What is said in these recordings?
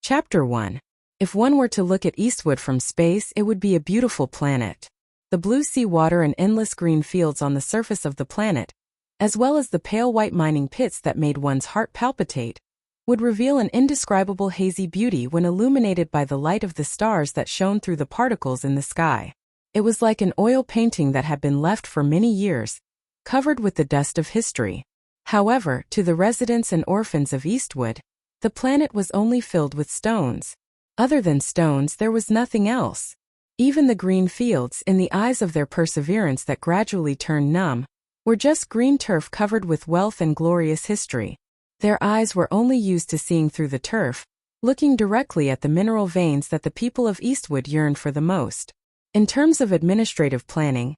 Chapter 1. If one were to look at Eastwood from space, it would be a beautiful planet. The blue sea water and endless green fields on the surface of the planet, as well as the pale white mining pits that made one's heart palpitate, would reveal an indescribable hazy beauty when illuminated by the light of the stars that shone through the particles in the sky. It was like an oil painting that had been left for many years, covered with the dust of history. However, to the residents and orphans of Eastwood, the planet was only filled with stones. Other than stones, there was nothing else. Even the green fields, in the eyes of their perseverance that gradually turned numb, were just green turf covered with wealth and glorious history. Their eyes were only used to seeing through the turf, looking directly at the mineral veins that the people of Eastwood yearned for the most. In terms of administrative planning,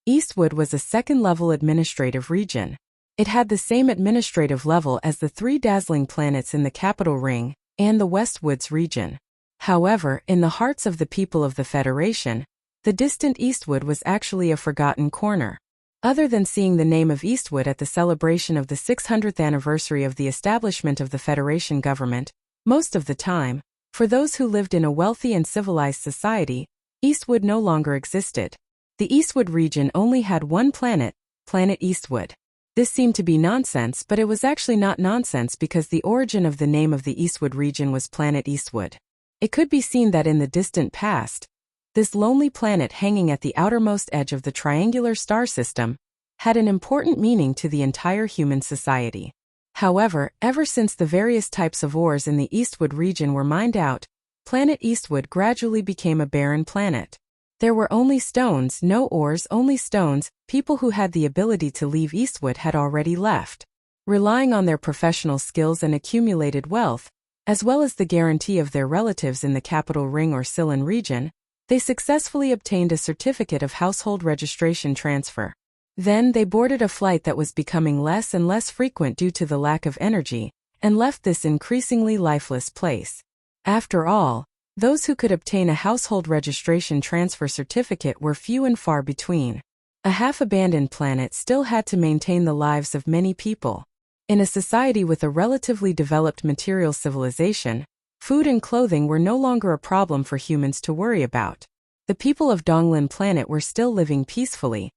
Eastwood was a second-level administrative region. It had the same administrative level as the three dazzling planets in the capital ring and the Westwoods region. However, in the hearts of the people of the Federation, the distant Eastwood was actually a forgotten corner. Other than seeing the name of Eastwood at the celebration of the 600th anniversary of the establishment of the Federation government, most of the time, for those who lived in a wealthy and civilized society, Eastwood no longer existed. The Eastwood region only had one planet, Planet Eastwood. This seemed to be nonsense, but it was actually not nonsense because the origin of the name of the Eastwood region was Planet Eastwood. It could be seen that in the distant past, this lonely planet hanging at the outermost edge of the triangular star system had an important meaning to the entire human society. However, ever since the various types of ores in the Eastwood region were mined out, Planet Eastwood gradually became a barren planet. There were only stones, no ores, only stones. People who had the ability to leave Eastwood had already left. Relying on their professional skills and accumulated wealth, as well as the guarantee of their relatives in the capital ring or Sillon region, they successfully obtained a certificate of household registration transfer. Then they boarded a flight that was becoming less and less frequent due to the lack of energy, and left this increasingly lifeless place. After all, those who could obtain a household registration transfer certificate were few and far between. A half-abandoned planet still had to maintain the lives of many people. In a society with a relatively developed material civilization, food and clothing were no longer a problem for humans to worry about. The people of Donglin Planet were still living peacefully,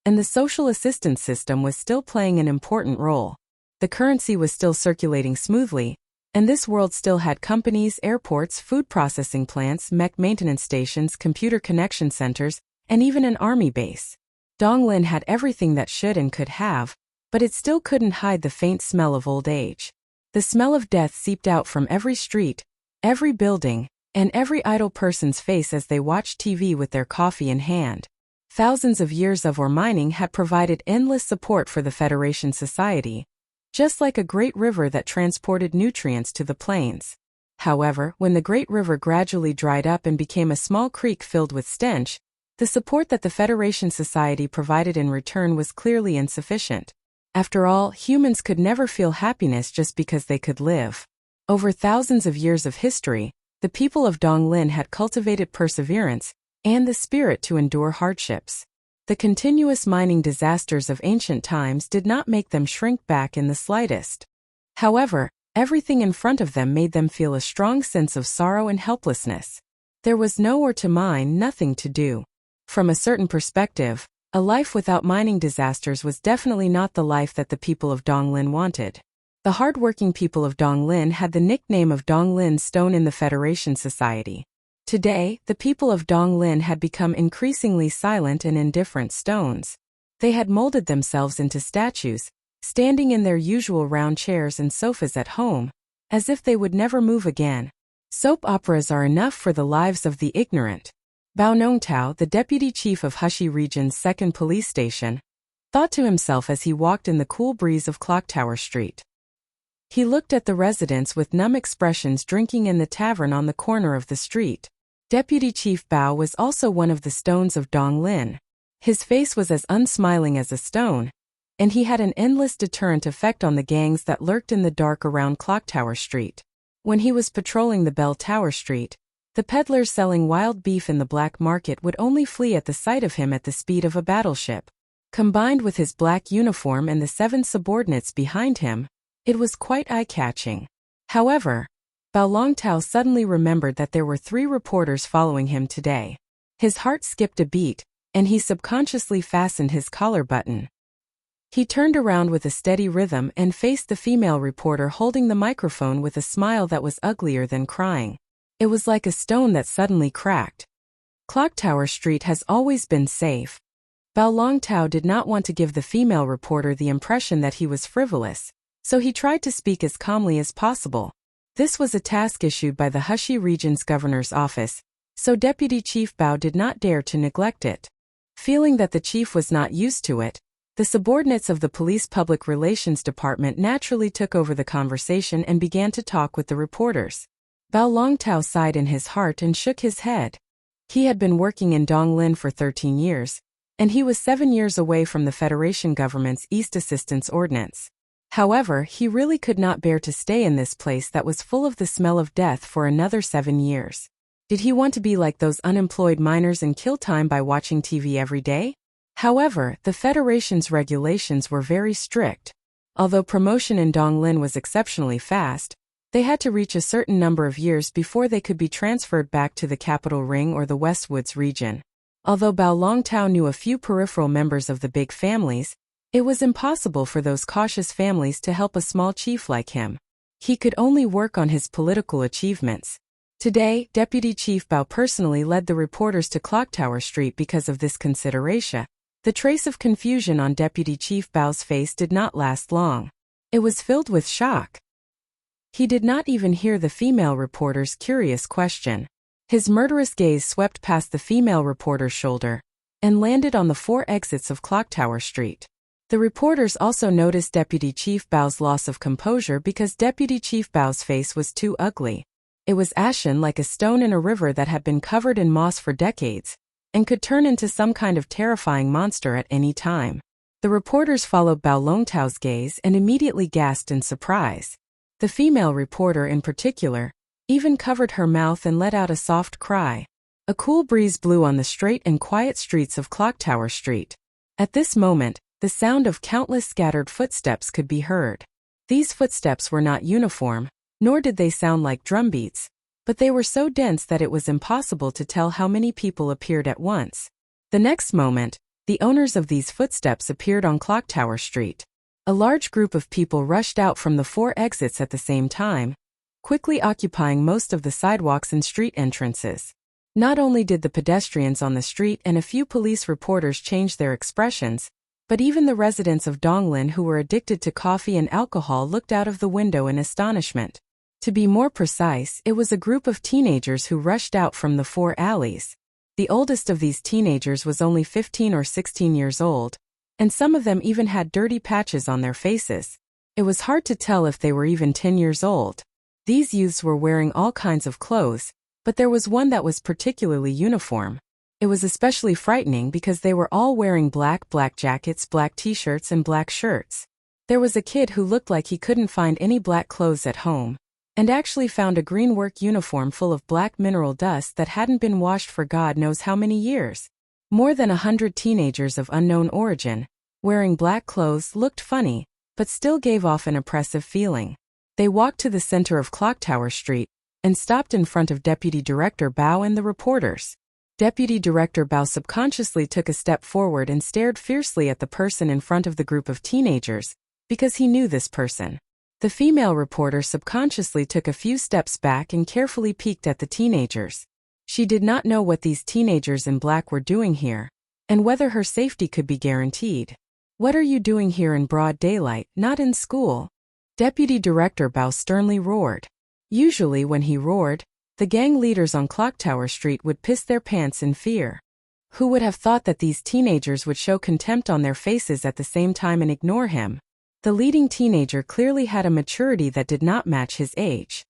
and the social assistance system was still playing an important role. The currency was still circulating smoothly, and this world still had companies, airports, food processing plants, mech maintenance stations, computer connection centers, and even an army base. Donglin had everything that should and could have, but it still couldn't hide the faint smell of old age. The smell of death seeped out from every street, every building, and every idle person's face as they watched TV with their coffee in hand. Thousands of years of ore mining had provided endless support for the Federation society, just like a great river that transported nutrients to the plains. However, when the great river gradually dried up and became a small creek filled with stench, the support that the Federation society provided in return was clearly insufficient. After all, humans could never feel happiness just because they could live. Over thousands of years of history, the people of Donglin had cultivated perseverance and the spirit to endure hardships. The continuous mining disasters of ancient times did not make them shrink back in the slightest. However, everything in front of them made them feel a strong sense of sorrow and helplessness. There was no ore to mine, nothing to do. From a certain perspective, a life without mining disasters was definitely not the life that the people of Donglin wanted. The hard-working people of Donglin had the nickname of Donglin Stone in the Federation Society. Today, the people of Donglin had become increasingly silent and indifferent stones. They had molded themselves into statues, standing in their usual round chairs and sofas at home, as if they would never move again. Soap operas are enough for the lives of the ignorant. Bao Nongtao, the deputy chief of Hushi Region's 2nd police station, thought to himself as he walked in the cool breeze of Clocktower Street. He looked at the residents with numb expressions drinking in the tavern on the corner of the street. Deputy Chief Bao was also one of the stones of Donglin. His face was as unsmiling as a stone, and he had an endless deterrent effect on the gangs that lurked in the dark around Clocktower Street. When he was patrolling the Bell Tower Street, the peddlers selling wild beef in the black market would only flee at the sight of him at the speed of a battleship. Combined with his black uniform and the 7 subordinates behind him, it was quite eye-catching. However, Bao Longtao suddenly remembered that there were 3 reporters following him today. His heart skipped a beat, and he subconsciously fastened his collar button. He turned around with a steady rhythm and faced the female reporter holding the microphone with a smile that was uglier than crying. It was like a stone that suddenly cracked. Clocktower Street has always been safe. Bao Longtao did not want to give the female reporter the impression that he was frivolous, so he tried to speak as calmly as possible. This was a task issued by the Wuxia region's governor's office, so Deputy Chief Bao did not dare to neglect it. Feeling that the chief was not used to it, the subordinates of the police public relations department naturally took over the conversation and began to talk with the reporters. Bao Longtao sighed in his heart and shook his head. He had been working in Donglin for 13 years, and he was 7 years away from the Federation government's East Assistance Ordinance. However, he really could not bear to stay in this place that was full of the smell of death for another 7 years. Did he want to be like those unemployed miners and kill time by watching TV every day? However, the Federation's regulations were very strict. Although promotion in Donglin was exceptionally fast, they had to reach a certain number of years before they could be transferred back to the Capital Ring or the Westwoods region. Although Bao Longtao knew a few peripheral members of the big families, it was impossible for those cautious families to help a small chief like him. He could only work on his political achievements. Today, Deputy Chief Bao personally led the reporters to Clocktower Street because of this consideration. The trace of confusion on Deputy Chief Bao's face did not last long. It was filled with shock. He did not even hear the female reporter's curious question. His murderous gaze swept past the female reporter's shoulder and landed on the 4 exits of Clocktower Street. The reporters also noticed Deputy Chief Bao's loss of composure because Deputy Chief Bao's face was too ugly. It was ashen like a stone in a river that had been covered in moss for decades and could turn into some kind of terrifying monster at any time. The reporters followed Bao Longtao's gaze and immediately gasped in surprise. The female reporter in particular even covered her mouth and let out a soft cry. A cool breeze blew on the straight and quiet streets of Clocktower Street. At this moment, the sound of countless scattered footsteps could be heard. These footsteps were not uniform, nor did they sound like drumbeats, but they were so dense that it was impossible to tell how many people appeared at once. The next moment, the owners of these footsteps appeared on Clocktower Street. A large group of people rushed out from the 4 exits at the same time, quickly occupying most of the sidewalks and street entrances. Not only did the pedestrians on the street and a few police reporters change their expressions, but even the residents of Donglin who were addicted to coffee and alcohol looked out of the window in astonishment. To be more precise, it was a group of teenagers who rushed out from the 4 alleys. The oldest of these teenagers was only 15 or 16 years old, and some of them even had dirty patches on their faces. It was hard to tell if they were even 10 years old. These youths were wearing all kinds of clothes, but there was one that was particularly uniform. It was especially frightening because they were all wearing black jackets, black t-shirts, and black shirts. There was a kid who looked like he couldn't find any black clothes at home, and actually found a green work uniform full of black mineral dust that hadn't been washed for God knows how many years. More than 100 teenagers of unknown origin, wearing black clothes, looked funny, but still gave off an oppressive feeling. They walked to the center of Clocktower Street and stopped in front of Deputy Director Bao and the reporters. Deputy Director Bao subconsciously took a step forward and stared fiercely at the person in front of the group of teenagers, because he knew this person. The female reporter subconsciously took a few steps back and carefully peeked at the teenagers. She did not know what these teenagers in black were doing here, and whether her safety could be guaranteed. "What are you doing here in broad daylight, not in school?" Deputy Director Bao sternly roared. Usually when he roared, the gang leaders on Clocktower Street would piss their pants in fear. Who would have thought that these teenagers would show contempt on their faces at the same time and ignore him? The leading teenager clearly had a maturity that did not match his age.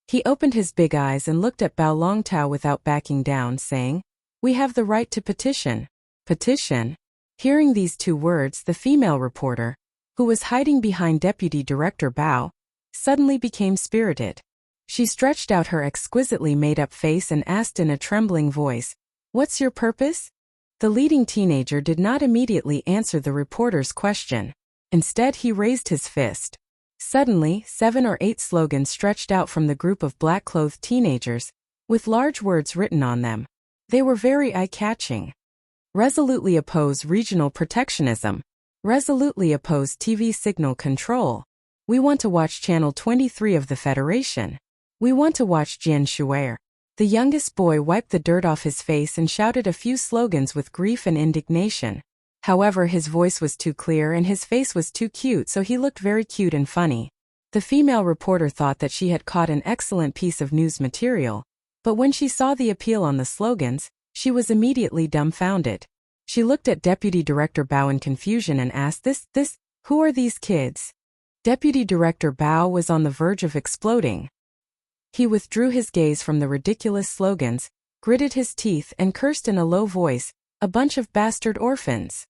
He opened his big eyes and looked at Bao Longtao without backing down, saying, "We have the right to petition." Petition? Hearing these 2 words, the female reporter, who was hiding behind Deputy Director Bao, suddenly became spirited. She stretched out her exquisitely made-up face and asked in a trembling voice, "What's your purpose?" The leading teenager did not immediately answer the reporter's question. Instead, he raised his fist. Suddenly, 7 or 8 slogans stretched out from the group of black-clothed teenagers, with large words written on them. They were very eye-catching. Resolutely oppose regional protectionism. Resolutely oppose TV signal control. We want to watch Channel 23 of the Federation. We want to watch Jian Shuer. The youngest boy wiped the dirt off his face and shouted a few slogans with grief and indignation. However, his voice was too clear and his face was too cute, so he looked very cute and funny. The female reporter thought that she had caught an excellent piece of news material, but when she saw the appeal on the slogans, she was immediately dumbfounded. She looked at Deputy Director Bao in confusion and asked, who are these kids? Deputy Director Bao was on the verge of exploding. He withdrew his gaze from the ridiculous slogans, gritted his teeth and cursed in a low voice, "A bunch of bastard orphans."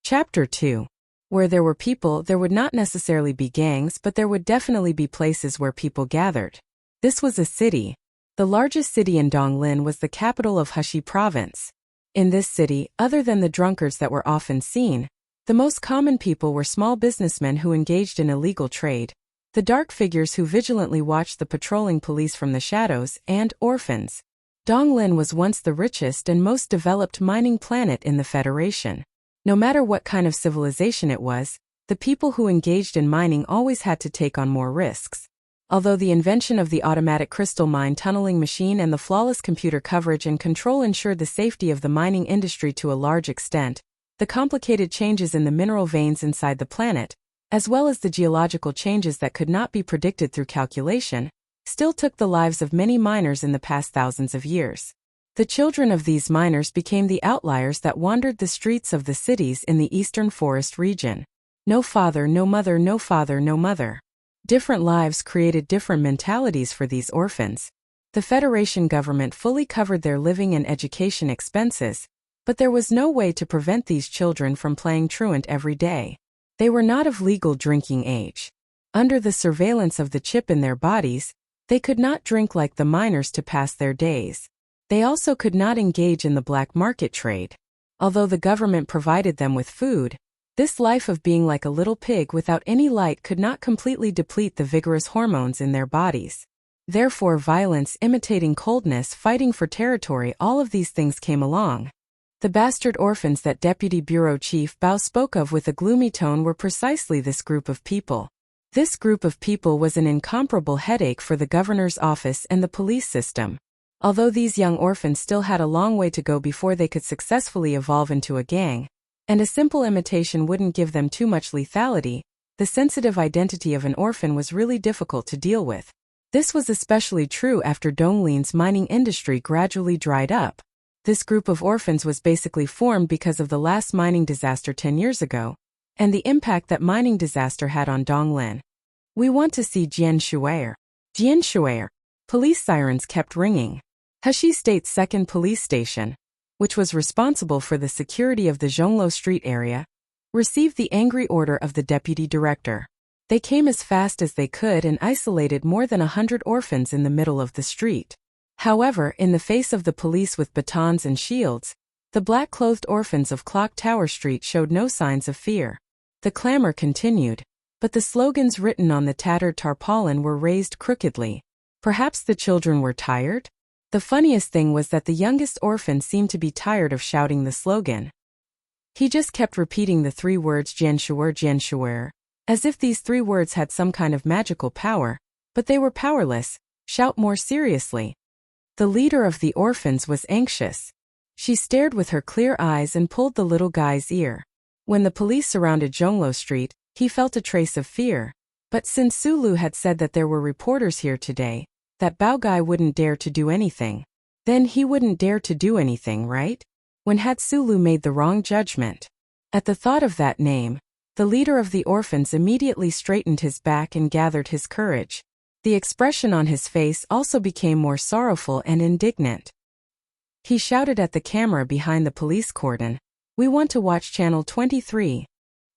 Chapter 2. Where there were people, there would not necessarily be gangs, but there would definitely be places where people gathered. This was a city. The largest city in Donglin was the capital of Heshi Province. In this city, other than the drunkards that were often seen, the most common people were small businessmen who engaged in illegal trade, the dark figures who vigilantly watched the patrolling police from the shadows, and orphans. Donglin was once the richest and most developed mining planet in the Federation. No matter what kind of civilization it was, the people who engaged in mining always had to take on more risks. Although the invention of the automatic crystal mine tunneling machine and the flawless computer coverage and control ensured the safety of the mining industry to a large extent, the complicated changes in the mineral veins inside the planet, as well as the geological changes that could not be predicted through calculation, still took the lives of many miners in the past thousands of years. The children of these miners became the outliers that wandered the streets of the cities in the eastern forest region. No father, no mother, no father, no mother. Different lives created different mentalities for these orphans. The Federation government fully covered their living and education expenses, but there was no way to prevent these children from playing truant every day. They were not of legal drinking age. Under the surveillance of the chip in their bodies, they could not drink like the miners to pass their days. They also could not engage in the black market trade. Although the government provided them with food, this life of being like a little pig without any light could not completely deplete the vigorous hormones in their bodies. Therefore, violence, imitating coldness, fighting for territory, all of these things came along. The bastard orphans that Deputy Bureau Chief Bao spoke of with a gloomy tone were precisely this group of people. This group of people was an incomparable headache for the governor's office and the police system. Although these young orphans still had a long way to go before they could successfully evolve into a gang, and a simple imitation wouldn't give them too much lethality, the sensitive identity of an orphan was really difficult to deal with. This was especially true after Donglin's mining industry gradually dried up. This group of orphans was basically formed because of the last mining disaster 10 years ago, and the impact that mining disaster had on Donglin. We want to see Jian Shuer. Jian Shuer. Police sirens kept ringing. Heshi State's second police station, which was responsible for the security of the Zhonglo Street area, received the angry order of the deputy director. They came as fast as they could and isolated more than 100 orphans in the middle of the street. However, in the face of the police with batons and shields, the black-clothed orphans of Clock Tower Street showed no signs of fear. The clamor continued, but the slogans written on the tattered tarpaulin were raised crookedly. Perhaps the children were tired? The funniest thing was that the youngest orphan seemed to be tired of shouting the slogan. He just kept repeating the 3 words Jian Shuer, as if these 3 words had some kind of magical power, but they were powerless. Shout more seriously. The leader of the orphans was anxious. She stared with her clear eyes and pulled the little guy's ear. When the police surrounded Zhonglo Street, he felt a trace of fear. But since Sulu had said that there were reporters here today, that Bao guy wouldn't dare to do anything. Then he wouldn't dare to do anything, right? When had Sulu made the wrong judgment? At the thought of that name, the leader of the orphans immediately straightened his back and gathered his courage. The expression on his face also became more sorrowful and indignant. He shouted at the camera behind the police cordon, "We want to watch Channel 23.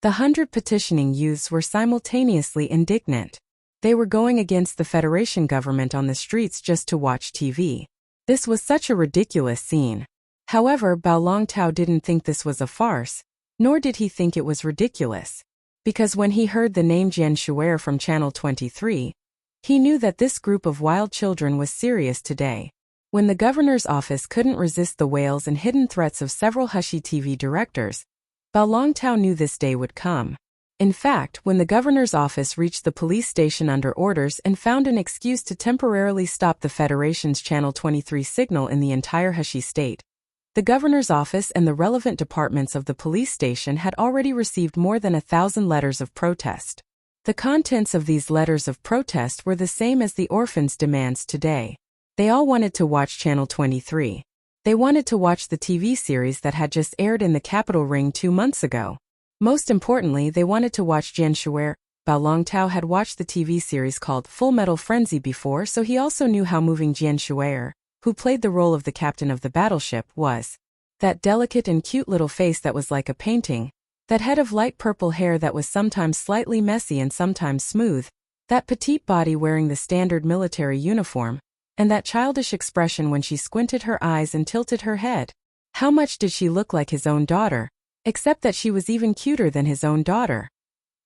The 100 petitioning youths were simultaneously indignant. They were going against the Federation government on the streets just to watch TV. This was such a ridiculous scene. However, Bao Longtao didn't think this was a farce, nor did he think it was ridiculous. because when he heard the name Jian Shuer from Channel 23, he knew that this group of wild children was serious today. When the governor's office couldn't resist the wails and hidden threats of several Hushi TV directors, Bao Longtao knew this day would come. In fact, when the governor's office reached the police station under orders and found an excuse to temporarily stop the Federation's Channel 23 signal in the entire Hushi state, the governor's office and the relevant departments of the police station had already received more than 1,000 letters of protest. The contents of these letters of protest were the same as the orphans' demands today. They all wanted to watch Channel 23. They wanted to watch the TV series that had just aired in the capital Ring 2 months ago. Most importantly, they wanted to watch Jian Shuer. Bao Longtao had watched the TV series called Full Metal Frenzy before, so he also knew how moving Jian Shuer, who played the role of the captain of the battleship, was. That delicate and cute little face that was like a painting, that head of light purple hair that was sometimes slightly messy and sometimes smooth, that petite body wearing the standard military uniform, and that childish expression when she squinted her eyes and tilted her head. How much did she look like his own daughter? Except that she was even cuter than his own daughter.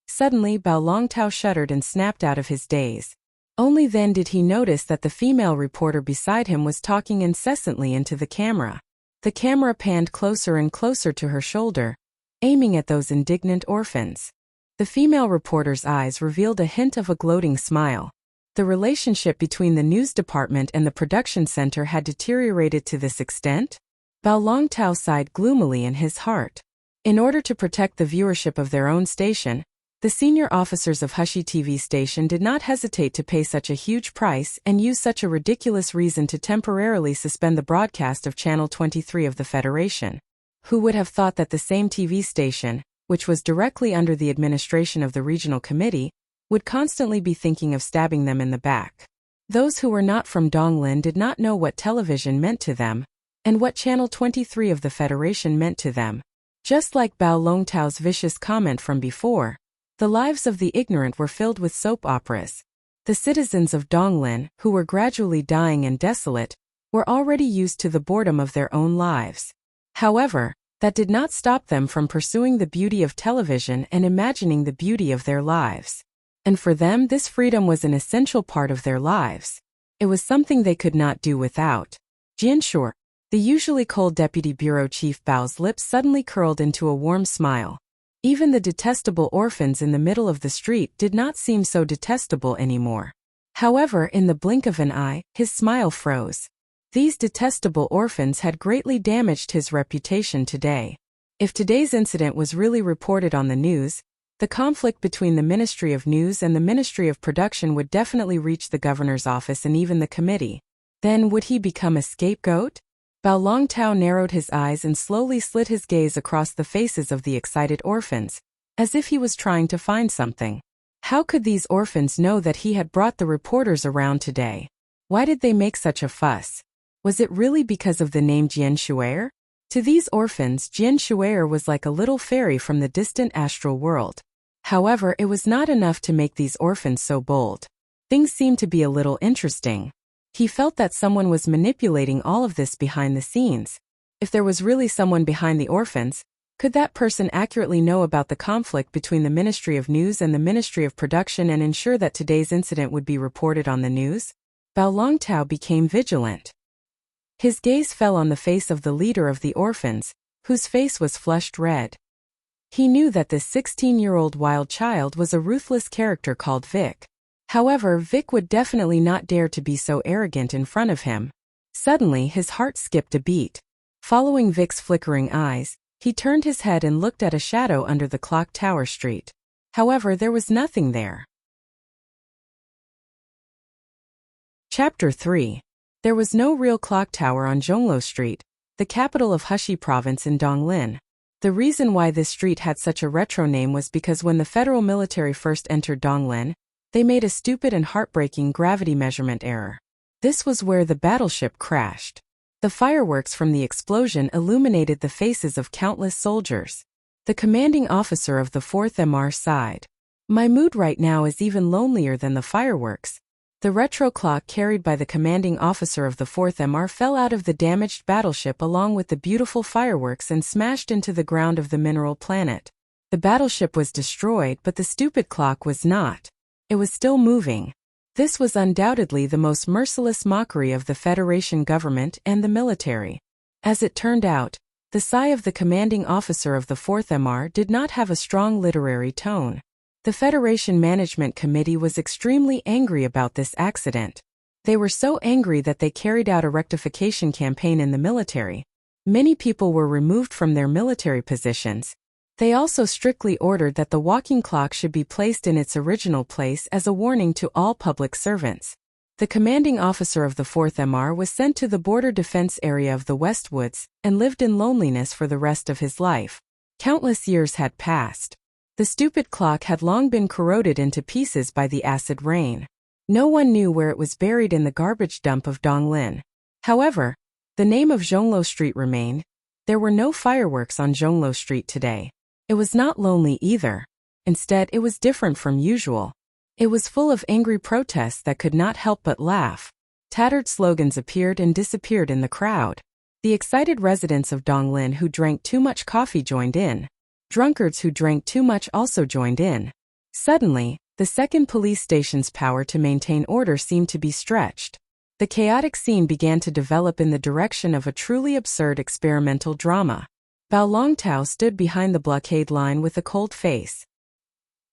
Suddenly, Bao Longtao shuddered and snapped out of his daze. Only then did he notice that the female reporter beside him was talking incessantly into the camera. The camera panned closer and closer to her shoulder, aiming at those indignant orphans. The female reporter's eyes revealed a hint of a gloating smile. The relationship between the news department and the production center had deteriorated to this extent? Bao Longtao sighed gloomily in his heart. In order to protect the viewership of their own station, the senior officers of Hushi TV station did not hesitate to pay such a huge price and use such a ridiculous reason to temporarily suspend the broadcast of Channel 23 of the Federation. Who would have thought that the same TV station, which was directly under the administration of the regional committee, would constantly be thinking of stabbing them in the back? Those who were not from Donglin did not know what television meant to them, and what Channel 23 of the Federation meant to them. Just like Bao Longtao's vicious comment from before, the lives of the ignorant were filled with soap operas. The citizens of Donglin, who were gradually dying and desolate, were already used to the boredom of their own lives. However, that did not stop them from pursuing the beauty of television and imagining the beauty of their lives. And for them, this freedom was an essential part of their lives. It was something they could not do without. Jian Shuer, the usually cold deputy bureau chief Bao's lips suddenly curled into a warm smile. Even the detestable orphans in the middle of the street did not seem so detestable anymore. However, in the blink of an eye, his smile froze. These detestable orphans had greatly damaged his reputation today. If today's incident was really reported on the news, the conflict between the Ministry of News and the Ministry of Production would definitely reach the governor's office and even the committee. Then would he become a scapegoat? Bao Longtao narrowed his eyes and slowly slid his gaze across the faces of the excited orphans, as if he was trying to find something. How could these orphans know that he had brought the reporters around today? Why did they make such a fuss? Was it really because of the name Jian Shuer? To these orphans, Jian Shuer was like a little fairy from the distant astral world. However, it was not enough to make these orphans so bold. Things seemed to be a little interesting. He felt that someone was manipulating all of this behind the scenes. If there was really someone behind the orphans, could that person accurately know about the conflict between the Ministry of News and the Ministry of Production and ensure that today's incident would be reported on the news? Bao Longtao became vigilant. His gaze fell on the face of the leader of the orphans, whose face was flushed red. He knew that this 16-year-old wild child was a ruthless character called Vic. However, Vic would definitely not dare to be so arrogant in front of him. Suddenly, his heart skipped a beat. Following Vic's flickering eyes, he turned his head and looked at a shadow under the clock tower street. However, there was nothing there. Chapter 3. There was no real clock tower on Zhonglo Street, the capital of Hushi Province in Donglin. The reason why this street had such a retro name was because when the federal military first entered Donglin, they made a stupid and heartbreaking gravity measurement error. This was where the battleship crashed. The fireworks from the explosion illuminated the faces of countless soldiers. The commanding officer of the 4th MR sighed. My mood right now is even lonelier than the fireworks. The retro clock carried by the commanding officer of the 4th MR fell out of the damaged battleship along with the beautiful fireworks and smashed into the ground of the mineral planet. The battleship was destroyed, but the stupid clock was not. It was still moving. This was undoubtedly the most merciless mockery of the Federation government and the military. As it turned out, the sigh of the commanding officer of the 4th MR did not have a strong literary tone. The Federation Management Committee was extremely angry about this accident. They were so angry that they carried out a rectification campaign in the military. Many people were removed from their military positions. They also strictly ordered that the walking clock should be placed in its original place as a warning to all public servants. The commanding officer of the 4th MR was sent to the border defense area of the Westwoods and lived in loneliness for the rest of his life. Countless years had passed. The stupid clock had long been corroded into pieces by the acid rain. No one knew where it was buried in the garbage dump of Donglin. However, the name of Zhonglo Street remained. There were no fireworks on Zhonglo Street today. It was not lonely either. Instead, it was different from usual. It was full of angry protests that could not help but laugh. Tattered slogans appeared and disappeared in the crowd. The excited residents of Donglin who drank too much coffee joined in. Drunkards who drank too much also joined in. Suddenly, the second police station's power to maintain order seemed to be stretched. The chaotic scene began to develop in the direction of a truly absurd experimental drama. Bao Longtao stood behind the blockade line with a cold face.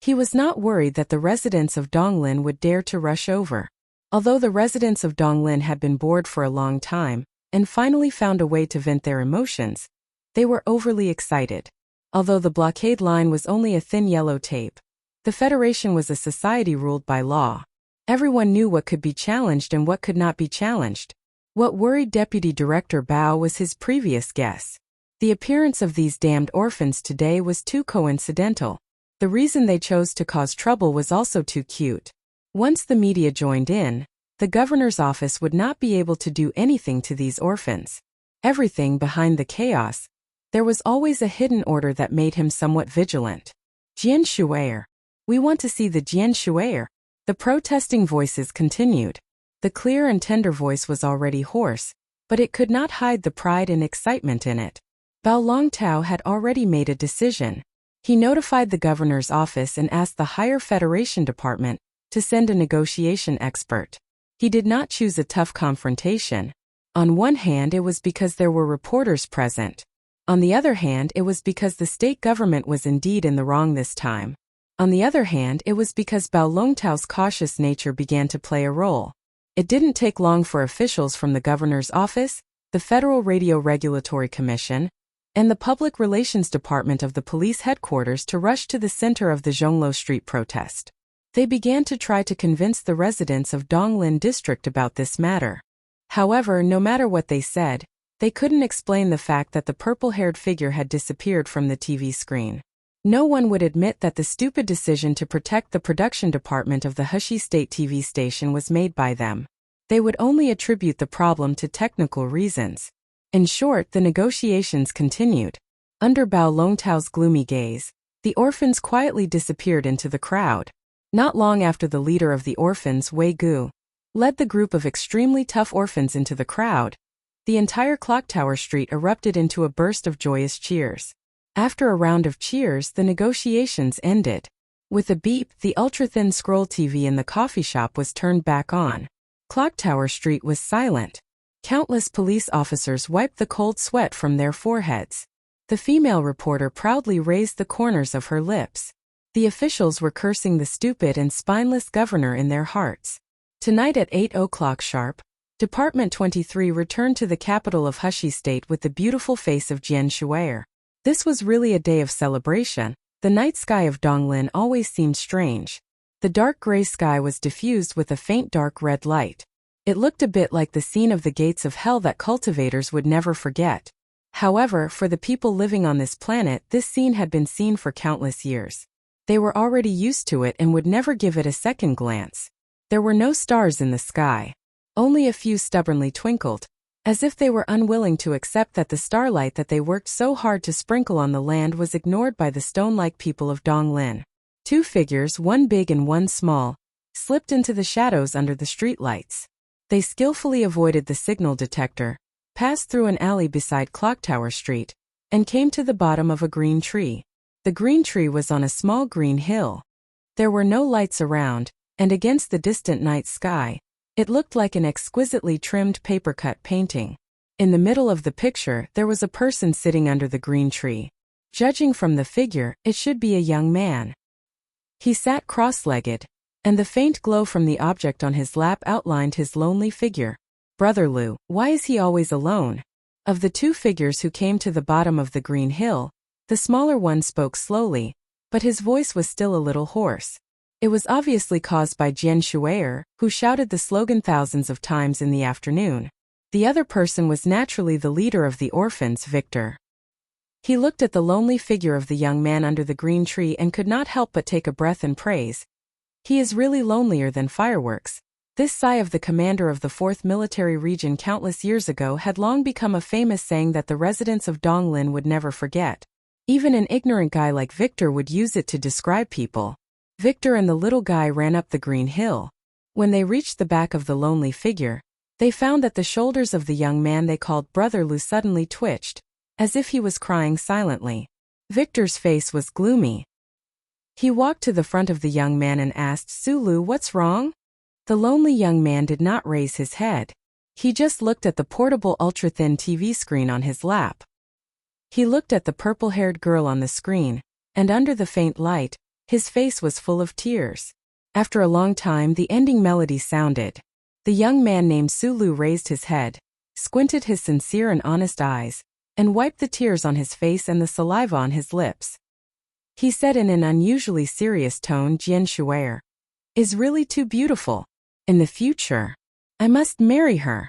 He was not worried that the residents of Donglin would dare to rush over. Although the residents of Donglin had been bored for a long time and finally found a way to vent their emotions, they were overly excited. Although the blockade line was only a thin yellow tape, the Federation was a society ruled by law. Everyone knew what could be challenged and what could not be challenged. What worried Deputy Director Bao was his previous guess. The appearance of these damned orphans today was too coincidental. The reason they chose to cause trouble was also too cute. Once the media joined in, the governor's office would not be able to do anything to these orphans. Everything behind the chaos, there was always a hidden order that made him somewhat vigilant. Jian Shuer. We want to see the Jian Shuer. The protesting voices continued. The clear and tender voice was already hoarse, but it could not hide the pride and excitement in it. Bao Longtao had already made a decision. He notified the governor's office and asked the higher Federation department to send a negotiation expert. He did not choose a tough confrontation. On one hand, it was because there were reporters present. On the other hand, it was because the state government was indeed in the wrong this time. On the other hand, it was because Bao Longtao's cautious nature began to play a role. It didn't take long for officials from the governor's office, the Federal Radio Regulatory Commission, and the Public Relations Department of the police headquarters to rush to the center of the Zhonglo Street protest. They began to try to convince the residents of Donglin District about this matter. However, no matter what they said, they couldn't explain the fact that the purple-haired figure had disappeared from the TV screen. No one would admit that the stupid decision to protect the production department of the Heshi State TV station was made by them. They would only attribute the problem to technical reasons. In short, the negotiations continued. Under Bao Longtao's gloomy gaze, the orphans quietly disappeared into the crowd. Not long after, the leader of the orphans, Wei Gu, led the group of extremely tough orphans into the crowd. The entire clock tower street erupted into a burst of joyous cheers. After a round of cheers, the negotiations ended. With a beep, the ultra-thin scroll TV in the coffee shop was turned back on. Clock Tower Street was silent. Countless police officers wiped the cold sweat from their foreheads. The female reporter proudly raised the corners of her lips. The officials were cursing the stupid and spineless governor in their hearts. Tonight at 8 o'clock sharp, Department 23 returned to the capital of Heshi State with the beautiful face of Jian Shuer. This was really a day of celebration. The night sky of Donglin always seemed strange. The dark gray sky was diffused with a faint dark red light. It looked a bit like the scene of the gates of hell that cultivators would never forget. However, for the people living on this planet, this scene had been seen for countless years. They were already used to it and would never give it a second glance. There were no stars in the sky. Only a few stubbornly twinkled, as if they were unwilling to accept that the starlight that they worked so hard to sprinkle on the land was ignored by the stone-like people of Donglin. Two figures, one big and one small, slipped into the shadows under the streetlights. They skillfully avoided the signal detector, passed through an alley beside Clock Tower Street, and came to the bottom of a green tree. The green tree was on a small green hill. There were no lights around, and against the distant night sky, it looked like an exquisitely trimmed paper-cut painting. In the middle of the picture, there was a person sitting under the green tree. Judging from the figure, it should be a young man. He sat cross-legged, and the faint glow from the object on his lap outlined his lonely figure. Brother Lu, why is he always alone? Of the two figures who came to the bottom of the green hill, the smaller one spoke slowly, but his voice was still a little hoarse. It was obviously caused by Jian Shui'er, who shouted the slogan thousands of times in the afternoon. The other person was naturally the leader of the orphans, Victor. He looked at the lonely figure of the young man under the green tree and could not help but take a breath in praise. He is really lonelier than fireworks. This sigh of the commander of the 4th Military Region countless years ago had long become a famous saying that the residents of Donglin would never forget. Even an ignorant guy like Victor would use it to describe people. Victor and the little guy ran up the green hill. When they reached the back of the lonely figure, they found that the shoulders of the young man they called Brother Lu suddenly twitched, as if he was crying silently. Victor's face was gloomy. He walked to the front of the young man and asked, "Sulu, what's wrong?" The lonely young man did not raise his head. He just looked at the portable ultra-thin TV screen on his lap. He looked at the purple-haired girl on the screen, and under the faint light, his face was full of tears. After a long time, the ending melody sounded. The young man named Sulu raised his head, squinted his sincere and honest eyes, and wiped the tears on his face and the saliva on his lips. He said in an unusually serious tone, "Jian Shui'er is really too beautiful. In the future, I must marry her."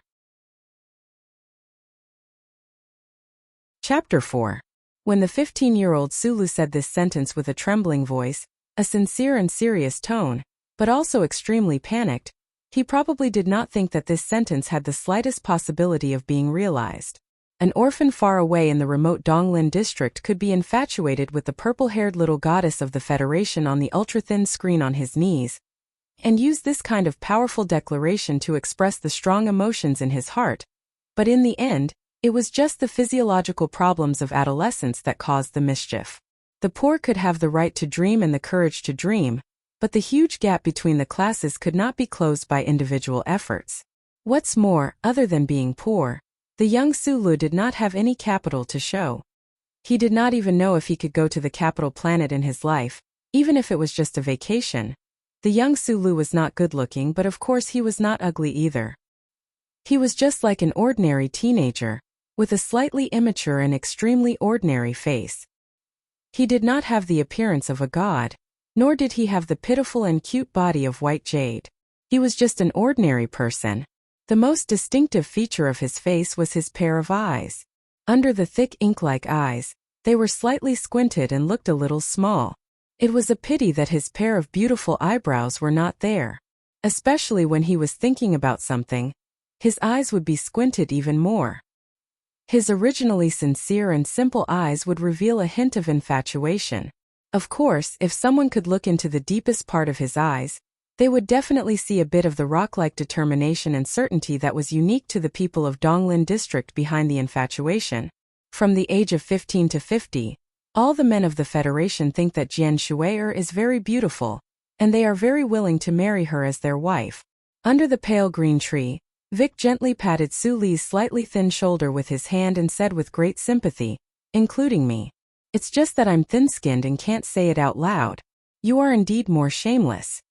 Chapter 4. When the 15-year-old Sulu said this sentence with a trembling voice, a sincere and serious tone, but also extremely panicked, he probably did not think that this sentence had the slightest possibility of being realized. An orphan far away in the remote Donglin district could be infatuated with the purple-haired little goddess of the Federation on the ultra-thin screen on his knees, and use this kind of powerful declaration to express the strong emotions in his heart. But in the end, it was just the physiological problems of adolescence that caused the mischief. The poor could have the right to dream and the courage to dream, but the huge gap between the classes could not be closed by individual efforts. What's more, other than being poor, the young Sulu did not have any capital to show. He did not even know if he could go to the capital planet in his life, even if it was just a vacation. The young Sulu was not good-looking, but of course he was not ugly either. He was just like an ordinary teenager, with a slightly immature and extremely ordinary face. He did not have the appearance of a god, nor did he have the pitiful and cute body of white jade. He was just an ordinary person. The most distinctive feature of his face was his pair of eyes. Under the thick ink-like eyes, they were slightly squinted and looked a little small. It was a pity that his pair of beautiful eyebrows were not there. Especially when he was thinking about something, his eyes would be squinted even more. His originally sincere and simple eyes would reveal a hint of infatuation. Of course, if someone could look into the deepest part of his eyes, they would definitely see a bit of the rock-like determination and certainty that was unique to the people of Donglin district behind the infatuation. From the age of 15 to 50, all the men of the Federation think that Jian Shui'er is very beautiful, and they are very willing to marry her as their wife. Under the pale green tree, Vic gently patted Su Li's slightly thin shoulder with his hand and said with great sympathy, "Including me. It's just that I'm thin-skinned and can't say it out loud. You are indeed more shameless."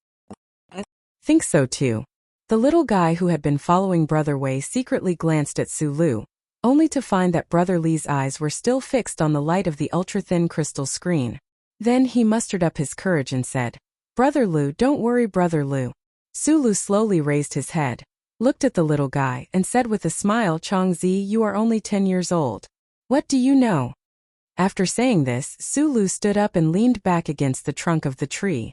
"Think so too." The little guy who had been following Brother Wei secretly glanced at Su Lu, only to find that Brother Li's eyes were still fixed on the light of the ultra-thin crystal screen. Then he mustered up his courage and said, "Brother Lu, don't worry, Brother Lu." Su Lu slowly raised his head, looked at the little guy, and said with a smile, "Chongzi, you are only 10 years old. What do you know?" After saying this, Su Lu stood up and leaned back against the trunk of the tree.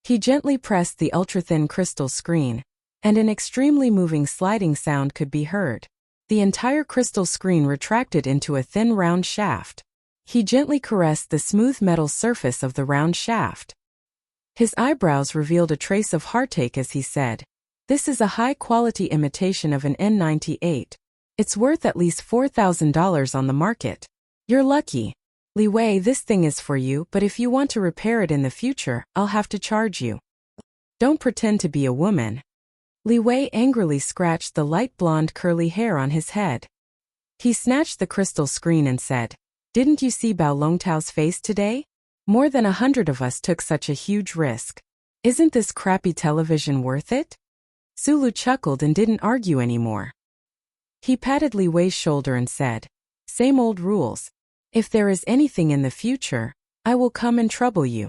He gently pressed the ultra-thin crystal screen, and an extremely moving sliding sound could be heard. The entire crystal screen retracted into a thin round shaft. He gently caressed the smooth metal surface of the round shaft. His eyebrows revealed a trace of heartache as he said, "This is a high-quality imitation of an N98. It's worth at least $4,000 on the market. You're lucky." Li Wei, this thing is for you, but if you want to repair it in the future, I'll have to charge you. Don't pretend to be a woman. Li Wei angrily scratched the light blonde curly hair on his head. He snatched the crystal screen and said, "Didn't you see Bao Longtao's face today? More than 100 of us took such a huge risk. Isn't this crappy television worth it?" Sulu chuckled and didn't argue anymore. He patted Li Wei's shoulder and said, "Same old rules. If there is anything in the future, I will come and trouble you."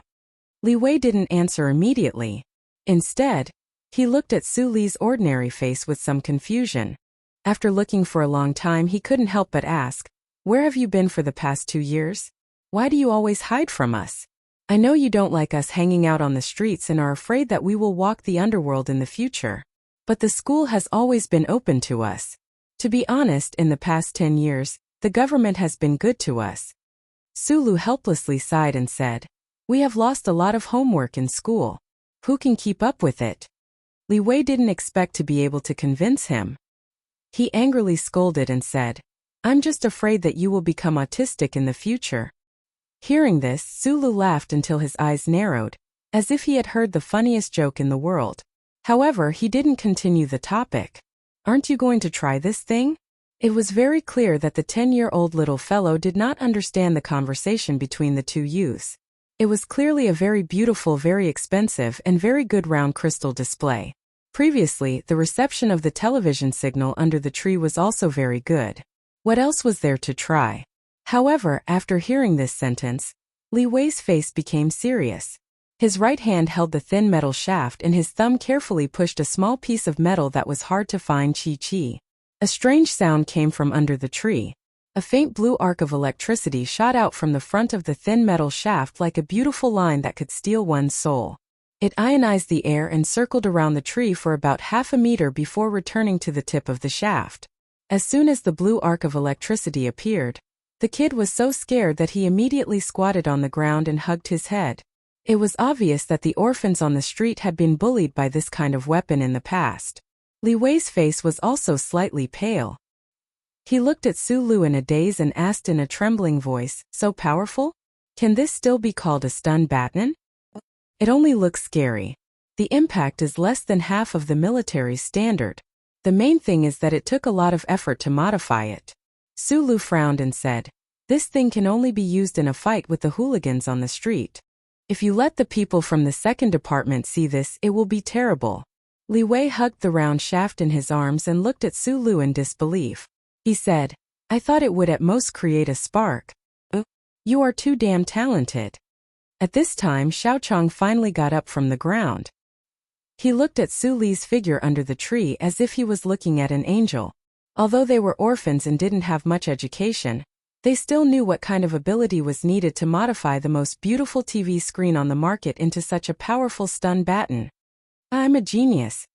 Li Wei didn't answer immediately. Instead, he looked at Su Li's ordinary face with some confusion. After looking for a long time, he couldn't help but ask, "Where have you been for the past 2 years? Why do you always hide from us? I know you don't like us hanging out on the streets and are afraid that we will walk the underworld in the future. But the school has always been open to us. To be honest, in the past 10 years, the government has been good to us." Sulu helplessly sighed and said, "We have lost a lot of homework in school. Who can keep up with it?" Li Wei didn't expect to be able to convince him. He angrily scolded and said, "I'm just afraid that you will become autistic in the future." Hearing this, Sulu laughed until his eyes narrowed, as if he had heard the funniest joke in the world. However, he didn't continue the topic. "Aren't you going to try this thing?" It was very clear that the 10-year-old little fellow did not understand the conversation between the two youths. It was clearly a very beautiful, very expensive, and very good round crystal display. Previously, the reception of the television signal under the tree was also very good. What else was there to try? However, after hearing this sentence, Li Wei's face became serious. His right hand held the thin metal shaft and his thumb carefully pushed a small piece of metal that was hard to find. Chi. A strange sound came from under the tree. A faint blue arc of electricity shot out from the front of the thin metal shaft like a beautiful line that could steal one's soul. It ionized the air and circled around the tree for about half a meter before returning to the tip of the shaft. As soon as the blue arc of electricity appeared, the kid was so scared that he immediately squatted on the ground and hugged his head. It was obvious that the orphans on the street had been bullied by this kind of weapon in the past. Li Wei's face was also slightly pale. He looked at Sulu in a daze and asked in a trembling voice, "So powerful? Can this still be called a stun baton?" "It only looks scary. The impact is less than half of the military's standard. The main thing is that it took a lot of effort to modify it." Sulu frowned and said, "This thing can only be used in a fight with the hooligans on the street. If you let the people from the second department see this, it will be terrible." Li Wei hugged the round shaft in his arms and looked at Sulu in disbelief. He said, "I thought it would at most create a spark." "You are too damn talented." At this time, Xiaochang finally got up from the ground. He looked at Su Li's figure under the tree as if he was looking at an angel. Although they were orphans and didn't have much education, they still knew what kind of ability was needed to modify the most beautiful TV screen on the market into such a powerful stun baton. "I'm a genius."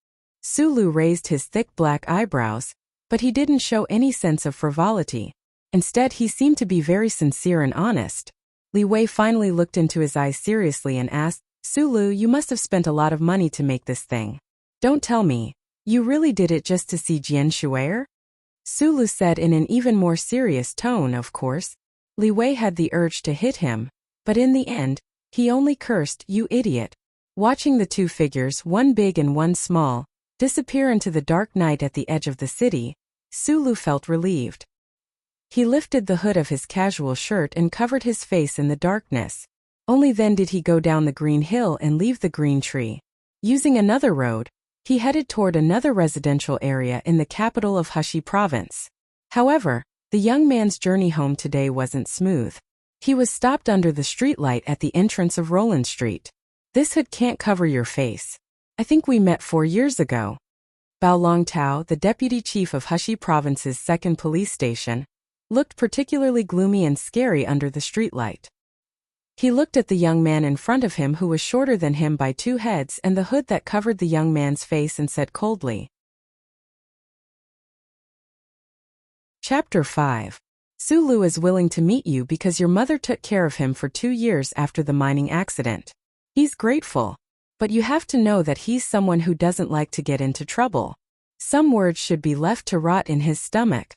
Sulu raised his thick black eyebrows, but he didn't show any sense of frivolity. Instead, he seemed to be very sincere and honest. Li Wei finally looked into his eyes seriously and asked, "Sulu, you must have spent a lot of money to make this thing. Don't tell me, you really did it just to see Jian Shuer?" Sulu said in an even more serious tone, "Of course." Li Wei had the urge to hit him, but in the end, he only cursed, "You idiot." Watching the two figures, one big and one small, disappear into the dark night at the edge of the city, Sulu felt relieved. He lifted the hood of his casual shirt and covered his face in the darkness. Only then did he go down the green hill and leave the green tree. Using another road, he headed toward another residential area in the capital of Heshi province. However, the young man's journey home today wasn't smooth. He was stopped under the streetlight at the entrance of Roland Street. "This hood can't cover your face. I think we met 4 years ago." Bao Longtao, the deputy chief of Heshi province's second police station, looked particularly gloomy and scary under the streetlight. He looked at the young man in front of him who was shorter than him by 2 heads and the hood that covered the young man's face and said coldly. Chapter 5. Sulu is willing to meet you because your mother took care of him for 2 years after the mining accident. He's grateful. But you have to know that he's someone who doesn't like to get into trouble. Some words should be left to rot in his stomach.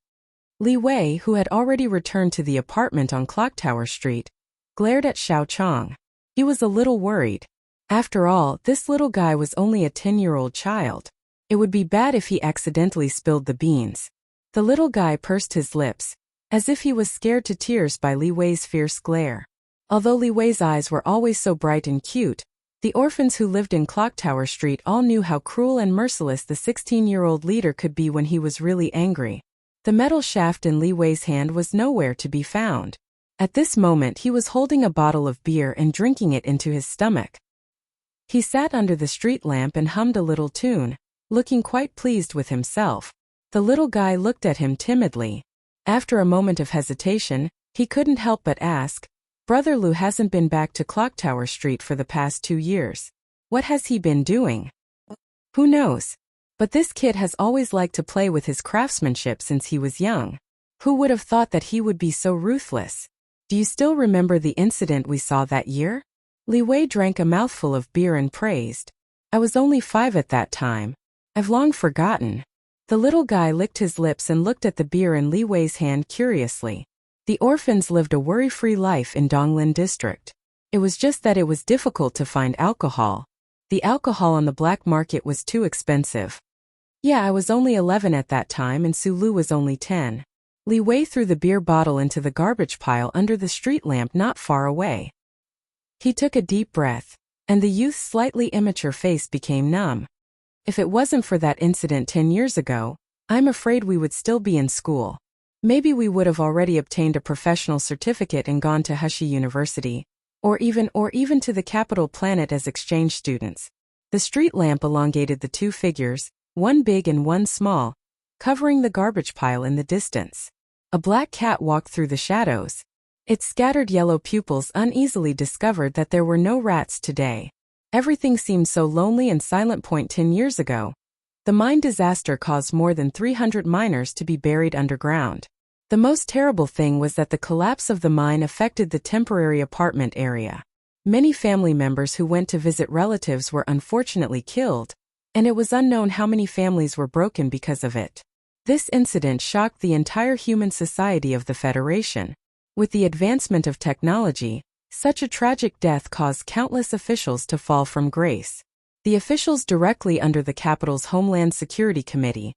Li Wei, who had already returned to the apartment on Clocktower Street, glared at Xiao Chong. He was a little worried. After all, this little guy was only a 10-year-old child. It would be bad if he accidentally spilled the beans. The little guy pursed his lips, as if he was scared to tears by Li Wei's fierce glare. Although Li Wei's eyes were always so bright and cute, the orphans who lived in Clocktower Street all knew how cruel and merciless the 16-year-old leader could be when he was really angry. The metal shaft in Li Wei's hand was nowhere to be found. At this moment he was holding a bottle of beer and drinking it into his stomach. He sat under the street lamp and hummed a little tune, looking quite pleased with himself. The little guy looked at him timidly. After a moment of hesitation, he couldn't help but ask, "Brother Lu hasn't been back to Clocktower Street for the past 2 years. What has he been doing?" "Who knows? But this kid has always liked to play with his craftsmanship since he was young. Who would have thought that he would be so ruthless? Do you still remember the incident we saw that year?" Li Wei drank a mouthful of beer and praised, "I was only 5 at that time. I've long forgotten." The little guy licked his lips and looked at the beer in Li Wei's hand curiously. The orphans lived a worry-free life in Donglin District. It was just that it was difficult to find alcohol. The alcohol on the black market was too expensive. "Yeah, I was only 11 at that time and Su Lu was only 10. Li Wei threw the beer bottle into the garbage pile under the street lamp not far away. He took a deep breath, and the youth's slightly immature face became numb. "If it wasn't for that incident 10 years ago, I'm afraid we would still be in school. Maybe we would have already obtained a professional certificate and gone to Huxia University, or even to the capital planet as exchange students." The street lamp elongated the 2 figures, one big and one small, covering the garbage pile in the distance. A black cat walked through the shadows. Its scattered yellow pupils uneasily discovered that there were no rats today. Everything seemed so lonely and silent. 10 years ago, the mine disaster caused more than 300 miners to be buried underground. The most terrible thing was that the collapse of the mine affected the temporary apartment area. Many family members who went to visit relatives were unfortunately killed, and it was unknown how many families were broken because of it. This incident shocked the entire human society of the Federation. With the advancement of technology, such a tragic death caused countless officials to fall from grace. The officials directly under the capital's Homeland Security Committee,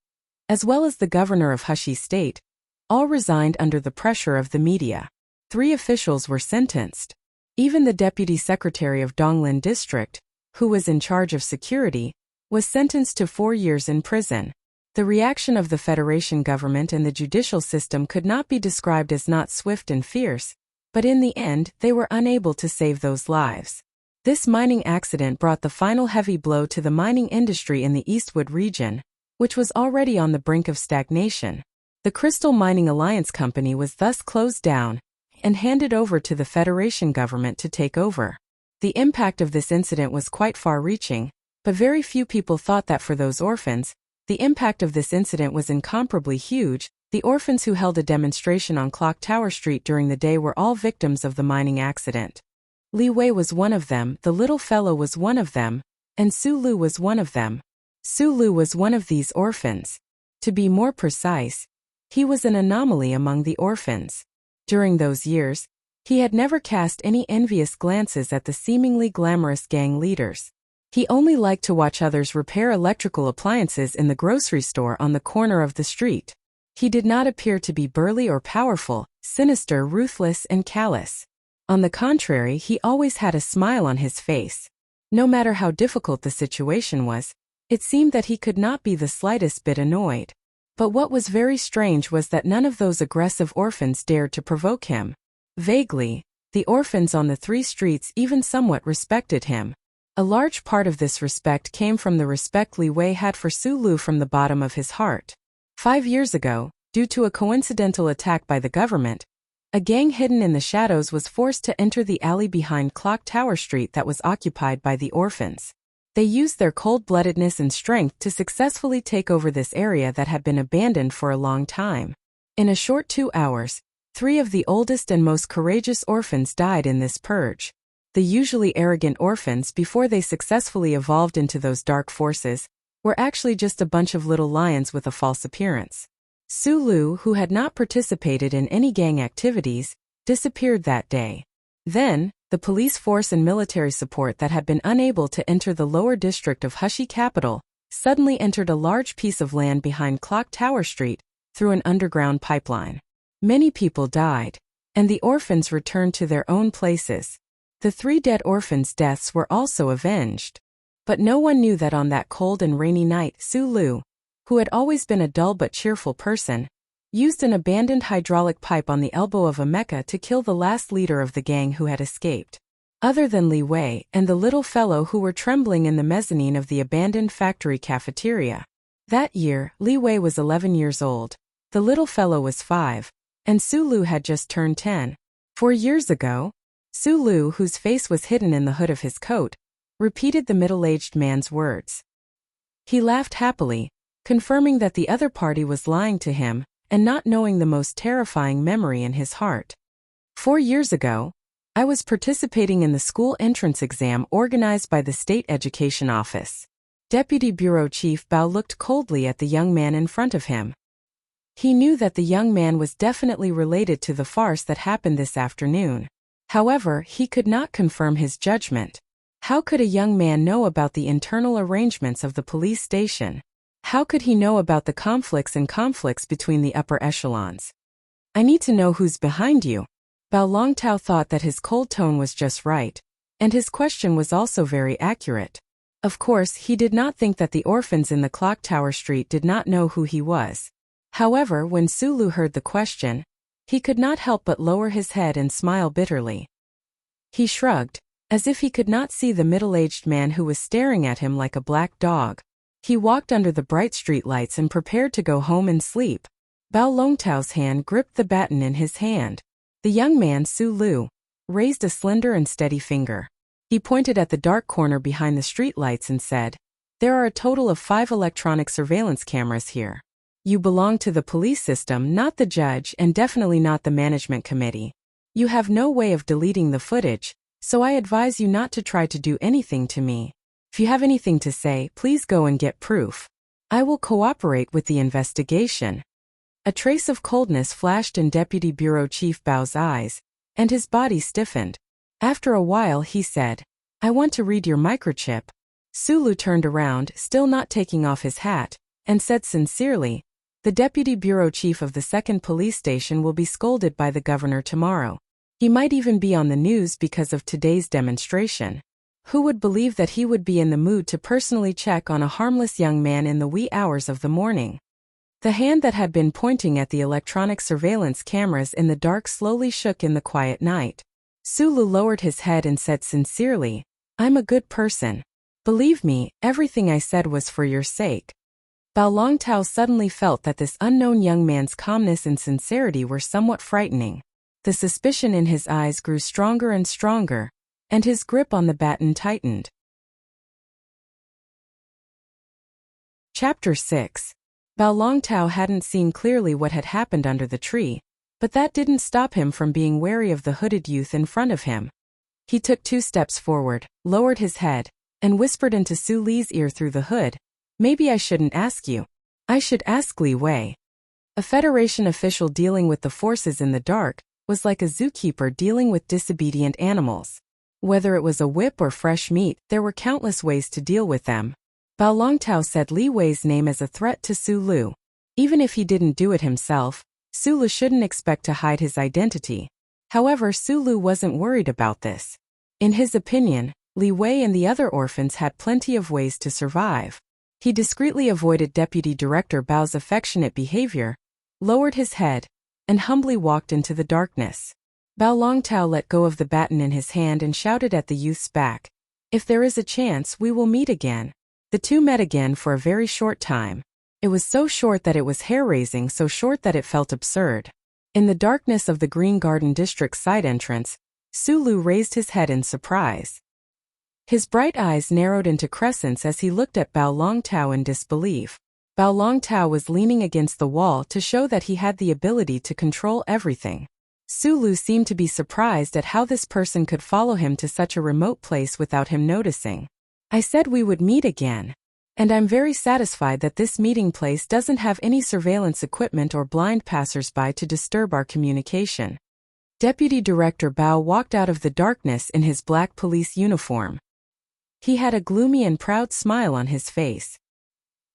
as well as the governor of Huxi State, all resigned under the pressure of the media. 3 officials were sentenced. Even the deputy secretary of Donglin District, who was in charge of security, was sentenced to 4 years in prison. The reaction of the Federation government and the judicial system could not be described as not swift and fierce, but in the end, they were unable to save those lives. This mining accident brought the final heavy blow to the mining industry in the Eastwood region, which was already on the brink of stagnation. The Crystal Mining Alliance Company was thus closed down and handed over to the Federation government to take over. The impact of this incident was quite far-reaching, but very few people thought that for those orphans, the impact of this incident was incomparably huge. The orphans who held a demonstration on Clocktower Street during the day were all victims of the mining accident. Li Wei was one of them, the little fellow was one of them, and Su Lu was one of them. Su Lu was one of these orphans. To be more precise, he was an anomaly among the orphans. During those years, he had never cast any envious glances at the seemingly glamorous gang leaders. He only liked to watch others repair electrical appliances in the grocery store on the corner of the street. He did not appear to be burly or powerful, sinister, ruthless, and callous. On the contrary, he always had a smile on his face. No matter how difficult the situation was, it seemed that he could not be the slightest bit annoyed. But what was very strange was that none of those aggressive orphans dared to provoke him. Vaguely, the orphans on the 3 streets even somewhat respected him. A large part of this respect came from the respect Li Wei had for Su Lu from the bottom of his heart. 5 years ago, due to a coincidental attack by the government, a gang hidden in the shadows was forced to enter the alley behind Clocktower Street that was occupied by the orphans. They used their cold-bloodedness and strength to successfully take over this area that had been abandoned for a long time. In a short 2 hours, 3 of the oldest and most courageous orphans died in this purge. The usually arrogant orphans, before they successfully evolved into those dark forces, were actually just a bunch of little lions with a false appearance. Su Lu, who had not participated in any gang activities, disappeared that day. Then, the police force and military support that had been unable to enter the lower district of Hushi capital suddenly entered a large piece of land behind Clock Tower Street through an underground pipeline. Many people died, and the orphans returned to their own places. The 3 dead orphans' deaths were also avenged. But no one knew that on that cold and rainy night, Su Lu, who had always been a dull but cheerful person, used an abandoned hydraulic pipe on the elbow of a mecha to kill the last leader of the gang who had escaped. Other than Li Wei and the little fellow who were trembling in the mezzanine of the abandoned factory cafeteria. That year, Li Wei was 11 years old, the little fellow was 5, and Su Lu had just turned 10. 4 years ago, Su Lu, whose face was hidden in the hood of his coat, repeated the middle-aged man's words. He laughed happily, confirming that the other party was lying to him and not knowing the most terrifying memory in his heart. 4 years ago, I was participating in the school entrance exam organized by the State Education Office. Deputy Bureau Chief Bao looked coldly at the young man in front of him. He knew that the young man was definitely related to the farce that happened this afternoon. However, he could not confirm his judgment. How could a young man know about the internal arrangements of the police station? How could he know about the conflicts between the upper echelons? I need to know who's behind you. Bao Longtao thought that his cold tone was just right, and his question was also very accurate. Of course, he did not think that the orphans in the Clock Tower Street did not know who he was. However, when Su Lu heard the question, he could not help but lower his head and smile bitterly. He shrugged, as if he could not see the middle-aged man who was staring at him like a black dog. He walked under the bright streetlights and prepared to go home and sleep. Bao Longtao's hand gripped the baton in his hand. The young man, Su Lu, raised a slender and steady finger. He pointed at the dark corner behind the streetlights and said, "There are a total of 5 electronic surveillance cameras here. You belong to the police system, not the judge, and definitely not the management committee. You have no way of deleting the footage, so I advise you not to try to do anything to me. If you have anything to say, please go and get proof. I will cooperate with the investigation." A trace of coldness flashed in Deputy Bureau Chief Bao's eyes, and his body stiffened. After a while he said, "I want to read your microchip." Su Lu turned around, still not taking off his hat, and said sincerely, "The Deputy Bureau Chief of the 2nd Police Station will be scolded by the governor tomorrow. He might even be on the news because of today's demonstration. Who would believe that he would be in the mood to personally check on a harmless young man in the wee hours of the morning?" The hand that had been pointing at the electronic surveillance cameras in the dark slowly shook in the quiet night. Su Lu lowered his head and said sincerely, "I'm a good person. Believe me, everything I said was for your sake." Bao Longtao suddenly felt that this unknown young man's calmness and sincerity were somewhat frightening. The suspicion in his eyes grew stronger and stronger, and his grip on the baton tightened. Chapter 6. Bao Longtao hadn't seen clearly what had happened under the tree, but that didn't stop him from being wary of the hooded youth in front of him. He took 2 steps forward, lowered his head, and whispered into Su Li's ear through the hood, "Maybe I shouldn't ask you. I should ask Li Wei." A Federation official dealing with the forces in the dark was like a zookeeper dealing with disobedient animals. Whether it was a whip or fresh meat, there were countless ways to deal with them. Bao Longtao said Li Wei's name as a threat to Su Lu. Even if he didn't do it himself, Su Lu shouldn't expect to hide his identity. However, Su Lu wasn't worried about this. In his opinion, Li Wei and the other orphans had plenty of ways to survive. He discreetly avoided Deputy Director Bao's affectionate behavior, lowered his head, and humbly walked into the darkness. Bao Longtao let go of the baton in his hand and shouted at the youth's back, "If there is a chance, we will meet again." The two met again for a very short time. It was so short that it was hair-raising, so short that it felt absurd. In the darkness of the Green Garden District's side entrance, Su Lu raised his head in surprise. His bright eyes narrowed into crescents as he looked at Bao Longtao in disbelief. Bao Longtao was leaning against the wall to show that he had the ability to control everything. Su Lu seemed to be surprised at how this person could follow him to such a remote place without him noticing. "I said we would meet again." And I'm very satisfied that this meeting place doesn't have any surveillance equipment or blind passersby to disturb our communication. Deputy Director Bao walked out of the darkness in his black police uniform. He had a gloomy and proud smile on his face.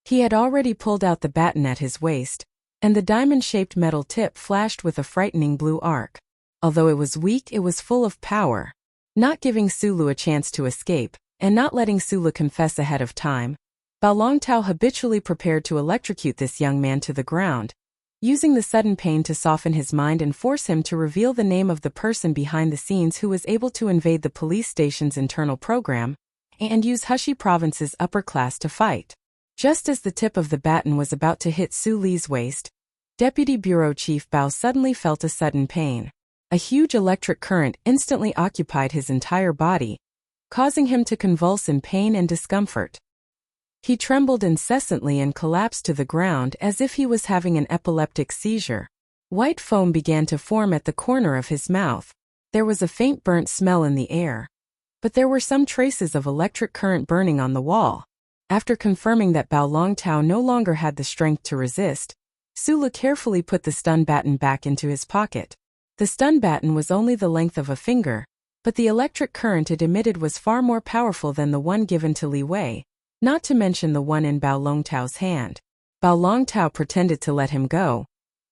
He had already pulled out the baton at his waist, and the diamond-shaped metal tip flashed with a frightening blue arc. Although it was weak, it was full of power. Not giving Sulu a chance to escape, and not letting Sulu confess ahead of time, Bao Longtao habitually prepared to electrocute this young man to the ground, using the sudden pain to soften his mind and force him to reveal the name of the person behind the scenes who was able to invade the police station's internal program and use Hushi Province's upper class to fight. Just as the tip of the baton was about to hit Su Li's waist, Deputy Bureau Chief Bao suddenly felt a sudden pain. A huge electric current instantly occupied his entire body, causing him to convulse in pain and discomfort. He trembled incessantly and collapsed to the ground as if he was having an epileptic seizure. White foam began to form at the corner of his mouth. There was a faint burnt smell in the air. But there were some traces of electric current burning on the wall. After confirming that Bao Longtao no longer had the strength to resist, Sulu carefully put the stun baton back into his pocket. The stun baton was only the length of a finger, but the electric current it emitted was far more powerful than the one given to Li Wei, not to mention the one in Bao Longtao's hand. Bao Longtao pretended to let him go,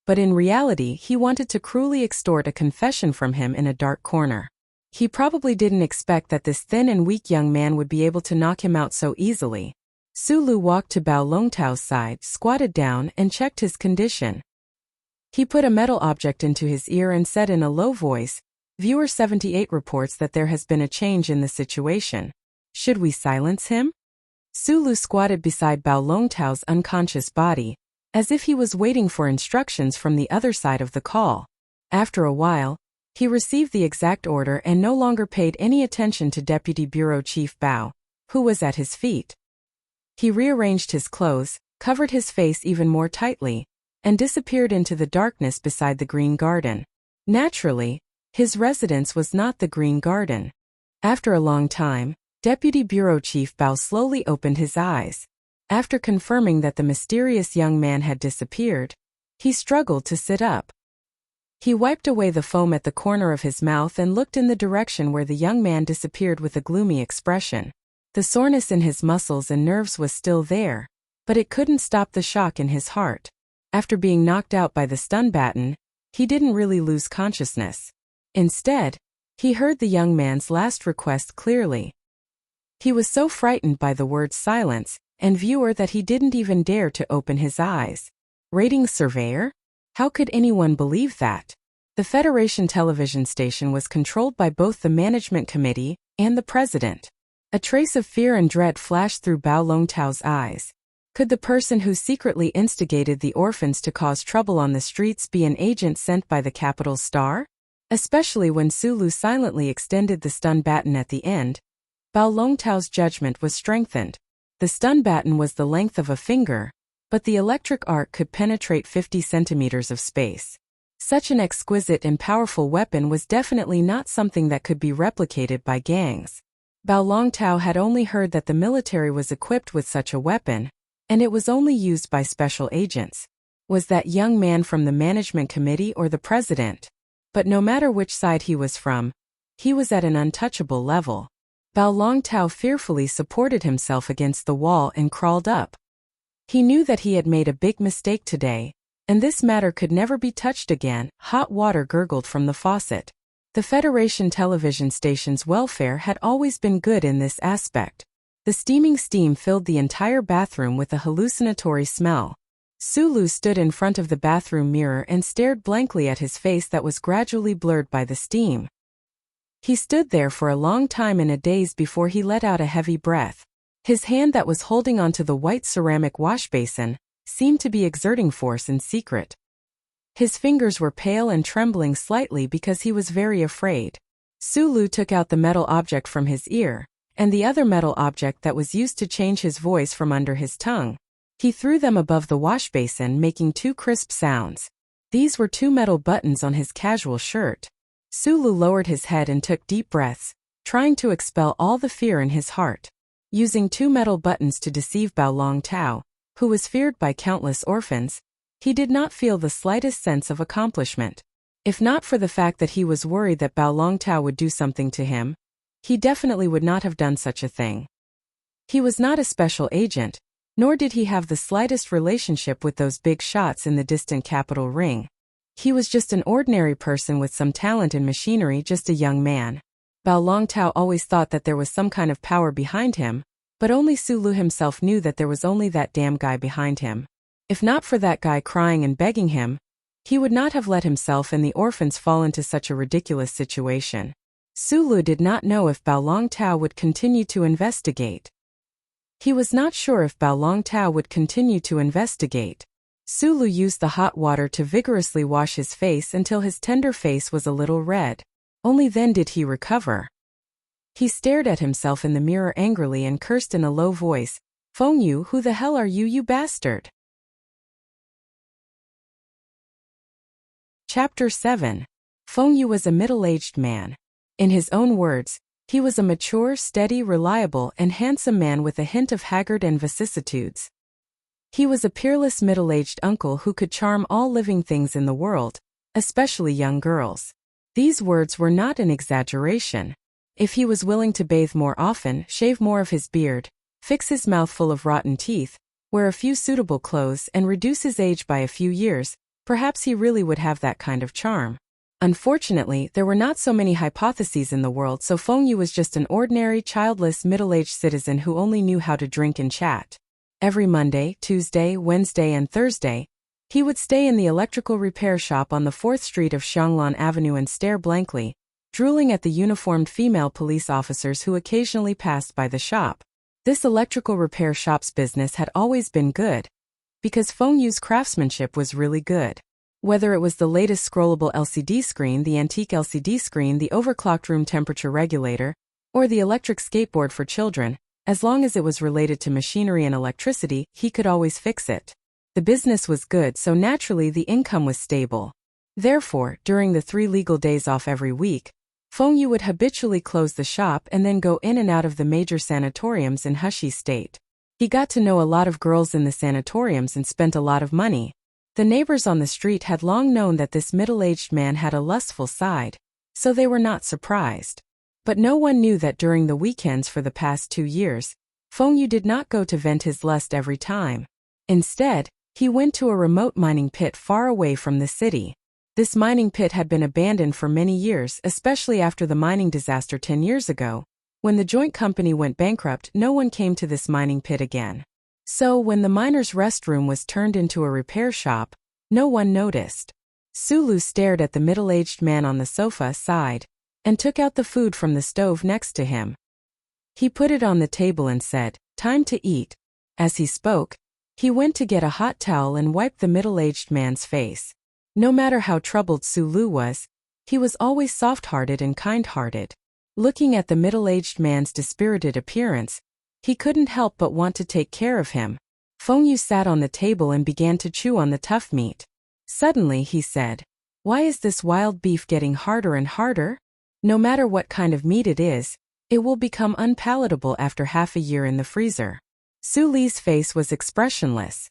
but in reality he wanted to cruelly extort a confession from him in a dark corner. He probably didn't expect that this thin and weak young man would be able to knock him out so easily. Sulu walked to Bao Longtao's side, squatted down, and checked his condition. He put a metal object into his ear and said in a low voice, "Viewer 78 reports that there has been a change in the situation. Should we silence him?" Sulu squatted beside Bao Longtao's unconscious body, as if he was waiting for instructions from the other side of the call. After a while, he received the exact order and no longer paid any attention to Deputy Bureau Chief Bao, who was at his feet. He rearranged his clothes, covered his face even more tightly, and disappeared into the darkness beside the Green Garden. Naturally, his residence was not the Green Garden. After a long time, Deputy Bureau Chief Bao slowly opened his eyes. After confirming that the mysterious young man had disappeared, he struggled to sit up. He wiped away the foam at the corner of his mouth and looked in the direction where the young man disappeared with a gloomy expression. The soreness in his muscles and nerves was still there, but it couldn't stop the shock in his heart. After being knocked out by the stun baton, he didn't really lose consciousness. Instead, he heard the young man's last request clearly. He was so frightened by the word silence and viewer that he didn't even dare to open his eyes. Rating surveyor? How could anyone believe that? The Federation television station was controlled by both the management committee and the president. A trace of fear and dread flashed through Bao Longtao's eyes. Could the person who secretly instigated the orphans to cause trouble on the streets be an agent sent by the Capital Star? Especially when Sulu silently extended the stun baton at the end, Bao Longtao's judgment was strengthened. The stun baton was the length of a finger, but the electric arc could penetrate 50 centimeters of space. Such an exquisite and powerful weapon was definitely not something that could be replicated by gangs. Bao Longtao had only heard that the military was equipped with such a weapon, and it was only used by special agents. Was that young man from the management committee or the president? But no matter which side he was from, he was at an untouchable level. Bao Longtao fearfully supported himself against the wall and crawled up. He knew that he had made a big mistake today, and this matter could never be touched again. Hot water gurgled from the faucet. The Federation television station's welfare had always been good in this aspect. The steaming steam filled the entire bathroom with a hallucinatory smell. Sulu stood in front of the bathroom mirror and stared blankly at his face that was gradually blurred by the steam. He stood there for a long time in a daze before he let out a heavy breath. His hand that was holding onto the white ceramic wash basin seemed to be exerting force in secret. His fingers were pale and trembling slightly because he was very afraid. Sulu took out the metal object from his ear, and the other metal object that was used to change his voice from under his tongue. He threw them above the wash basin, making two crisp sounds. These were two metal buttons on his casual shirt. Sulu lowered his head and took deep breaths, trying to expel all the fear in his heart. Using 2 metal buttons to deceive Bao Long Tao, who was feared by countless orphans, he did not feel the slightest sense of accomplishment. If not for the fact that he was worried that Bao Long Tao would do something to him, he definitely would not have done such a thing. He was not a special agent, nor did he have the slightest relationship with those big shots in the distant capital ring. He was just an ordinary person with some talent in machinery, just a young man. Bao Long Tao always thought that there was some kind of power behind him, but only Sulu himself knew that there was only that damn guy behind him. If not for that guy crying and begging him, he would not have let himself and the orphans fall into such a ridiculous situation. Sulu did not know if Bao Long Tao would continue to investigate. He was not sure if Bao Long Tao would continue to investigate. Sulu used the hot water to vigorously wash his face until his tender face was a little red. Only then did he recover. He stared at himself in the mirror angrily and cursed in a low voice, "Feng Yu, who the hell are you, you bastard?" Chapter 7. Feng Yu was a middle-aged man. In his own words, he was a mature, steady, reliable, and handsome man with a hint of haggard and vicissitudes. He was a peerless middle-aged uncle who could charm all living things in the world, especially young girls. These words were not an exaggeration. If he was willing to bathe more often, shave more of his beard, fix his mouth full of rotten teeth, wear a few suitable clothes, and reduce his age by a few years, perhaps he really would have that kind of charm. Unfortunately, there were not so many hypotheses in the world, so Feng Yu was just an ordinary, childless, middle-aged citizen who only knew how to drink and chat. Every Monday, Tuesday, Wednesday, and Thursday, he would stay in the electrical repair shop on the 4th Street of Xianglan Avenue and stare blankly, drooling at the uniformed female police officers who occasionally passed by the shop. This electrical repair shop's business had always been good, because Feng Yu's craftsmanship was really good. Whether it was the latest scrollable LCD screen, the antique LCD screen, the overclocked room temperature regulator, or the electric skateboard for children, as long as it was related to machinery and electricity, he could always fix it. The business was good, so naturally the income was stable. Therefore, during the 3 legal days off every week, Feng Yu would habitually close the shop and then go in and out of the major sanatoriums in Hushi State. He got to know a lot of girls in the sanatoriums and spent a lot of money. The neighbors on the street had long known that this middle-aged man had a lustful side, so they were not surprised. But no one knew that during the weekends for the past 2 years, Feng Yu did not go to vent his lust every time. Instead, he went to a remote mining pit far away from the city. This mining pit had been abandoned for many years, especially after the mining disaster 10 years ago. When the joint company went bankrupt, no one came to this mining pit again. So when the miner's restroom was turned into a repair shop, no one noticed. Sulu stared at the middle-aged man on the sofa side, and took out the food from the stove next to him. He put it on the table and said, "Time to eat." As he spoke, he went to get a hot towel and wiped the middle-aged man's face. No matter how troubled Sulu was, he was always soft-hearted and kind-hearted. Looking at the middle-aged man's dispirited appearance, he couldn't help but want to take care of him. Feng Yu sat on the table and began to chew on the tough meat. Suddenly he said, "Why is this wild beef getting harder and harder? No matter what kind of meat it is, it will become unpalatable after half a year in the freezer." Suli's face was expressionless.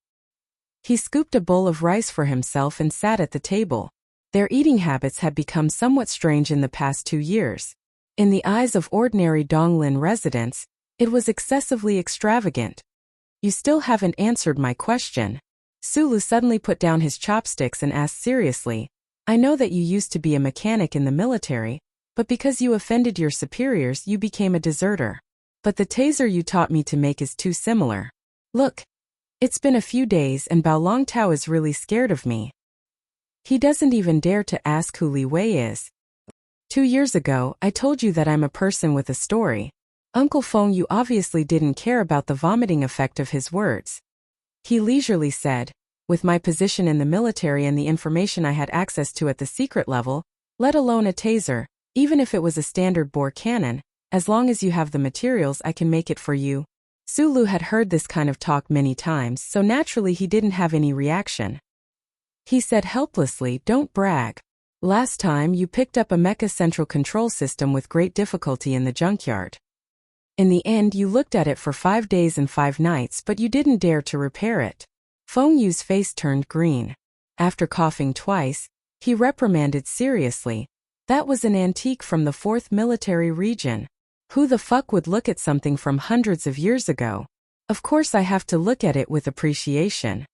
He scooped a bowl of rice for himself and sat at the table. Their eating habits had become somewhat strange in the past 2 years. In the eyes of ordinary Donglin residents, it was excessively extravagant. "You still haven't answered my question." Sulu suddenly put down his chopsticks and asked seriously, "I know that you used to be a mechanic in the military, but because you offended your superiors you became a deserter. But the taser you taught me to make is too similar. Look, it's been a few days and Bao Long Tao is really scared of me. He doesn't even dare to ask who Li Wei is. 2 years ago, I told you that I'm a person with a story." Uncle Feng Yu obviously didn't care about the vomiting effect of his words. He leisurely said, "With my position in the military and the information I had access to at the secret level, let alone a taser, even if it was a standard bore cannon, as long as you have the materials I can make it for you." Sulu had heard this kind of talk many times, so naturally he didn't have any reaction. He said helplessly, "Don't brag. Last time you picked up a mecha central control system with great difficulty in the junkyard. In the end you looked at it for 5 days and 5 nights but you didn't dare to repair it. Feng Yu's face turned green. After coughing twice, he reprimanded seriously. That was an antique from the 4th military region. Who the fuck would look at something from hundreds of years ago? Of course I have to look at it with appreciation.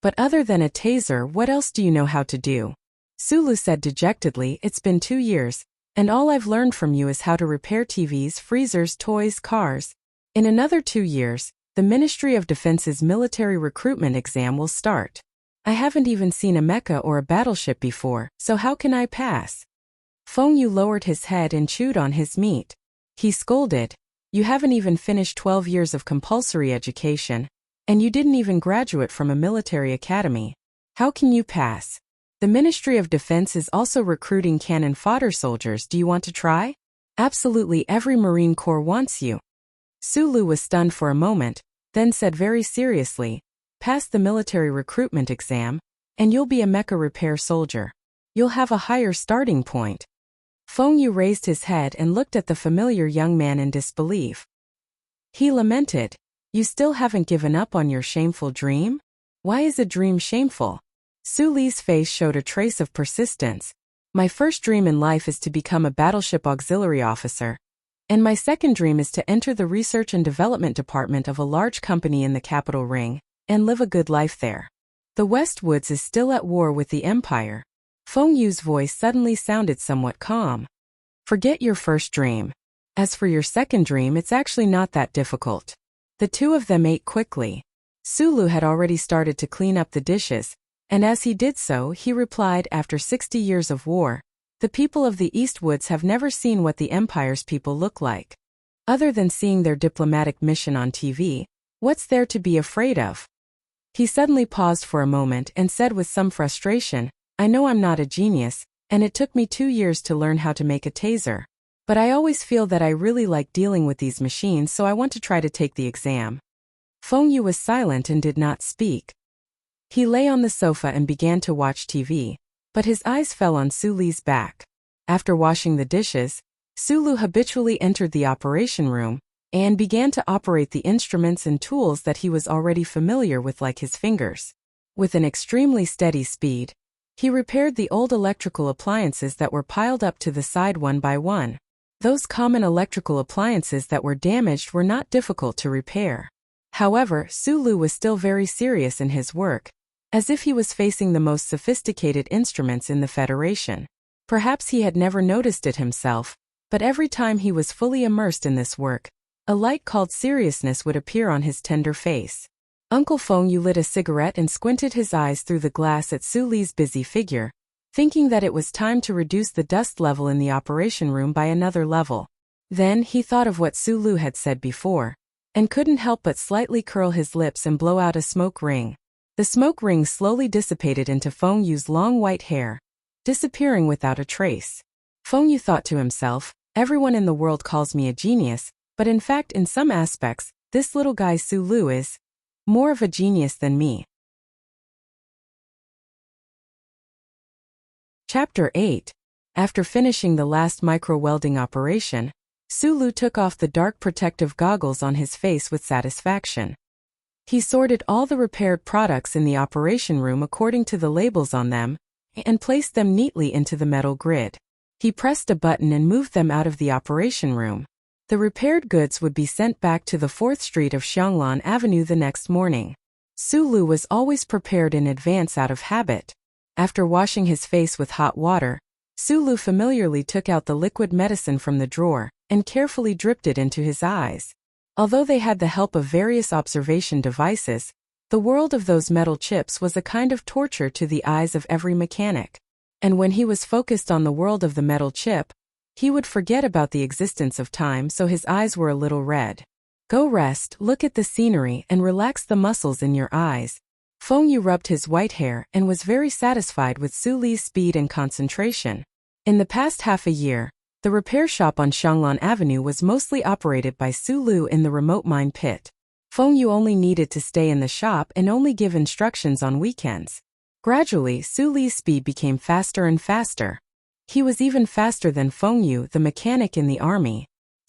But other than a taser, what else do you know how to do? Sulu said dejectedly, it's been 2 years, and all I've learned from you is how to repair TVs, freezers, toys, cars. In another 2 years, the Ministry of Defense's military recruitment exam will start. I haven't even seen a mecha or a battleship before, so how can I pass? Feng Yu lowered his head and chewed on his meat. He scolded, you haven't even finished 12 years of compulsory education, and you didn't even graduate from a military academy. How can you pass? The Ministry of Defense is also recruiting cannon fodder soldiers. Do you want to try? Absolutely every Marine Corps wants you. Sulu was stunned for a moment, then said very seriously, pass the military recruitment exam, and you'll be a mecha repair soldier. You'll have a higher starting point. Feng Yu raised his head and looked at the familiar young man in disbelief. He lamented, you still haven't given up on your shameful dream? Why is a dream shameful? Su Li's face showed a trace of persistence. My first dream in life is to become a battleship auxiliary officer. And my second dream is to enter the research and development department of a large company in the capital ring, and live a good life there. The West Woods is still at war with the Empire. Feng Yu's voice suddenly sounded somewhat calm. Forget your first dream. As for your second dream, it's actually not that difficult. The two of them ate quickly. Sulu had already started to clean up the dishes, and as he did so, he replied, after 60 years of war, the people of the East Woods have never seen what the Empire's people look like. Other than seeing their diplomatic mission on TV, what's there to be afraid of? He suddenly paused for a moment and said with some frustration, I know I'm not a genius, and it took me 2 years to learn how to make a taser. But I always feel that I really like dealing with these machines, so I want to try to take the exam. Feng Yu was silent and did not speak. He lay on the sofa and began to watch TV, but his eyes fell on Su Li's back. After washing the dishes, Sulu habitually entered the operation room and began to operate the instruments and tools that he was already familiar with, like his fingers. With an extremely steady speed, he repaired the old electrical appliances that were piled up to the side one by one. Those common electrical appliances that were damaged were not difficult to repair. However, Sulu was still very serious in his work, as if he was facing the most sophisticated instruments in the Federation. Perhaps he had never noticed it himself, but every time he was fully immersed in this work, a light called seriousness would appear on his tender face. Uncle Feng Yu lit a cigarette and squinted his eyes through the glass at Su Li's busy figure, thinking that it was time to reduce the dust level in the operation room by another level. Then he thought of what Su Lu had said before, and couldn't help but slightly curl his lips and blow out a smoke ring. The smoke ring slowly dissipated into Feng Yu's long white hair, disappearing without a trace. Feng Yu thought to himself, everyone in the world calls me a genius, but in fact in some aspects, this little guy Su Lu is more of a genius than me. Chapter 8. After finishing the last micro-welding operation, Sulu took off the dark protective goggles on his face with satisfaction. He sorted all the repaired products in the operation room according to the labels on them, and placed them neatly into the metal grid. He pressed a button and moved them out of the operation room. The repaired goods would be sent back to the 4th Street of Xianglan Avenue the next morning. Sulu was always prepared in advance out of habit. After washing his face with hot water, Sulu familiarly took out the liquid medicine from the drawer and carefully dripped it into his eyes. Although they had the help of various observation devices, the world of those metal chips was a kind of torture to the eyes of every mechanic. And when he was focused on the world of the metal chip, he would forget about the existence of time, so his eyes were a little red. Go rest, look at the scenery, and relax the muscles in your eyes. Feng Yu rubbed his white hair and was very satisfied with Su Li's speed and concentration. In the past half a year, the repair shop on Xianglan Avenue was mostly operated by Su Lu in the remote mine pit. Feng Yu only needed to stay in the shop and only give instructions on weekends. Gradually, Su Li's speed became faster and faster. He was even faster than Feng Yu, the mechanic in the army.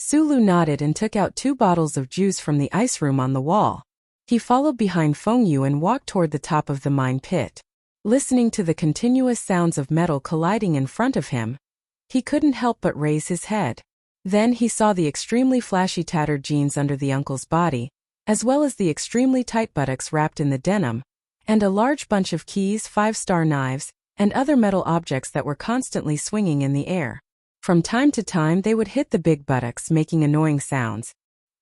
Sulu nodded and took out 2 bottles of juice from the ice room on the wall. He followed behind Feng Yu and walked toward the top of the mine pit. Listening to the continuous sounds of metal colliding in front of him, he couldn't help but raise his head. Then he saw the extremely flashy tattered jeans under the uncle's body, as well as the extremely tight buttocks wrapped in the denim, and a large bunch of keys, 5-star knives, and other metal objects that were constantly swinging in the air. From time to time they would hit the big buttocks, making annoying sounds.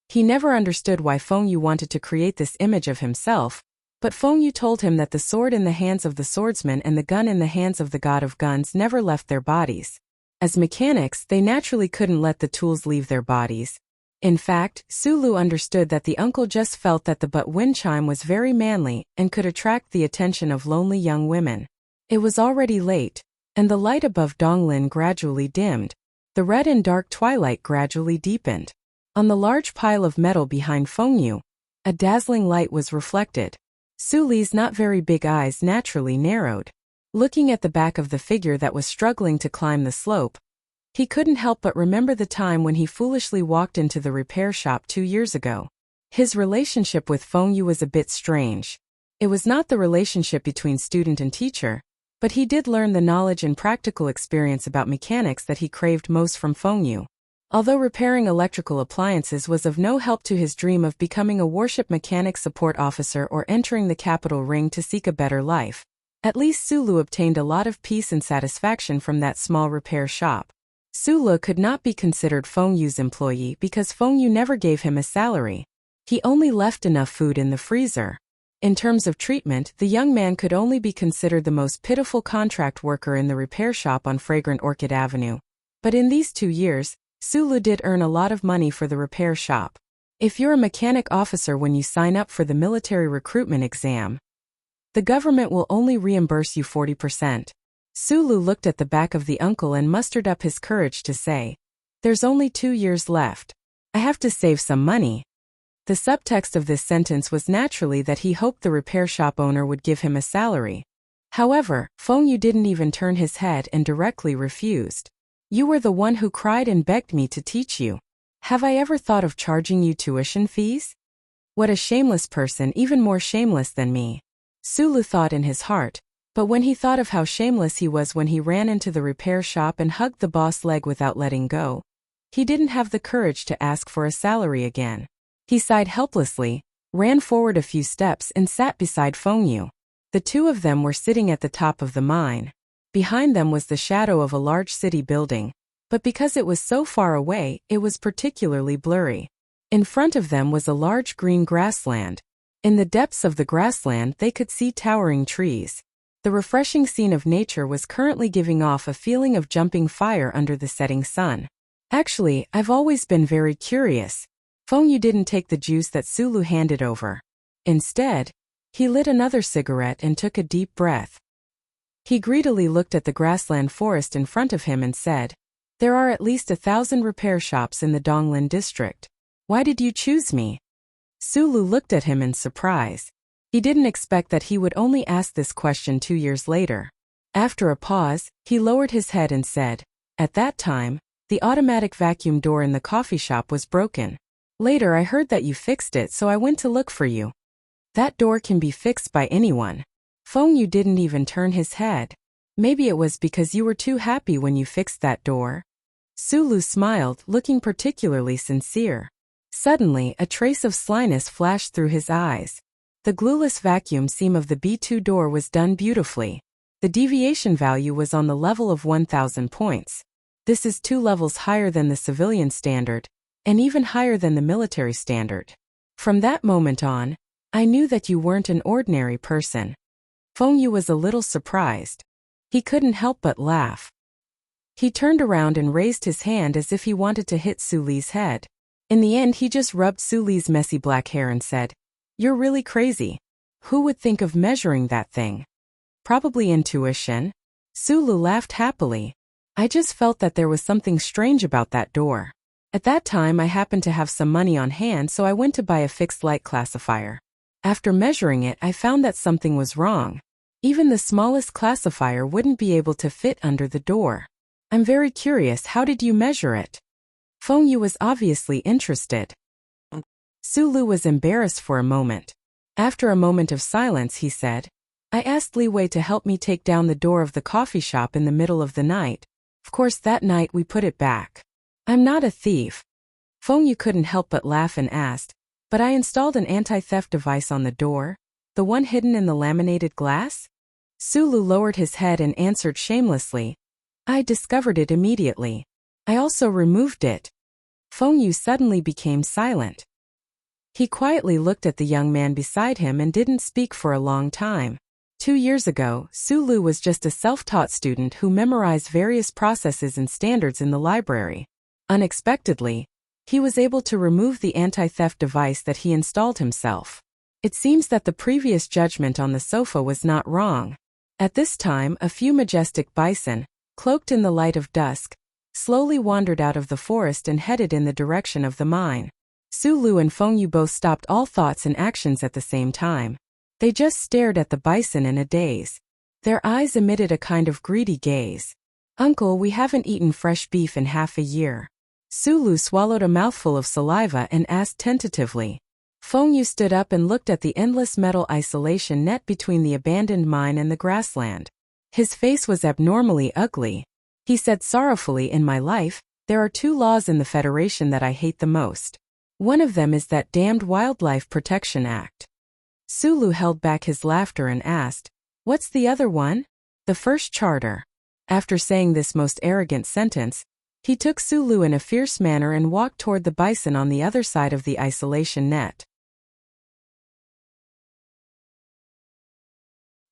He never understood why Feng Yu wanted to create this image of himself, but Feng Yu told him that the sword in the hands of the swordsman and the gun in the hands of the god of guns never left their bodies. As mechanics, they naturally couldn't let the tools leave their bodies. In fact, Sulu understood that the uncle just felt that the wind chime was very manly and could attract the attention of lonely young women. It was already late, and the light above Donglin gradually dimmed. The red and dark twilight gradually deepened. On the large pile of metal behind Feng Yu, a dazzling light was reflected. Suli's not very big eyes naturally narrowed. Looking at the back of the figure that was struggling to climb the slope, he couldn't help but remember the time when he foolishly walked into the repair shop 2 years ago. His relationship with Feng Yu was a bit strange. It was not the relationship between student and teacher, but he did learn the knowledge and practical experience about mechanics that he craved most from Feng Yu. Although repairing electrical appliances was of no help to his dream of becoming a warship mechanic support officer or entering the capital ring to seek a better life, at least Sulu obtained a lot of peace and satisfaction from that small repair shop. Sulu could not be considered Feng Yu's employee because Feng Yu never gave him a salary. He only left enough food in the freezer. In terms of treatment, the young man could only be considered the most pitiful contract worker in the repair shop on Fragrant Orchid Avenue. But in these 2 years, Sulu did earn a lot of money for the repair shop. If you're a mechanic officer when you sign up for the military recruitment exam, the government will only reimburse you 40%. Sulu looked at the back of the uncle and mustered up his courage to say, "There's only 2 years left. I have to save some money." The subtext of this sentence was naturally that he hoped the repair shop owner would give him a salary. However, Feng Yu didn't even turn his head and directly refused. "You were the one who cried and begged me to teach you. Have I ever thought of charging you tuition fees? What a shameless person, even more shameless than me." Sulu thought in his heart, but when he thought of how shameless he was when he ran into the repair shop and hugged the boss leg without letting go, he didn't have the courage to ask for a salary again. He sighed helplessly, ran forward a few steps and sat beside Feng Yu. The two of them were sitting at the top of the mine. Behind them was the shadow of a large city building, but because it was so far away, it was particularly blurry. In front of them was a large green grassland. In the depths of the grassland they could see towering trees. The refreshing scene of nature was currently giving off a feeling of jumping fire under the setting sun. "Actually, I've always been very curious." Feng Yu didn't take the juice that Sulu handed over. Instead, he lit another cigarette and took a deep breath. He greedily looked at the grassland forest in front of him and said, "There are at least 1,000 repair shops in the Donglin district. Why did you choose me?" Sulu looked at him in surprise. He didn't expect that he would only ask this question 2 years later. After a pause, he lowered his head and said, "At that time, the automatic vacuum door in the coffee shop was broken. Later I heard that you fixed it, so I went to look for you." "That door can be fixed by anyone." Feng Yu didn't even turn his head. "Maybe it was because you were too happy when you fixed that door." Sulu smiled, looking particularly sincere. Suddenly, a trace of slyness flashed through his eyes. The glueless vacuum seam of the B2 door was done beautifully. The deviation value was on the level of 1,000 points. This is 2 levels higher than the civilian standard, and even higher than the military standard. From that moment on, I knew that you weren't an ordinary person. Feng Yu was a little surprised. He couldn't help but laugh. He turned around and raised his hand as if he wanted to hit Suli's head. In the end he just rubbed Suli's messy black hair and said, "You're really crazy. Who would think of measuring that thing? Probably intuition." Sulu laughed happily. "I just felt that there was something strange about that door. At that time I happened to have some money on hand, so I went to buy a fixed light classifier. After measuring it, I found that something was wrong. Even the smallest classifier wouldn't be able to fit under the door. I'm very curious, how did you measure it?" Feng Yu was obviously interested. Sulu was embarrassed for a moment. After a moment of silence, he said, I asked Li Wei to help me take down the door of the coffee shop in the middle of the night. Of course, that night we put it back. I'm not a thief. Feng Yu couldn't help but laugh and asked, but I installed an anti-theft device on the door? The one hidden in the laminated glass? Sulu lowered his head and answered shamelessly, I discovered it immediately. I also removed it. Feng Yu suddenly became silent. He quietly looked at the young man beside him and didn't speak for a long time. 2 years ago, Sulu was just a self-taught student who memorized various processes and standards in the library. Unexpectedly, he was able to remove the anti-theft device that he installed himself. It seems that the previous judgment on the sofa was not wrong. At this time, a few majestic bison, cloaked in the light of dusk, slowly wandered out of the forest and headed in the direction of the mine. Sulu and Feng Yu both stopped all thoughts and actions at the same time. They just stared at the bison in a daze. Their eyes emitted a kind of greedy gaze. Uncle, we haven't eaten fresh beef in half a year. Sulu swallowed a mouthful of saliva and asked tentatively. Feng Yu stood up and looked at the endless metal isolation net between the abandoned mine and the grassland. His face was abnormally ugly. He said sorrowfully, in my life, there are 2 laws in the Federation that I hate the most. One of them is that damned Wildlife Protection Act. Sulu held back his laughter and asked, what's the other one? The first charter. After saying this most arrogant sentence, he took Sulu in a fierce manner and walked toward the bison on the other side of the isolation net.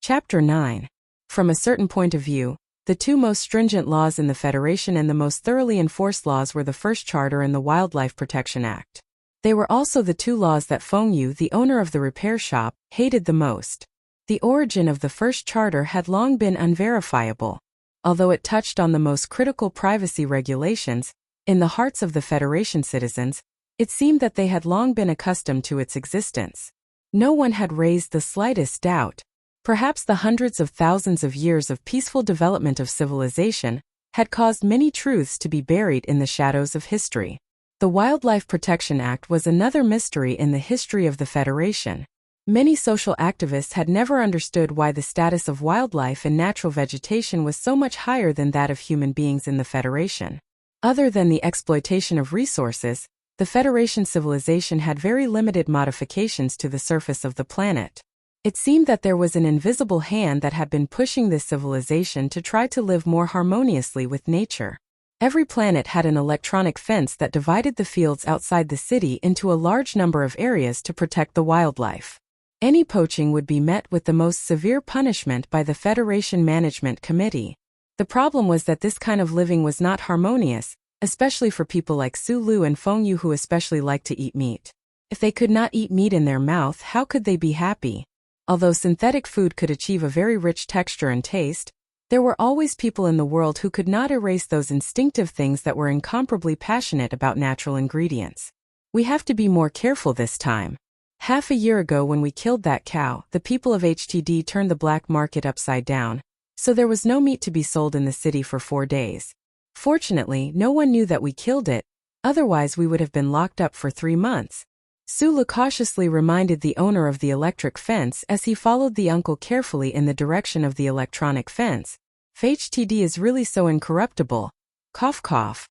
Chapter 9. From a certain point of view, the 2 most stringent laws in the Federation and the most thoroughly enforced laws were the First Charter and the Wildlife Protection Act. They were also the 2 laws that Feng Yu, the owner of the repair shop, hated the most. The origin of the First Charter had long been unverifiable. Although it touched on the most critical privacy regulations, in the hearts of the Federation citizens, it seemed that they had long been accustomed to its existence. No one had raised the slightest doubt. Perhaps the hundreds of thousands of years of peaceful development of civilization had caused many truths to be buried in the shadows of history. The Wildlife Protection Act was another mystery in the history of the Federation. Many social activists had never understood why the status of wildlife and natural vegetation was so much higher than that of human beings in the Federation. Other than the exploitation of resources, the Federation civilization had very limited modifications to the surface of the planet. It seemed that there was an invisible hand that had been pushing this civilization to try to live more harmoniously with nature. Every planet had an electronic fence that divided the fields outside the city into a large number of areas to protect the wildlife. Any poaching would be met with the most severe punishment by the Federation Management Committee. The problem was that this kind of living was not harmonious, especially for people like Sulu and Feng Yu who especially liked to eat meat. If they could not eat meat in their mouth, how could they be happy? Although synthetic food could achieve a very rich texture and taste, there were always people in the world who could not erase those instinctive things that were incomparably passionate about natural ingredients. We have to be more careful this time. Half a year ago when we killed that cow, the people of HTD turned the black market upside down, so there was no meat to be sold in the city for 4 days. Fortunately, no one knew that we killed it, otherwise we would have been locked up for 3 months. Sulu cautiously reminded the owner of the electric fence as he followed the uncle carefully in the direction of the electronic fence. HTD is really so incorruptible. Cough cough.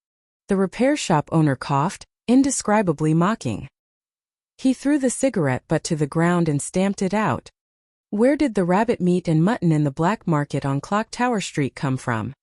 The repair shop owner coughed, indescribably mocking. He threw the cigarette butt to the ground and stamped it out. Where did the rabbit meat and mutton in the black market on Clock Tower Street come from?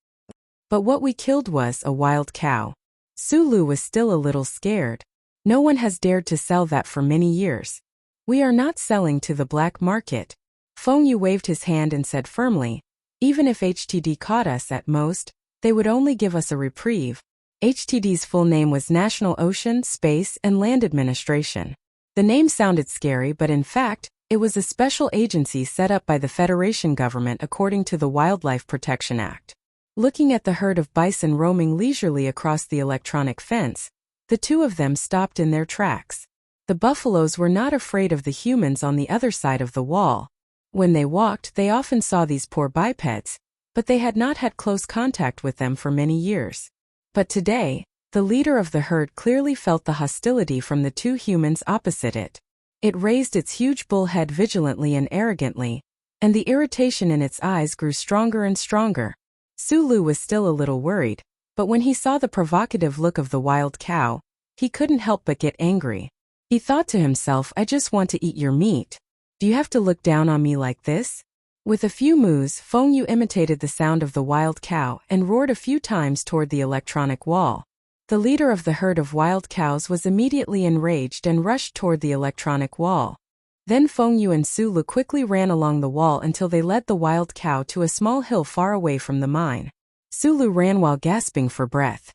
But what we killed was a wild cow. Sulu was still a little scared. No one has dared to sell that for many years. We are not selling to the black market. Feng Yu waved his hand and said firmly, even if HTD caught us at most, they would only give us a reprieve. HTD's full name was National Ocean, Space, and Land Administration. The name sounded scary, but in fact, it was a special agency set up by the Federation government according to the Wildlife Protection Act. Looking at the herd of bison roaming leisurely across the electronic fence, the 2 of them stopped in their tracks. The buffaloes were not afraid of the humans on the other side of the wall. When they walked, they often saw these poor bipeds, but they had not had close contact with them for many years. But today, The leader of the herd clearly felt the hostility from the two humans opposite it. It raised its huge bull head vigilantly and arrogantly, and the irritation in its eyes grew stronger and stronger. Sulu was still a little worried, but when he saw the provocative look of the wild cow, he couldn't help but get angry. He thought to himself, I just want to eat your meat. Do you have to look down on me like this? With a few moos, Fengyu imitated the sound of the wild cow and roared a few times toward the electronic wall. The leader of the herd of wild cows was immediately enraged and rushed toward the electronic wall. Then Fengyu and Sulu quickly ran along the wall until they led the wild cow to a small hill far away from the mine. Sulu ran while gasping for breath.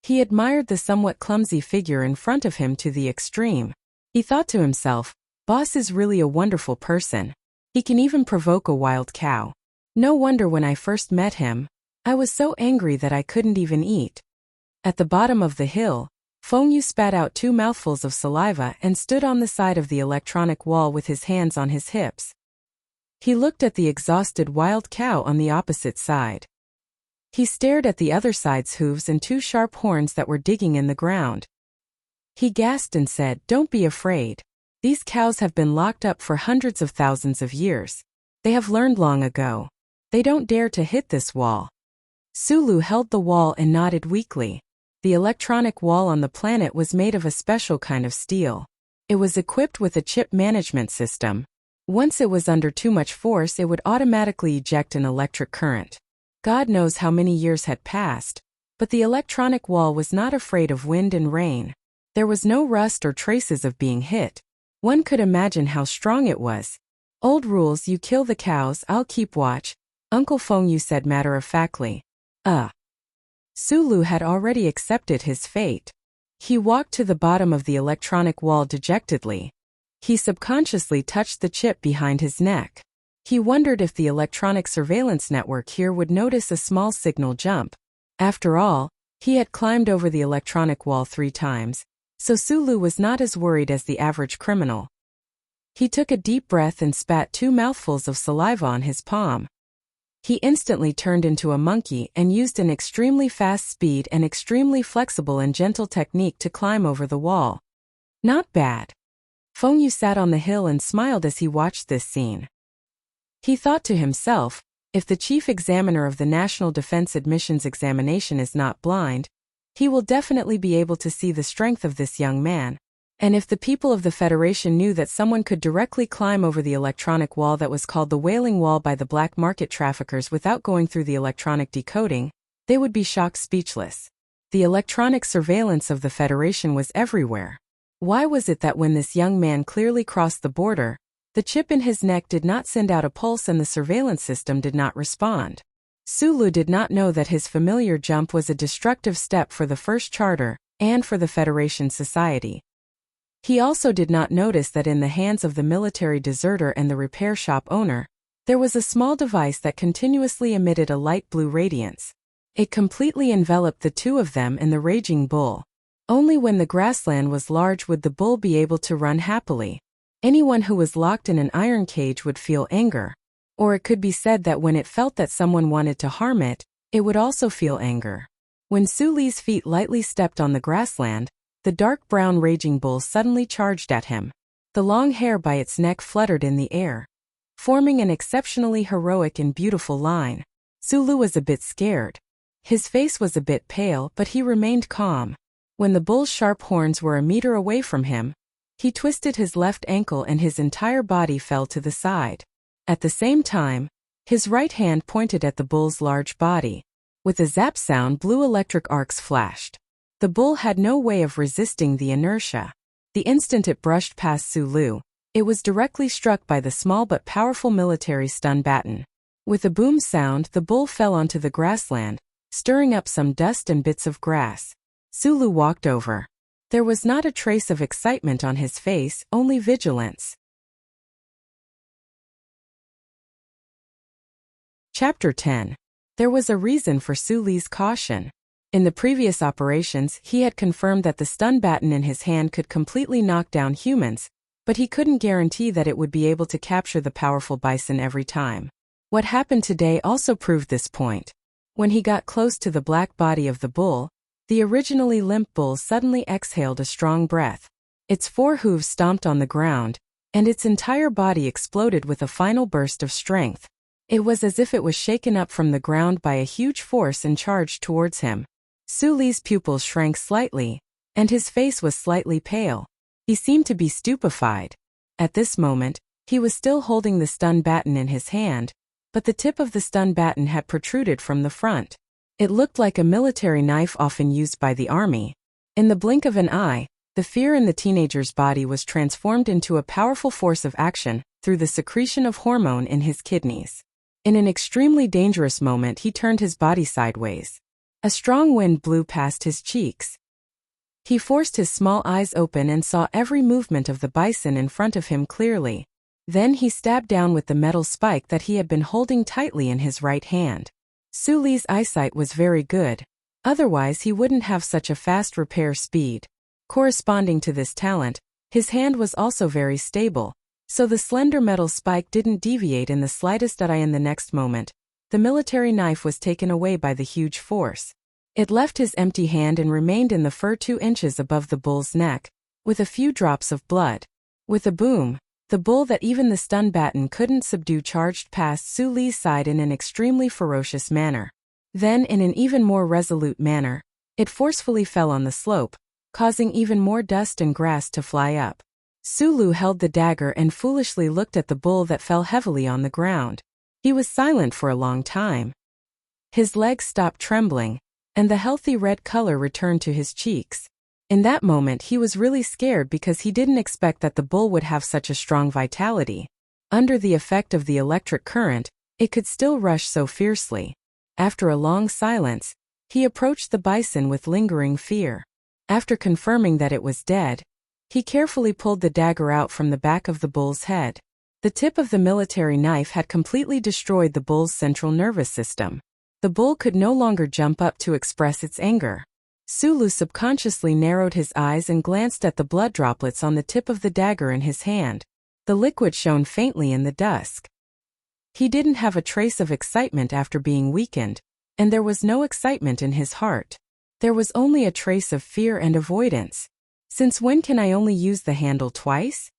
He admired the somewhat clumsy figure in front of him to the extreme. He thought to himself, Boss is really a wonderful person. He can even provoke a wild cow. No wonder when I first met him, I was so angry that I couldn't even eat. At the bottom of the hill, Fengyu spat out 2 mouthfuls of saliva and stood on the side of the electronic wall with his hands on his hips. He looked at the exhausted wild cow on the opposite side. He stared at the other side's hooves and 2 sharp horns that were digging in the ground. He gasped and said, Don't be afraid. These cows have been locked up for hundreds of thousands of years. They have learned long ago. They don't dare to hit this wall. Sulu held the wall and nodded weakly. The electronic wall on the planet was made of a special kind of steel. It was equipped with a chip management system. Once it was under too much force, it would automatically eject an electric current. God knows how many years had passed, but the electronic wall was not afraid of wind and rain. There was no rust or traces of being hit. One could imagine how strong it was. Old rules, you kill the cows, I'll keep watch, Uncle Fengyu said matter-of-factly. Sulu had already accepted his fate. He walked to the bottom of the electronic wall dejectedly. He subconsciously touched the chip behind his neck. He wondered if the electronic surveillance network here would notice a small signal jump. After all, he had climbed over the electronic wall 3 times, so Sulu was not as worried as the average criminal. He took a deep breath and spat 2 mouthfuls of saliva on his palm. He instantly turned into a monkey and used an extremely fast speed and extremely flexible and gentle technique to climb over the wall. Not bad. Fengyu sat on the hill and smiled as he watched this scene. He thought to himself, if the chief examiner of the National Defense Admissions Examination is not blind, he will definitely be able to see the strength of this young man. And if the people of the Federation knew that someone could directly climb over the electronic wall that was called the Wailing Wall by the black market traffickers without going through the electronic decoding, they would be shocked speechless. The electronic surveillance of the Federation was everywhere. Why was it that when this young man clearly crossed the border, the chip in his neck did not send out a pulse and the surveillance system did not respond? Sulu did not know that his familiar jump was a destructive step for the First Charter and for the Federation society. He also did not notice that in the hands of the military deserter and the repair shop owner, there was a small device that continuously emitted a light blue radiance. It completely enveloped the 2 of them and the raging bull. Only when the grassland was large would the bull be able to run happily. Anyone who was locked in an iron cage would feel anger. Or it could be said that when it felt that someone wanted to harm it, it would also feel anger. When Suli's feet lightly stepped on the grassland, the dark brown raging bull suddenly charged at him. The long hair by its neck fluttered in the air, forming an exceptionally heroic and beautiful line. Sulu was a bit scared. His face was a bit pale, but he remained calm. When the bull's sharp horns were a meter away from him, he twisted his left ankle and his entire body fell to the side. At the same time, his right hand pointed at the bull's large body. With a zap sound, blue electric arcs flashed. The bull had no way of resisting the inertia. The instant it brushed past Sulu, it was directly struck by the small but powerful military stun baton. With a boom sound, the bull fell onto the grassland, stirring up some dust and bits of grass. Sulu walked over. There was not a trace of excitement on his face, only vigilance. Chapter 10. There was a reason for Suli's caution. In the previous operations, he had confirmed that the stun baton in his hand could completely knock down humans, but he couldn't guarantee that it would be able to capture the powerful bison every time. What happened today also proved this point. When he got close to the black body of the bull, The originally limp bull suddenly exhaled a strong breath. Its 4 hooves stomped on the ground, and its entire body exploded with a final burst of strength. It was as if it was shaken up from the ground by a huge force and charged towards him. Su Li's pupils shrank slightly, and his face was slightly pale. He seemed to be stupefied. At this moment, he was still holding the stun baton in his hand, but the tip of the stun baton had protruded from the front. It looked like a military knife often used by the army. In the blink of an eye, the fear in the teenager's body was transformed into a powerful force of action through the secretion of hormone in his kidneys. In an extremely dangerous moment, he turned his body sideways. A strong wind blew past his cheeks. He forced his small eyes open and saw every movement of the bison in front of him clearly. Then he stabbed down with the metal spike that he had been holding tightly in his right hand. Su Li's eyesight was very good. Otherwise he wouldn't have such a fast repair speed. Corresponding to this talent, his hand was also very stable, so the slender metal spike didn't deviate in the slightest. In the next moment, the military knife was taken away by the huge force. It left his empty hand and remained in the fur 2 inches above the bull's neck, with a few drops of blood. With a boom, the bull that even the stun baton couldn't subdue charged past Su Li's side in an extremely ferocious manner. Then, in an even more resolute manner, it forcefully fell on the slope, causing even more dust and grass to fly up. Su Li held the dagger and foolishly looked at the bull that fell heavily on the ground. He was silent for a long time. His legs stopped trembling, and the healthy red color returned to his cheeks. In that moment he was really scared because he didn't expect that the bull would have such a strong vitality. Under the effect of the electric current, it could still rush so fiercely. After a long silence, he approached the bison with lingering fear. After confirming that it was dead, he carefully pulled the dagger out from the back of the bull's head. The tip of the military knife had completely destroyed the bull's central nervous system. The bull could no longer jump up to express its anger. Su Li subconsciously narrowed his eyes and glanced at the blood droplets on the tip of the dagger in his hand. The liquid shone faintly in the dusk. He didn't have a trace of excitement after being weakened, and there was no excitement in his heart. There was only a trace of fear and avoidance. Since when can I only use the handle twice?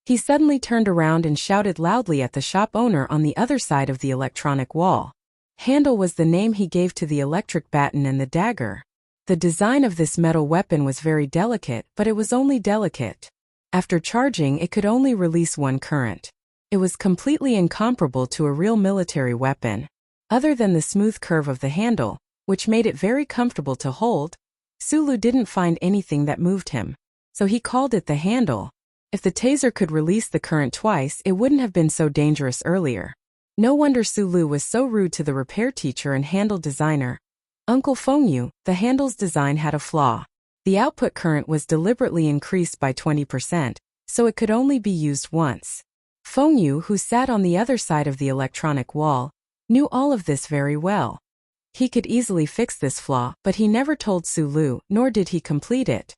He suddenly turned around and shouted loudly at the shop owner on the other side of the electronic wall. Handle was the name he gave to the electric baton and the dagger. The design of this metal weapon was very delicate, but it was only delicate. After charging, it could only release one current. It was completely incomparable to a real military weapon. Other than the smooth curve of the handle, which made it very comfortable to hold, Su Li didn't find anything that moved him. So he called it the handle. If the taser could release the current twice, it wouldn't have been so dangerous earlier. No wonder Su Li was so rude to the repair teacher and handle designer. Uncle Fengyu, the handle's design had a flaw. The output current was deliberately increased by 20%, so it could only be used once. Fengyu, who sat on the other side of the electronic wall, knew all of this very well. He could easily fix this flaw, but he never told Su Li, nor did he complete it.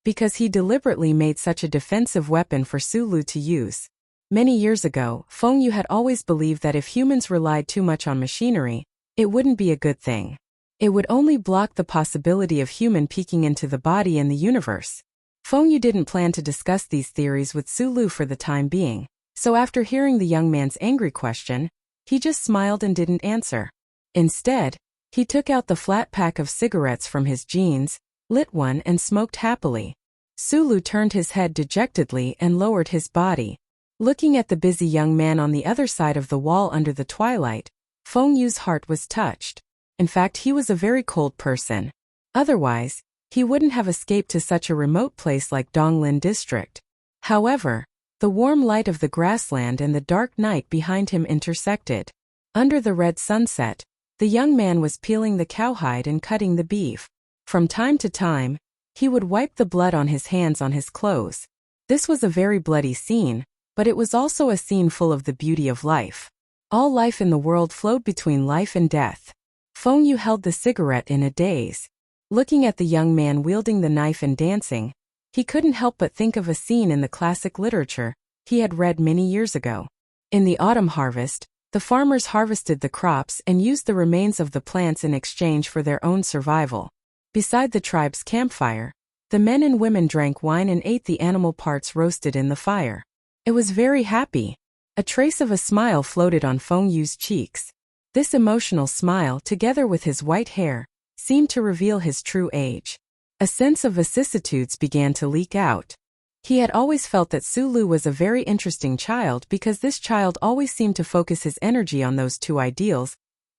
Because he deliberately made such a defensive weapon for Su Li to use. Many years ago, Fengyu had always believed that if humans relied too much on machinery, it wouldn't be a good thing. It would only block the possibility of human peeking into the body and the universe. Fengyu didn't plan to discuss these theories with Su Li for the time being, so after hearing the young man's angry question, he just smiled and didn't answer. Instead, he took out the flat pack of cigarettes from his jeans, lit one and smoked happily. Su Li turned his head dejectedly and lowered his body. Looking at the busy young man on the other side of the wall under the twilight, Fengyu's heart was touched. In fact, he was a very cold person. Otherwise, he wouldn't have escaped to such a remote place like Donglin district. However, the warm light of the grassland and the dark night behind him intersected. Under the red sunset, the young man was peeling the cowhide and cutting the beef. From time to time, he would wipe the blood on his hands on his clothes. This was a very bloody scene, but it was also a scene full of the beauty of life. All life in the world flowed between life and death. Fengyu held the cigarette in a daze. Looking at the young man wielding the knife and dancing, he couldn't help but think of a scene in the classic literature he had read many years ago. In the autumn harvest, the farmers harvested the crops and used the remains of the plants in exchange for their own survival. Beside the tribe's campfire, the men and women drank wine and ate the animal parts roasted in the fire. It was very happy. A trace of a smile floated on Feng Yu's cheeks. This emotional smile, together with his white hair, seemed to reveal his true age. A sense of vicissitudes began to leak out. He had always felt that Sulu was a very interesting child because this child always seemed to focus his energy on those two ideals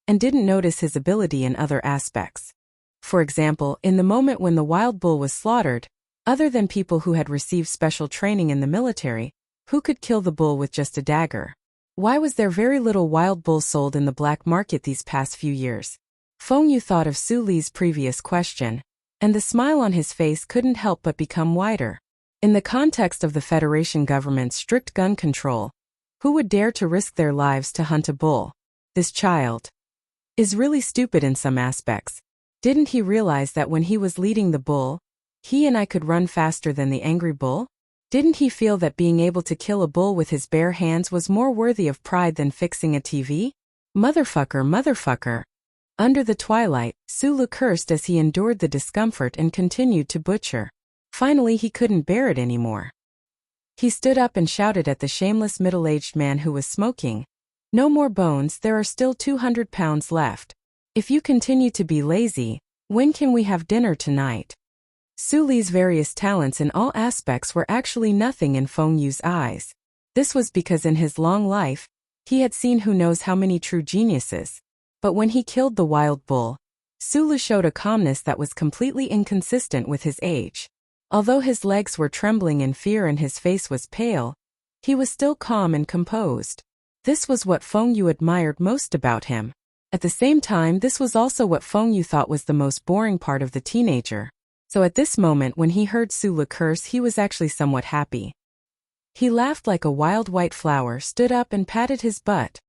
and didn't notice his ability in other aspects. For example, in the moment when the wild bull was slaughtered, other than people who had received special training in the military, who could kill the bull with just a dagger? Why was there very little wild bull sold in the black market these past few years? Feng Yu thought of Su Li's previous question, and the smile on his face couldn't help but become wider. In the context of the Federation government's strict gun control, who would dare to risk their lives to hunt a bull? This child is really stupid in some aspects. Didn't he realize that when he was leading the bull, he and I could run faster than the angry bull? Didn't he feel that being able to kill a bull with his bare hands was more worthy of pride than fixing a TV? Motherfucker. Under the twilight, Sulu cursed as he endured the discomfort and continued to butcher. Finally, he couldn't bear it anymore. He stood up and shouted at the shameless middle-aged man who was smoking. No more bones, there are still 200 pounds left. If you continue to be lazy, when can we have dinner tonight? Su Li's various talents in all aspects were actually nothing in Feng Yu's eyes. This was because in his long life, he had seen who knows how many true geniuses. But when he killed the wild bull, Sulu showed a calmness that was completely inconsistent with his age. Although his legs were trembling in fear and his face was pale, he was still calm and composed. This was what Feng Yu admired most about him. At the same time, this was also what Feng Yu thought was the most boring part of the teenager. So at this moment when he heard Sulu curse, he was actually somewhat happy. He laughed like a wild white flower, stood up and patted his butt.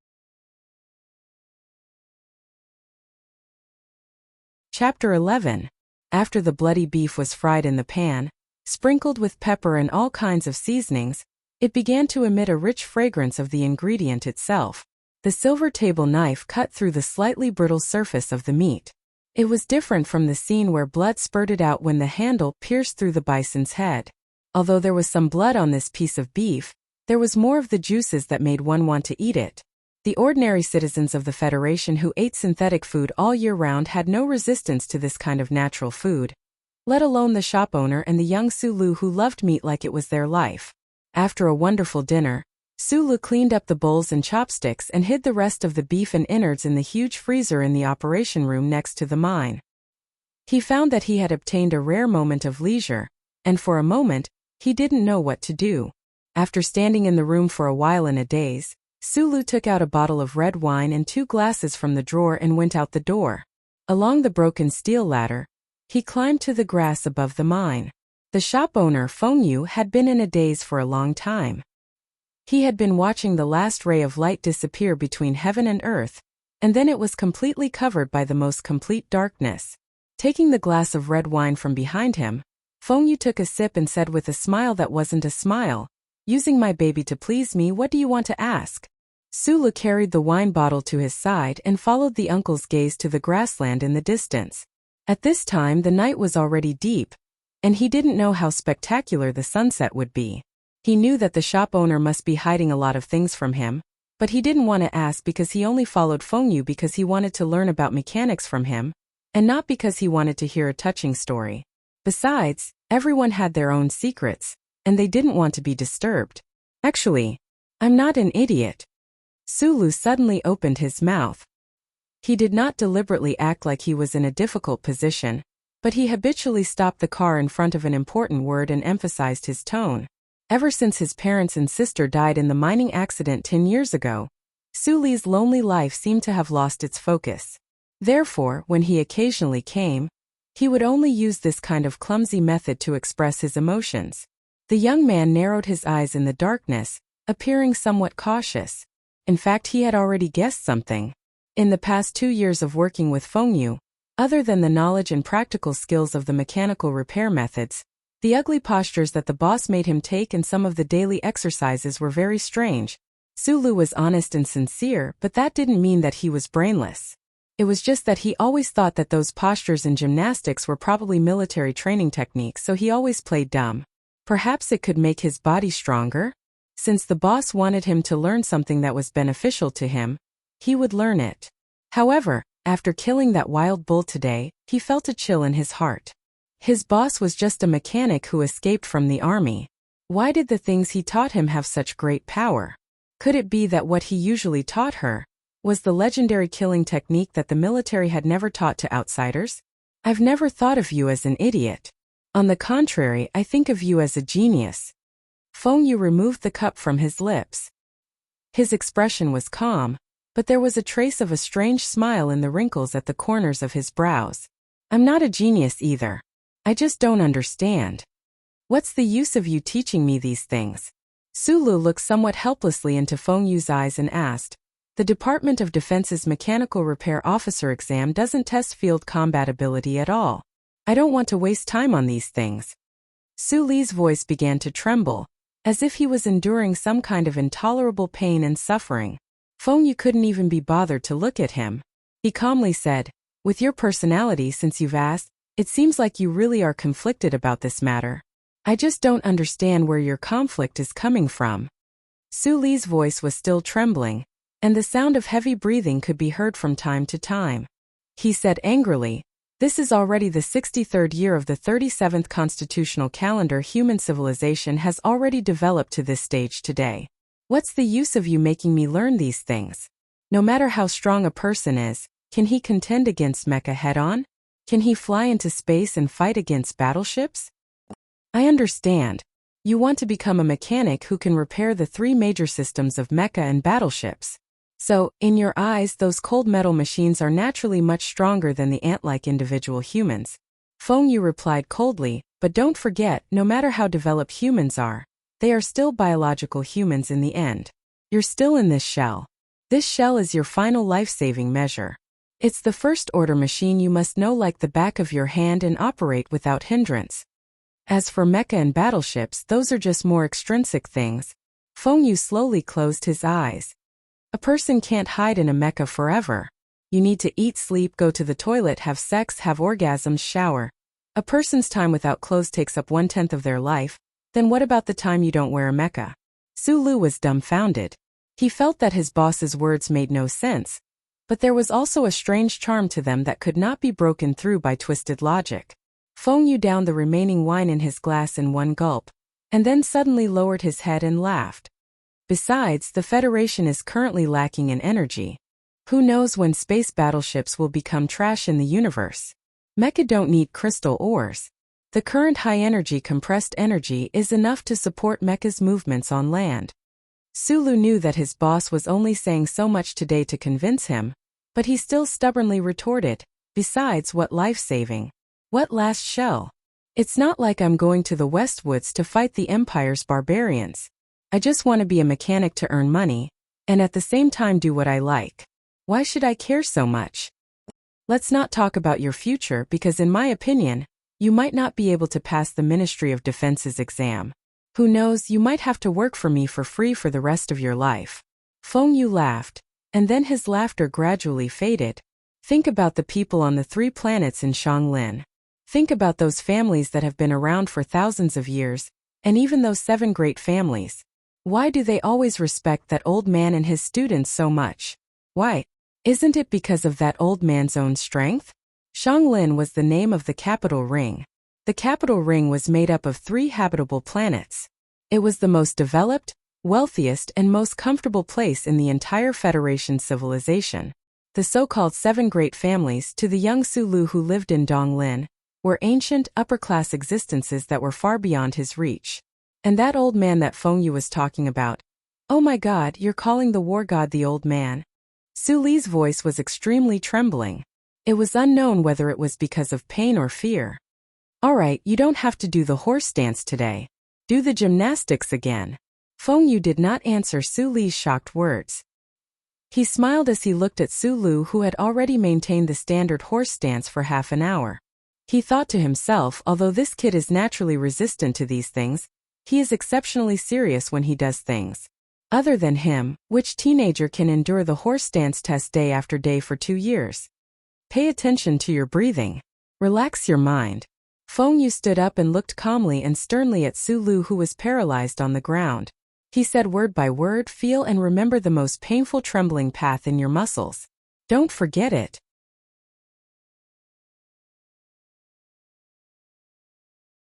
Chapter 11. After the bloody beef was fried in the pan, sprinkled with pepper and all kinds of seasonings, it began to emit a rich fragrance of the ingredient itself. The silver table knife cut through the slightly brittle surface of the meat. It was different from the scene where blood spurted out when the handle pierced through the bison's head. Although there was some blood on this piece of beef, there was more of the juices that made one want to eat it. The ordinary citizens of the Federation who ate synthetic food all year round had no resistance to this kind of natural food, let alone the shop owner and the young Sulu who loved meat like it was their life. After a wonderful dinner, Sulu cleaned up the bowls and chopsticks and hid the rest of the beef and innards in the huge freezer in the operation room next to the mine. He found that he had obtained a rare moment of leisure, and for a moment, he didn't know what to do. After standing in the room for a while in a daze, Sulu took out a bottle of red wine and 2 glasses from the drawer and went out the door. Along the broken steel ladder, he climbed to the grass above the mine. The shop owner, Feng Yu, had been in a daze for a long time. He had been watching the last ray of light disappear between heaven and earth, and then it was completely covered by the most complete darkness. Taking the glass of red wine from behind him, Feng Yu took a sip and said with a smile that wasn't a smile, "Using my baby to please me, what do you want to ask?" Sulu carried the wine bottle to his side and followed the uncle's gaze to the grassland in the distance. At this time the night was already deep, and he didn't know how spectacular the sunset would be. He knew that the shop owner must be hiding a lot of things from him, but he didn't want to ask because he only followed Feng Yu because he wanted to learn about mechanics from him, and not because he wanted to hear a touching story. Besides, everyone had their own secrets, and they didn't want to be disturbed. Actually, I'm not an idiot. Sulu suddenly opened his mouth. He did not deliberately act like he was in a difficult position, but he habitually stopped the car in front of an important word and emphasized his tone. Ever since his parents and sister died in the mining accident 10 years ago, Su Li's lonely life seemed to have lost its focus. Therefore, when he occasionally came, he would only use this kind of clumsy method to express his emotions. The young man narrowed his eyes in the darkness, appearing somewhat cautious. In fact, he had already guessed something. In the past 2 years of working with Feng Yu, other than the knowledge and practical skills of the mechanical repair methods, the ugly postures that the boss made him take and some of the daily exercises were very strange. Sulu was honest and sincere, but that didn't mean that he was brainless. It was just that he always thought that those postures in gymnastics were probably military training techniques, so he always played dumb. Perhaps it could make his body stronger? Since the boss wanted him to learn something that was beneficial to him, he would learn it. However, after killing that wild bull today, he felt a chill in his heart. His boss was just a mechanic who escaped from the army. Why did the things he taught him have such great power? Could it be that what he usually taught her was the legendary killing technique that the military had never taught to outsiders? I've never thought of you as an idiot. On the contrary, I think of you as a genius. Feng Yu removed the cup from his lips. His expression was calm, but there was a trace of a strange smile in the wrinkles at the corners of his brows. I'm not a genius either. I just don't understand. What's the use of you teaching me these things? Sulu looked somewhat helplessly into Feng Yu's eyes and asked, the Department of Defense's Mechanical Repair Officer exam doesn't test field combat ability at all. I don't want to waste time on these things. Su Li's voice began to tremble, as if he was enduring some kind of intolerable pain and suffering. Feng Yu couldn't even be bothered to look at him. He calmly said, with your personality, since you've asked, it seems like you really are conflicted about this matter. I just don't understand where your conflict is coming from. Su Li's voice was still trembling, and the sound of heavy breathing could be heard from time to time. He said angrily, this is already the 63rd year of the 37th constitutional calendar. Human civilization has already developed to this stage today. What's the use of you making me learn these things? No matter how strong a person is, can he contend against mecha head-on? Can he fly into space and fight against battleships? I understand. You want to become a mechanic who can repair the three major systems of mecha and battleships. So, in your eyes, those cold metal machines are naturally much stronger than the ant-like individual humans. Feng Yu replied coldly, but don't forget, no matter how developed humans are, they are still biological humans in the end. You're still in this shell. This shell is your final life-saving measure. It's the first-order machine you must know like the back of your hand and operate without hindrance. As for mecha and battleships, those are just more extrinsic things. Feng Yu slowly closed his eyes. A person can't hide in a mecha forever. You need to eat, sleep, go to the toilet, have sex, have orgasms, shower. A person's time without clothes takes up 1/10 of their life. Then what about the time you don't wear a mecha? Su Lu was dumbfounded. He felt that his boss's words made no sense, but there was also a strange charm to them that could not be broken through by twisted logic. Feng Yu downed the remaining wine in his glass in one gulp, and then suddenly lowered his head and laughed. Besides, the Federation is currently lacking in energy. Who knows when space battleships will become trash in the universe? Mecha don't need crystal ores. The current high-energy compressed energy is enough to support mecha's movements on land. Sulu knew that his boss was only saying so much today to convince him, but he still stubbornly retorted, besides, what life-saving? What last shell? It's not like I'm going to the Westwoods to fight the Empire's barbarians. I just want to be a mechanic to earn money, and at the same time do what I like. Why should I care so much? Let's not talk about your future because in my opinion, you might not be able to pass the Ministry of Defense's exam. Who knows, you might have to work for me for free for the rest of your life. Feng Yu laughed, and then his laughter gradually faded. Think about the people on the 3 planets in Xianglin. Think about those families that have been around for thousands of years, and even those 7 great families. Why do they always respect that old man and his students so much? Why? Isn't it because of that old man's own strength? Xianglin was the name of the capital ring. The capital ring was made up of 3 habitable planets. It was the most developed, wealthiest, and most comfortable place in the entire Federation civilization. The so-called 7 great families, to the young Sulu who lived in Donglin, were ancient, upper-class existences that were far beyond his reach. And that old man that Feng Yu was talking about. Oh my god, you're calling the war god the old man. Su Li's voice was extremely trembling. It was unknown whether it was because of pain or fear. Alright, you don't have to do the horse dance today. Do the gymnastics again. Feng Yu did not answer Su Li's shocked words. He smiled as he looked at Su Lu, who had already maintained the standard horse stance for half an hour. He thought to himself, although this kid is naturally resistant to these things, he is exceptionally serious when he does things. Other than him, which teenager can endure the horse stance test day after day for 2 years? Pay attention to your breathing. Relax your mind. Feng Yu stood up and looked calmly and sternly at Su Lu, who was paralyzed on the ground. He said word by word, feel and remember the most painful trembling path in your muscles. Don't forget it.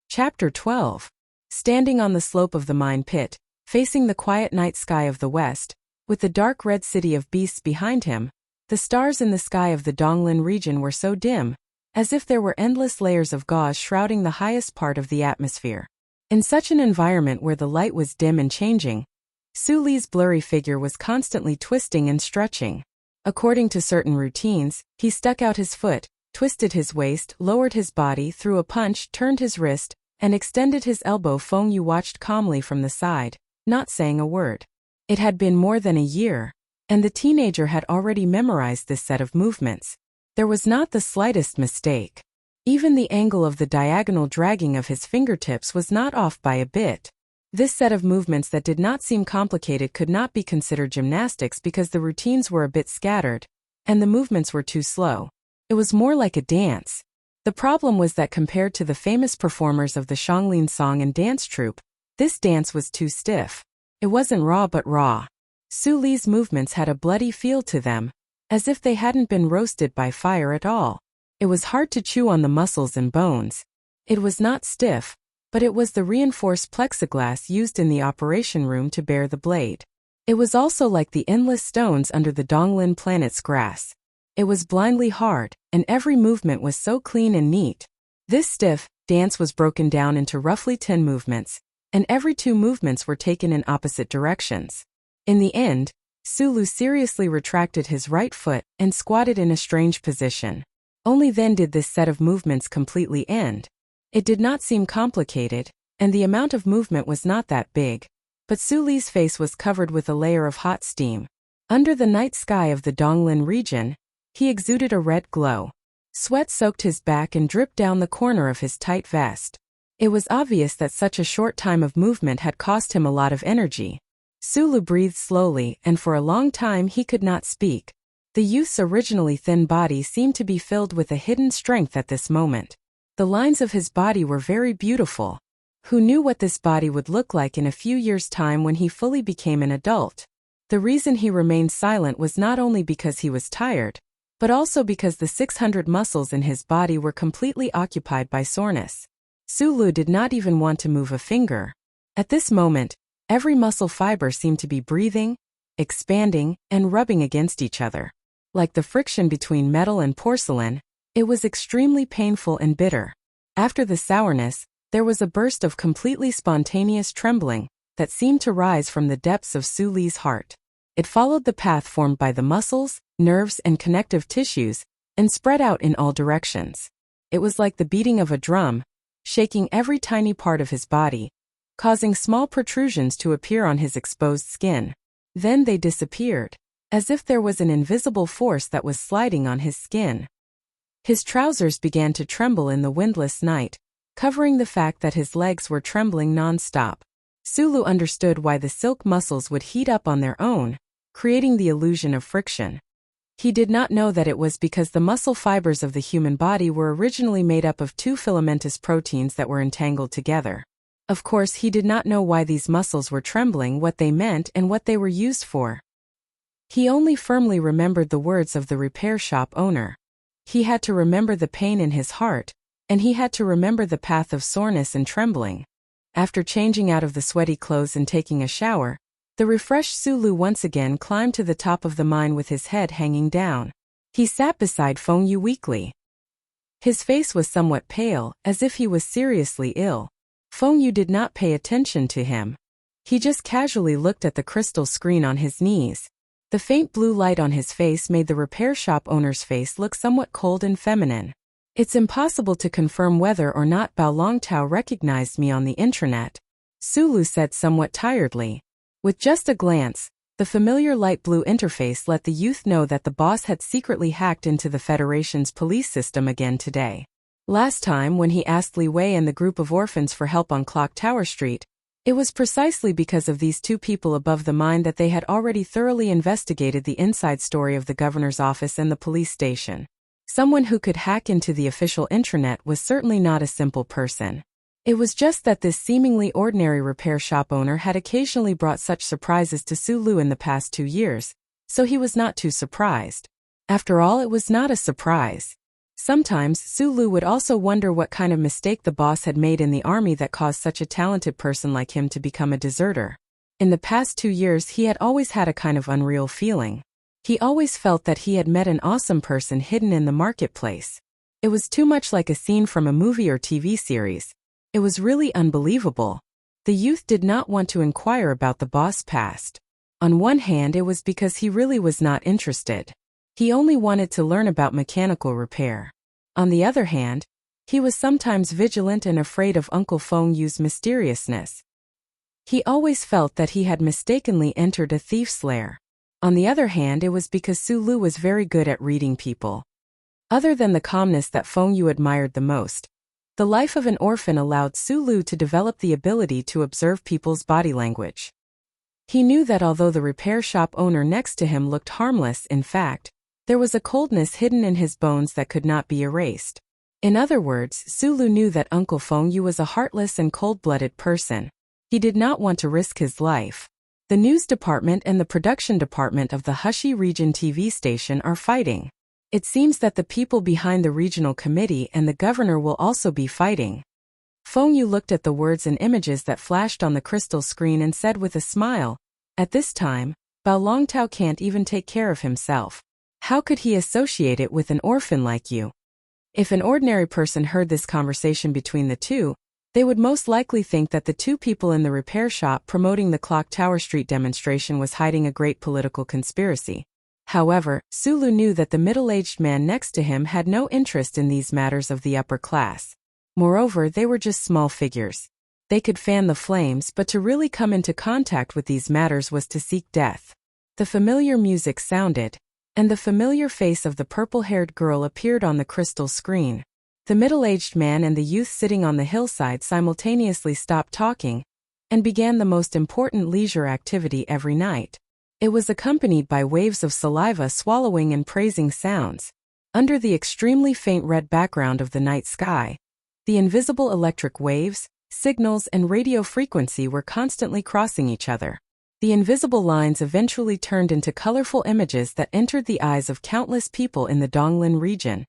Chapter 12. Standing on the slope of the mine pit, facing the quiet night sky of the west, with the dark red city of beasts behind him, the stars in the sky of the Donglin region were so dim, as if there were endless layers of gauze shrouding the highest part of the atmosphere. In such an environment where the light was dim and changing, Su Li's blurry figure was constantly twisting and stretching. According to certain routines, he stuck out his foot, twisted his waist, lowered his body, threw a punch, turned his wrist, and extended his elbow. Feng Yu watched calmly from the side, not saying a word. It had been more than a year, and the teenager had already memorized this set of movements. There was not the slightest mistake. Even the angle of the diagonal dragging of his fingertips was not off by a bit. This set of movements that did not seem complicated could not be considered gymnastics because the routines were a bit scattered, and the movements were too slow. It was more like a dance. The problem was that compared to the famous performers of the Xianglin song and dance troupe, this dance was too stiff. It wasn't raw but raw. Su Li's movements had a bloody feel to them, as if they hadn't been roasted by fire at all. It was hard to chew on the muscles and bones. It was not stiff, but it was the reinforced plexiglass used in the operation room to bear the blade. It was also like the endless stones under the Donglin planet's grass. It was blindly hard, and every movement was so clean and neat. This stiff dance was broken down into roughly 10 movements, and every 2 movements were taken in opposite directions. In the end, Su Lu seriously retracted his right foot and squatted in a strange position. Only then did this set of movements completely end. It did not seem complicated, and the amount of movement was not that big, but Su Li's face was covered with a layer of hot steam. Under the night sky of the Donglin region, he exuded a red glow. Sweat soaked his back and dripped down the corner of his tight vest. It was obvious that such a short time of movement had cost him a lot of energy. Su Lu breathed slowly, and for a long time he could not speak. The youth's originally thin body seemed to be filled with a hidden strength at this moment. The lines of his body were very beautiful. Who knew what this body would look like in a few years' time when he fully became an adult? The reason he remained silent was not only because he was tired, but also because the 600 muscles in his body were completely occupied by soreness. Su Lu did not even want to move a finger. At this moment, every muscle fiber seemed to be breathing, expanding, and rubbing against each other. Like the friction between metal and porcelain, it was extremely painful and bitter. After the sourness, there was a burst of completely spontaneous trembling that seemed to rise from the depths of Su Li's heart. It followed the path formed by the muscles, nerves, and connective tissues, and spread out in all directions. It was like the beating of a drum, shaking every tiny part of his body, causing small protrusions to appear on his exposed skin. Then they disappeared, as if there was an invisible force that was sliding on his skin. His trousers began to tremble in the windless night, covering the fact that his legs were trembling non-stop. Su Lu understood why the silk muscles would heat up on their own, creating the illusion of friction. He did not know that it was because the muscle fibers of the human body were originally made up of 2 filamentous proteins that were entangled together. Of course, he did not know why these muscles were trembling, what they meant, and what they were used for. He only firmly remembered the words of the repair shop owner. He had to remember the pain in his heart, and he had to remember the path of soreness and trembling. After changing out of the sweaty clothes and taking a shower, the refreshed Su Lu once again climbed to the top of the mine with his head hanging down. He sat beside Feng Yu weakly. His face was somewhat pale, as if he was seriously ill. Feng Yu did not pay attention to him. He just casually looked at the crystal screen on his knees. The faint blue light on his face made the repair shop owner's face look somewhat cold and feminine. It's impossible to confirm whether or not Bao Longtao recognized me on the intranet, Su Lu said somewhat tiredly. With just a glance, the familiar light blue interface let the youth know that the boss had secretly hacked into the Federation's police system again today. Last time when he asked Li Wei and the group of orphans for help on Clock Tower Street, it was precisely because of these 2 people above the mine that they had already thoroughly investigated the inside story of the governor's office and the police station. Someone who could hack into the official intranet was certainly not a simple person. It was just that this seemingly ordinary repair shop owner had occasionally brought such surprises to Sulu in the past 2 years, so he was not too surprised. After all, it was not a surprise. Sometimes, Sulu would also wonder what kind of mistake the boss had made in the army that caused such a talented person like him to become a deserter. In the past 2 years, he had always had a kind of unreal feeling. He always felt that he had met an awesome person hidden in the marketplace. It was too much like a scene from a movie or TV series. It was really unbelievable. The youth did not want to inquire about the boss' past. On one hand, it was because he really was not interested. He only wanted to learn about mechanical repair. On the other hand, he was sometimes vigilant and afraid of Uncle Feng Yu's mysteriousness. He always felt that he had mistakenly entered a thief's lair. On the other hand, it was because Sulu was very good at reading people. Other than the calmness that Feng Yu admired the most, the life of an orphan allowed Sulu to develop the ability to observe people's body language. He knew that although the repair shop owner next to him looked harmless, in fact, there was a coldness hidden in his bones that could not be erased. In other words, Sulu knew that Uncle Feng Yu was a heartless and cold-blooded person. He did not want to risk his life. The news department and the production department of the Hushi Region TV station are fighting. It seems that the people behind the regional committee and the governor will also be fighting. Feng Yu looked at the words and images that flashed on the crystal screen and said with a smile, "At this time, Bao Longtao can't even take care of himself. How could he associate it with an orphan like you?" If an ordinary person heard this conversation between the two, they would most likely think that the two people in the repair shop promoting the Clock Tower Street demonstration was hiding a great political conspiracy. However, Sulu knew that the middle-aged man next to him had no interest in these matters of the upper class. Moreover, they were just small figures. They could fan the flames, but to really come into contact with these matters was to seek death. The familiar music sounded, and the familiar face of the purple-haired girl appeared on the crystal screen. The middle-aged man and the youth sitting on the hillside simultaneously stopped talking and began the most important leisure activity every night. It was accompanied by waves of saliva swallowing and praising sounds. Under the extremely faint red background of the night sky, the invisible electric waves, signals, and radio frequency were constantly crossing each other. The invisible lines eventually turned into colorful images that entered the eyes of countless people in the Donglin region,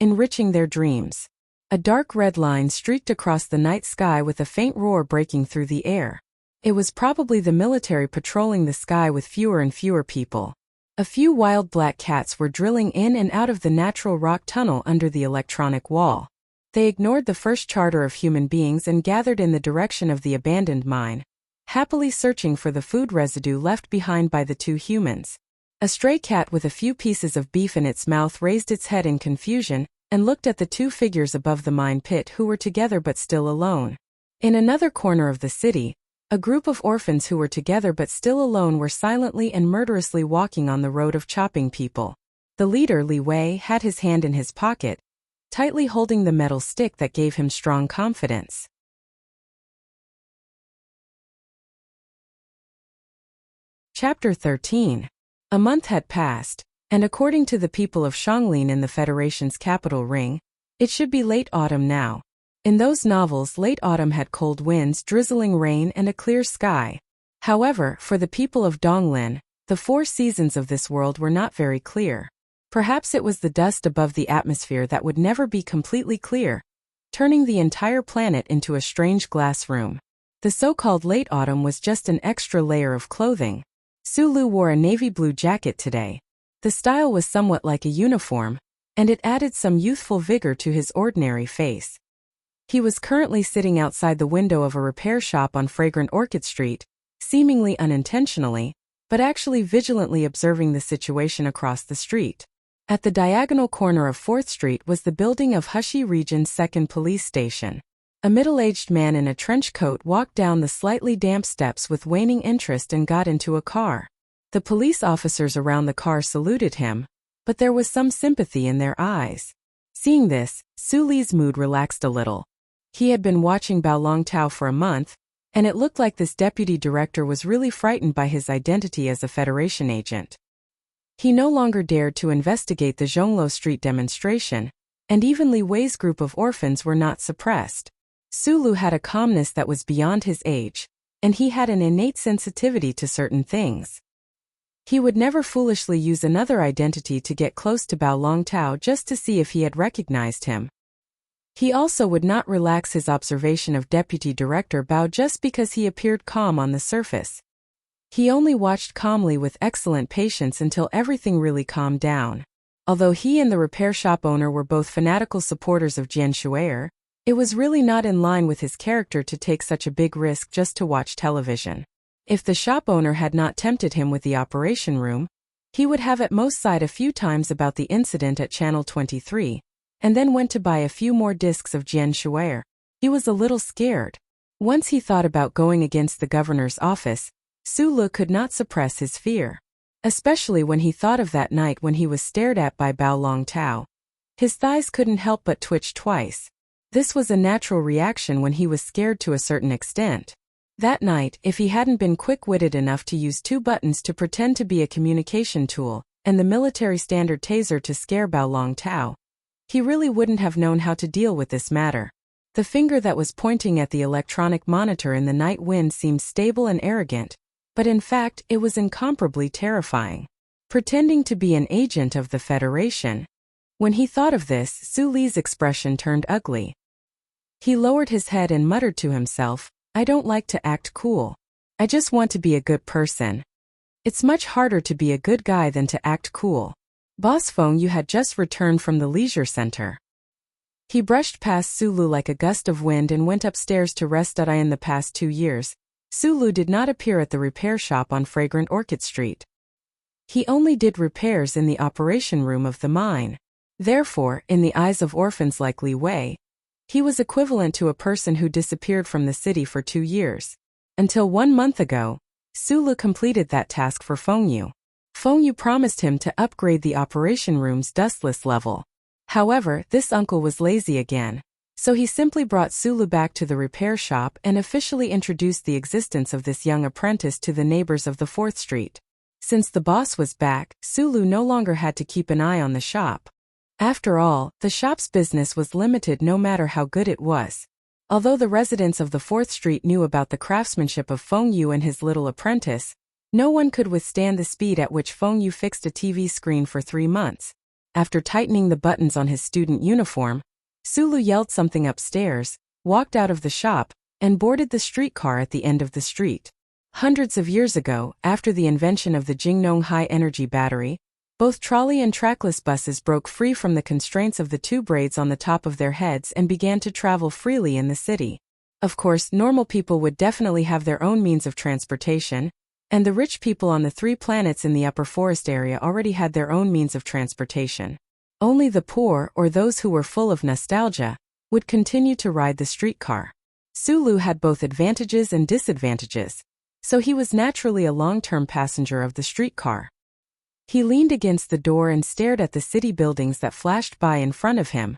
enriching their dreams. A dark red line streaked across the night sky with a faint roar breaking through the air. It was probably the military patrolling the sky with fewer and fewer people. A few wild black cats were drilling in and out of the natural rock tunnel under the electronic wall. They ignored the first charter of human beings and gathered in the direction of the abandoned mine, happily searching for the food residue left behind by the two humans. A stray cat with a few pieces of beef in its mouth raised its head in confusion and looked at the two figures above the mine pit who were together but still alone. In another corner of the city, a group of orphans who were together but still alone were silently and murderously walking on the road of chopping people. The leader, Li Wei, had his hand in his pocket, tightly holding the metal stick that gave him strong confidence. Chapter 13. A month had passed, and according to the people of Shanglin in the Federation's capital ring, it should be late autumn now. In those novels, late autumn had cold winds, drizzling rain, and a clear sky. However, for the people of Donglin, the 4 seasons of this world were not very clear. Perhaps it was the dust above the atmosphere that would never be completely clear, turning the entire planet into a strange glass room. The so-called late autumn was just an extra layer of clothing. Sulu wore a navy blue jacket today. The style was somewhat like a uniform, and it added some youthful vigor to his ordinary face. He was currently sitting outside the window of a repair shop on Fragrant Orchid Street, seemingly unintentionally, but actually vigilantly observing the situation across the street. At the diagonal corner of 4th Street was the building of Hushi Region's 2nd Police Station. A middle-aged man in a trench coat walked down the slightly damp steps with waning interest and got into a car. The police officers around the car saluted him, but there was some sympathy in their eyes. Seeing this, Su Li's mood relaxed a little. He had been watching Bao Longtao for a month, and it looked like this deputy director was really frightened by his identity as a Federation agent. He no longer dared to investigate the Zhonglo Street demonstration, and even Li Wei's group of orphans were not suppressed. Sulu had a calmness that was beyond his age, and he had an innate sensitivity to certain things. He would never foolishly use another identity to get close to Bao Longtao just to see if he had recognized him. He also would not relax his observation of Deputy Director Bao just because he appeared calm on the surface. He only watched calmly with excellent patience until everything really calmed down. Although he and the repair shop owner were both fanatical supporters of Jian Shui'er, it was really not in line with his character to take such a big risk just to watch television. If the shop owner had not tempted him with the operation room, he would have at most sighed a few times about the incident at Channel 23, and then went to buy a few more discs of Jian Shui'er. He was a little scared. Once he thought about going against the governor's office, Sulu could not suppress his fear. Especially when he thought of that night when he was stared at by Bao Longtao. His thighs couldn't help but twitch twice. This was a natural reaction when he was scared to a certain extent. That night, if he hadn't been quick-witted enough to use 2 buttons to pretend to be a communication tool, and the military standard taser to scare Bao Longtao, he really wouldn't have known how to deal with this matter. The finger that was pointing at the electronic monitor in the night wind seemed stable and arrogant, but in fact it was incomparably terrifying. Pretending to be an agent of the Federation. When he thought of this, Su Li's expression turned ugly. He lowered his head and muttered to himself, "I don't like to act cool. I just want to be a good person. It's much harder to be a good guy than to act cool." Boss Feng Yu had just returned from the leisure center. He brushed past Sulu like a gust of wind and went upstairs to rest. In the past 2 years, Sulu did not appear at the repair shop on Fragrant Orchid Street. He only did repairs in the operation room of the mine. Therefore, in the eyes of orphans like Li Wei, he was equivalent to a person who disappeared from the city for 2 years. Until 1 month ago, Sulu completed that task for Feng Yu. Feng Yu promised him to upgrade the operation room's dustless level. However, this uncle was lazy again, so he simply brought Sulu back to the repair shop and officially introduced the existence of this young apprentice to the neighbors of the 4th Street. Since the boss was back, Sulu no longer had to keep an eye on the shop. After all, the shop's business was limited no matter how good it was. Although the residents of the 4th Street knew about the craftsmanship of Feng Yu and his little apprentice, no one could withstand the speed at which Feng Yu fixed a TV screen for 3 months. After tightening the buttons on his student uniform, Sulu yelled something upstairs, walked out of the shop, and boarded the streetcar at the end of the street. Hundreds of years ago, after the invention of the Jingnong high-energy battery, both trolley and trackless buses broke free from the constraints of the 2 braids on the top of their heads and began to travel freely in the city. Of course, normal people would definitely have their own means of transportation, and the rich people on the 3 planets in the upper forest area already had their own means of transportation. Only the poor, or those who were full of nostalgia, would continue to ride the streetcar. Sulu had both advantages and disadvantages, so he was naturally a long-term passenger of the streetcar. He leaned against the door and stared at the city buildings that flashed by in front of him.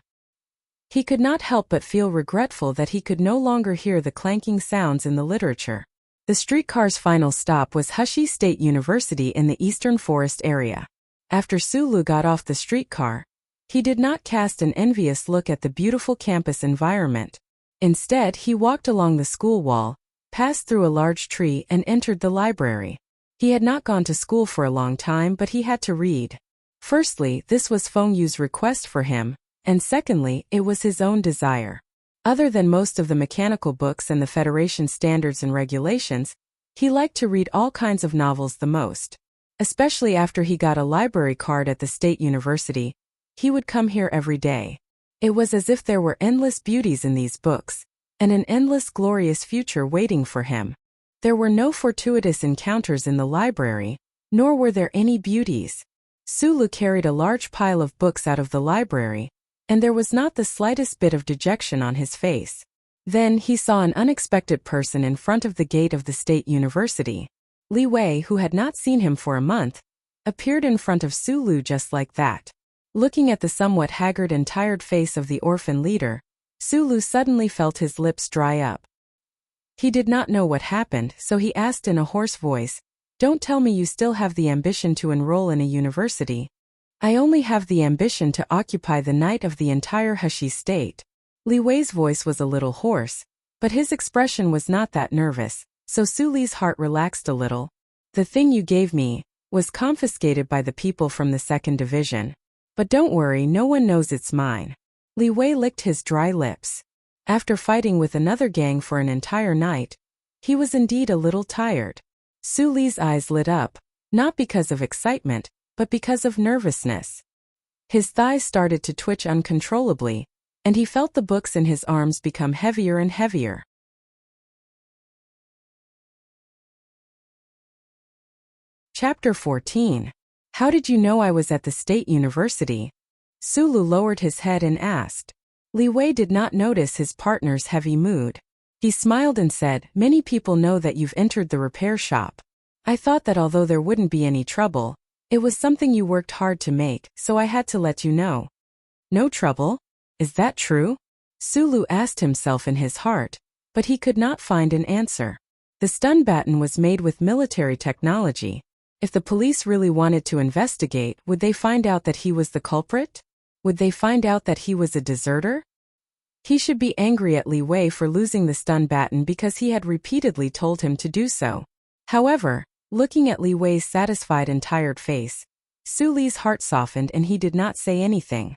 He could not help but feel regretful that he could no longer hear the clanking sounds in the literature. The streetcar's final stop was Hushi State University in the Eastern Forest area. After Sulu got off the streetcar, he did not cast an envious look at the beautiful campus environment. Instead, he walked along the school wall, passed through a large tree and entered the library. He had not gone to school for a long time, but he had to read. Firstly, this was Feng Yu's request for him, and secondly, it was his own desire. Other than most of the mechanical books and the Federation standards and regulations, he liked to read all kinds of novels the most. Especially after he got a library card at the State University, he would come here every day. It was as if there were endless beauties in these books, and an endless glorious future waiting for him. There were no fortuitous encounters in the library, nor were there any beauties. Sulu carried a large pile of books out of the library, and there was not the slightest bit of dejection on his face. Then he saw an unexpected person in front of the gate of the State University. Li Wei, who had not seen him for a month, appeared in front of Sulu just like that. Looking at the somewhat haggard and tired face of the orphan leader, Sulu suddenly felt his lips dry up. He did not know what happened, so he asked in a hoarse voice, Don't tell me you still have the ambition to enroll in a university. I only have the ambition to occupy the night of the entire Heshi state. Li Wei's voice was a little hoarse, but his expression was not that nervous, so Su Li's heart relaxed a little. The thing you gave me was confiscated by the people from the 2nd Division. But don't worry, no one knows it's mine. Li Wei licked his dry lips. After fighting with another gang for an entire night, he was indeed a little tired. Su Li's eyes lit up, not because of excitement, but because of nervousness. His thighs started to twitch uncontrollably, and he felt the books in his arms become heavier and heavier. Chapter 14. How did you know I was at the State University? Sulu lowered his head and asked. Li Wei did not notice his partner's heavy mood. He smiled and said, "Many people know that you've entered the repair shop. I thought that although there wouldn't be any trouble, it was something you worked hard to make, so I had to let you know." No trouble? Is that true? Sulu asked himself in his heart, but he could not find an answer. The stun baton was made with military technology. If the police really wanted to investigate, would they find out that he was the culprit? Would they find out that he was a deserter? He should be angry at Li Wei for losing the stun baton because he had repeatedly told him to do so. However, looking at Li Wei's satisfied and tired face, Su Li's heart softened and he did not say anything.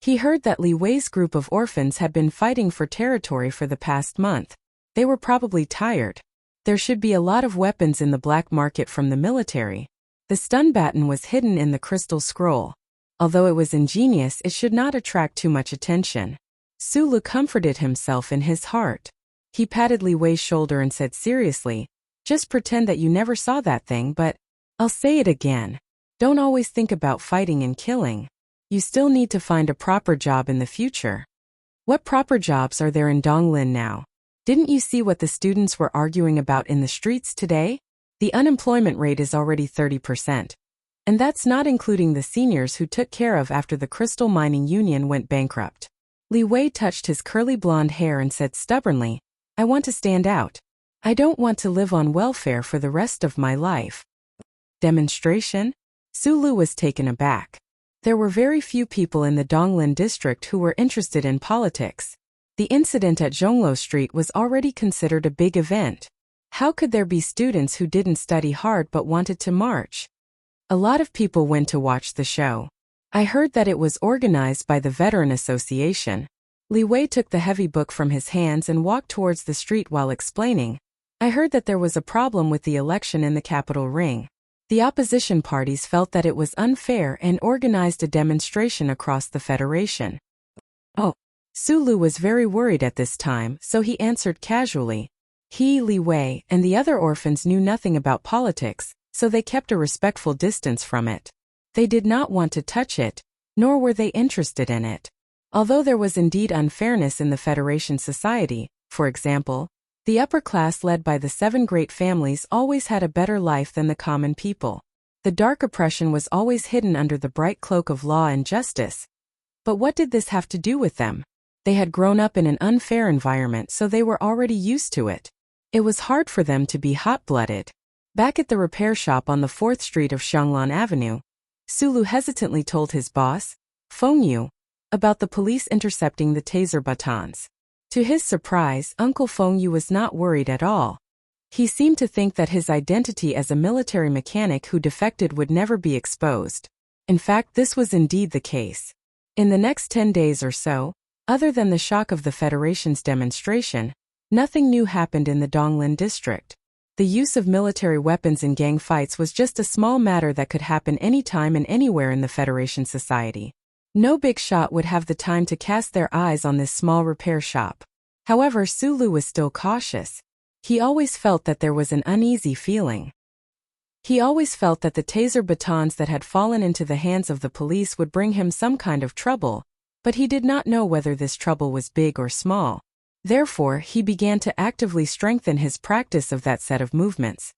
He heard that Li Wei's group of orphans had been fighting for territory for the past month. They were probably tired. There should be a lot of weapons in the black market from the military. The stun baton was hidden in the crystal scroll. Although it was ingenious, it should not attract too much attention. Sulu comforted himself in his heart. He patted Li Wei's shoulder and said seriously, "Just pretend that you never saw that thing, but I'll say it again. Don't always think about fighting and killing. You still need to find a proper job in the future." What proper jobs are there in Donglin now? Didn't you see what the students were arguing about in the streets today? The unemployment rate is already 30%. And that's not including the seniors who took care of after the Crystal Mining Union went bankrupt. Li Wei touched his curly blonde hair and said stubbornly, "I want to stand out. I don't want to live on welfare for the rest of my life." Demonstration? Sulu was taken aback. There were very few people in the Donglin district who were interested in politics. The incident at Zhonglo Street was already considered a big event. How could there be students who didn't study hard but wanted to march? A lot of people went to watch the show. I heard that it was organized by the Veteran Association. Li Wei took the heavy book from his hands and walked towards the street while explaining. I heard that there was a problem with the election in the capital ring. The opposition parties felt that it was unfair and organized a demonstration across the federation. Oh. Sulu was very worried at this time, so he answered casually. He, Li Wei, and the other orphans knew nothing about politics, so they kept a respectful distance from it. They did not want to touch it, nor were they interested in it. Although there was indeed unfairness in the Federation society, for example, the upper class led by the 7 great families always had a better life than the common people. The dark oppression was always hidden under the bright cloak of law and justice. But what did this have to do with them? They had grown up in an unfair environment, so they were already used to it. It was hard for them to be hot-blooded. Back at the repair shop on the 4th Street of Xianglan Avenue, Sulu hesitantly told his boss, Feng Yu, about the police intercepting the taser batons. To his surprise, Uncle Feng Yu was not worried at all. He seemed to think that his identity as a military mechanic who defected would never be exposed. In fact, this was indeed the case. In the next 10 days or so, other than the shock of the Federation's demonstration, nothing new happened in the Donglin district. The use of military weapons in gang fights was just a small matter that could happen anytime and anywhere in the Federation society. No big shot would have the time to cast their eyes on this small repair shop. However, Sulu was still cautious. He always felt that there was an uneasy feeling. He always felt that the taser batons that had fallen into the hands of the police would bring him some kind of trouble, but he did not know whether this trouble was big or small. Therefore, he began to actively strengthen his practice of that set of movements.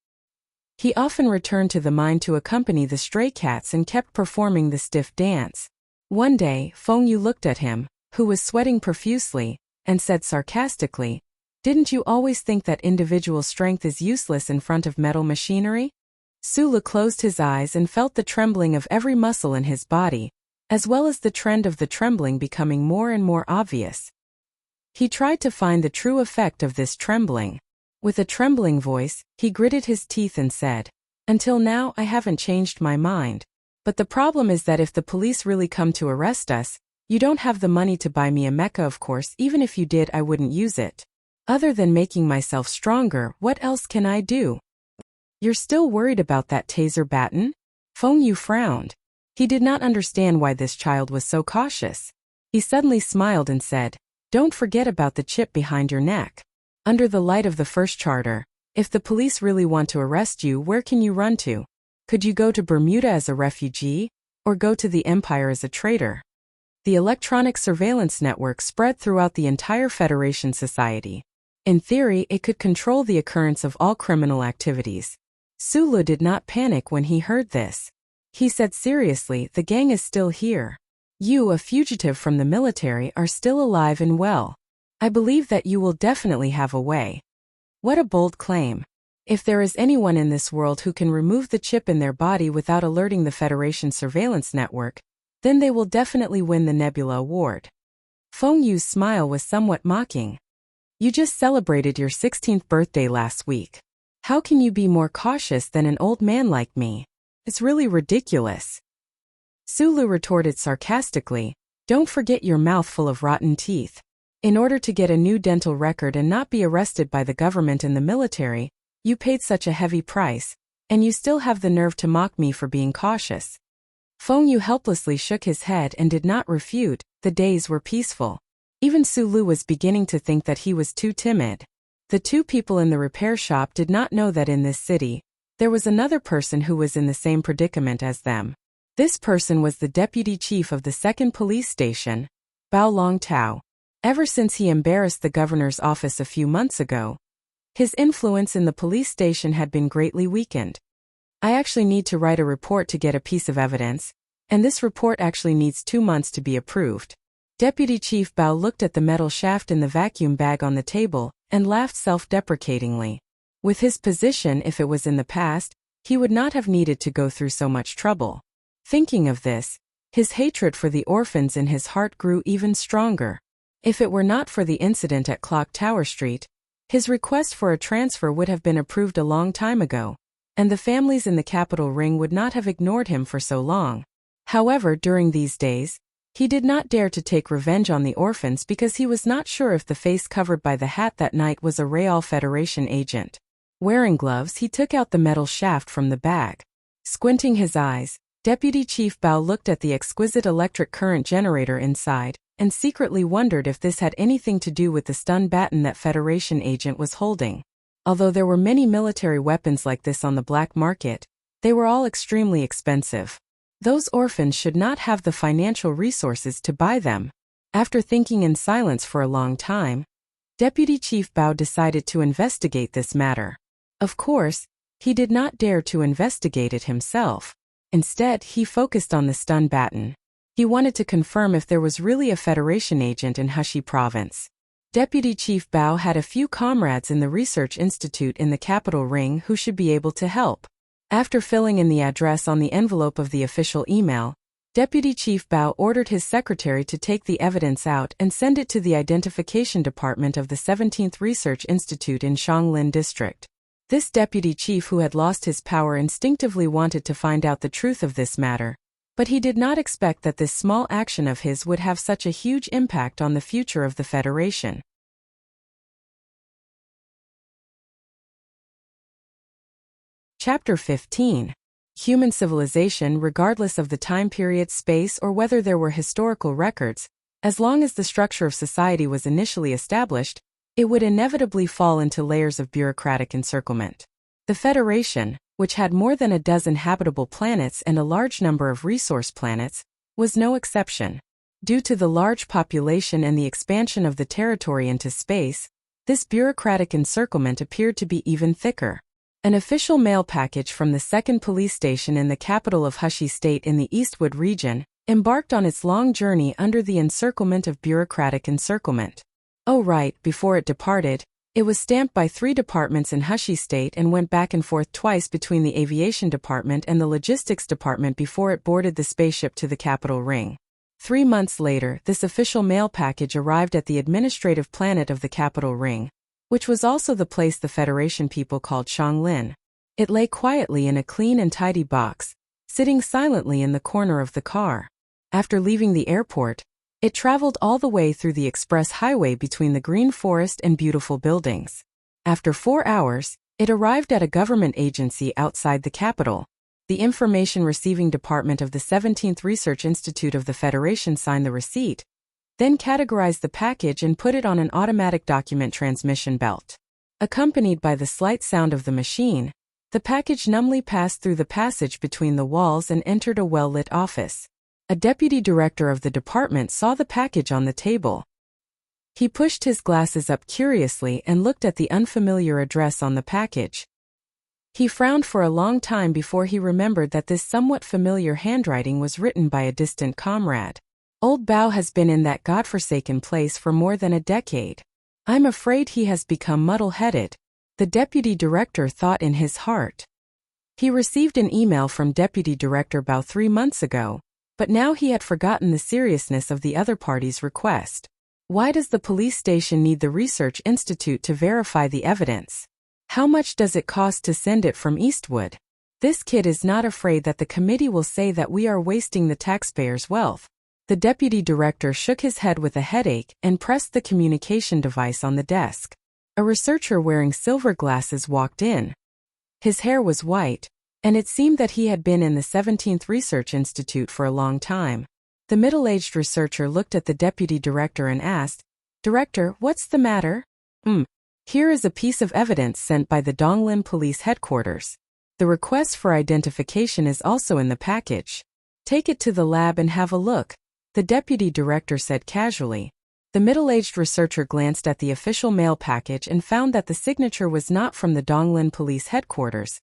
He often returned to the mine to accompany the stray cats and kept performing the stiff dance. One day, Feng Yu looked at him, who was sweating profusely, and said sarcastically, "Didn't you always think that individual strength is useless in front of metal machinery? Sulu closed his eyes and felt the trembling of every muscle in his body, as well as the trend of the trembling becoming more and more obvious. He tried to find the true effect of this trembling. With a trembling voice, he gritted his teeth and said, "Until now I haven't changed my mind. But the problem is that if the police really come to arrest us, you don't have the money to buy me a mecha. Of course, even if you did, I wouldn't use it. Other than making myself stronger, what else can I do?" "You're still worried about that taser baton?" Feng Yu frowned. He did not understand why this child was so cautious. He suddenly smiled and said, "Don't forget about the chip behind your neck. Under the light of the first charter, if the police really want to arrest you, where can you run to? Could you go to Bermuda as a refugee? Or go to the Empire as a traitor?" The electronic surveillance network spread throughout the entire Federation society. In theory, it could control the occurrence of all criminal activities. Sulu did not panic when he heard this. He said seriously, "The gang is still here. You, a fugitive from the military, are still alive and well. I believe that you will definitely have a way." What a bold claim. If there is anyone in this world who can remove the chip in their body without alerting the Federation surveillance network, then they will definitely win the Nebula Award. Feng Yu's smile was somewhat mocking. "You just celebrated your 16th birthday last week. How can you be more cautious than an old man like me? It's really ridiculous." Sulu retorted sarcastically, "Don't forget your mouth full of rotten teeth. In order to get a new dental record and not be arrested by the government and the military, you paid such a heavy price, and you still have the nerve to mock me for being cautious." Feng Yu helplessly shook his head and did not refute. The days were peaceful. Even Sulu was beginning to think that he was too timid. The two people in the repair shop did not know that in this city, there was another person who was in the same predicament as them. This person was the deputy chief of the 2nd police station, Bao Long Tao. Ever since he embarrassed the governor's office a few months ago, his influence in the police station had been greatly weakened. "I actually need to write a report to get a piece of evidence, and this report actually needs 2 months to be approved." Deputy Chief Bao looked at the metal shaft in the vacuum bag on the table and laughed self-deprecatingly. With his position, if it was in the past, he would not have needed to go through so much trouble. Thinking of this, his hatred for the orphans in his heart grew even stronger. If it were not for the incident at Clock Tower Street, his request for a transfer would have been approved a long time ago, and the families in the capital ring would not have ignored him for so long. However, during these days, he did not dare to take revenge on the orphans because he was not sure if the face covered by the hat that night was a Real Federation agent. Wearing gloves, he took out the metal shaft from the bag. Squinting his eyes, Deputy Chief Bao looked at the exquisite electric current generator inside, and secretly wondered if this had anything to do with the stun baton that Federation agent was holding. Although there were many military weapons like this on the black market, they were all extremely expensive. Those orphans should not have the financial resources to buy them. After thinking in silence for a long time, Deputy Chief Bao decided to investigate this matter. Of course, he did not dare to investigate it himself. Instead, he focused on the stun baton. He wanted to confirm if there was really a Federation agent in Hushi Province. Deputy Chief Bao had a few comrades in the Research Institute in the capital ring who should be able to help. After filling in the address on the envelope of the official email, Deputy Chief Bao ordered his secretary to take the evidence out and send it to the Identification Department of the 17th Research Institute in Shanglin District. This deputy chief who had lost his power instinctively wanted to find out the truth of this matter, but he did not expect that this small action of his would have such a huge impact on the future of the Federation. Chapter 15. Human civilization. Regardless of the time period, space, or whether there were historical records, as long as the structure of society was initially established, it would inevitably fall into layers of bureaucratic encirclement. The Federation, which had more than a dozen habitable planets and a large number of resource planets, was no exception. Due to the large population and the expansion of the territory into space, this bureaucratic encirclement appeared to be even thicker. An official mail package from the 2nd police station in the capital of Hushi State in the Eastwood region embarked on its long journey under the encirclement of bureaucratic encirclement. Oh right, before it departed, It was stamped by 3 departments in Wuxia State and went back and forth twice between the Aviation Department and the Logistics Department before it boarded the spaceship to the capital ring. 3 months later, this official mail package arrived at the administrative planet of the capital ring, which was also the place the Federation people called Shanglin. It lay quietly in a clean and tidy box, sitting silently in the corner of the car. After leaving the airport, it traveled all the way through the express highway between the green forest and beautiful buildings. After 4 hours, it arrived at a government agency outside the capital. The Information Receiving Department of the 17th Research Institute of the Federation signed the receipt, then categorized the package and put it on an automatic document transmission belt. Accompanied by the slight sound of the machine, the package numbly passed through the passage between the walls and entered a well-lit office. A deputy director of the department saw the package on the table. He pushed his glasses up curiously and looked at the unfamiliar address on the package. He frowned for a long time before he remembered that this somewhat familiar handwriting was written by a distant comrade. Old Bao has been in that godforsaken place for more than a decade. I'm afraid he has become muddle-headed, the deputy director thought in his heart. He received an email from Deputy Director Bao 3 months ago, but now he had forgotten the seriousness of the other party's request. Why does the police station need the research institute to verify the evidence? How much does it cost to send it from Eastwood? This kid is not afraid that the committee will say that we are wasting the taxpayers' wealth. The deputy director shook his head with a headache and pressed the communication device on the desk. A researcher wearing silver glasses walked in. His hair was white, and it seemed that he had been in the 17th Research Institute for a long time. The middle-aged researcher looked at the deputy director and asked, "Director, what's the matter?" Here is a piece of evidence sent by the Donglin Police Headquarters. The request for identification is also in the package. Take it to the lab and have a look, the deputy director said casually. The middle-aged researcher glanced at the official mail package and found that the signature was not from the Donglin Police Headquarters,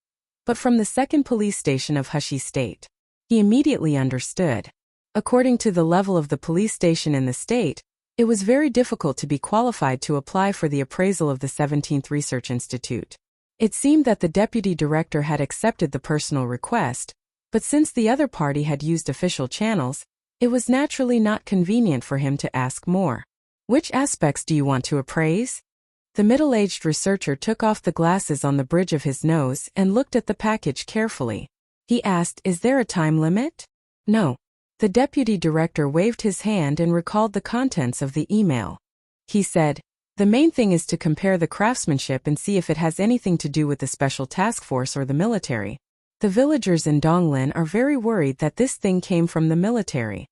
but from the 2nd Police Station of Wuxia State. He immediately understood. According to the level of the police station in the state, it was very difficult to be qualified to apply for the appraisal of the 17th Research Institute. It seemed that the deputy director had accepted the personal request, but since the other party had used official channels, it was naturally not convenient for him to ask more. Which aspects do you want to appraise? The middle-aged researcher took off the glasses on the bridge of his nose and looked at the package carefully. He asked, "Is there a time limit?" "No." The deputy director waved his hand and recalled the contents of the email. He said, "The main thing is to compare the craftsmanship and see if it has anything to do with the special task force or the military. The villagers in Donglin are very worried that this thing came from the military."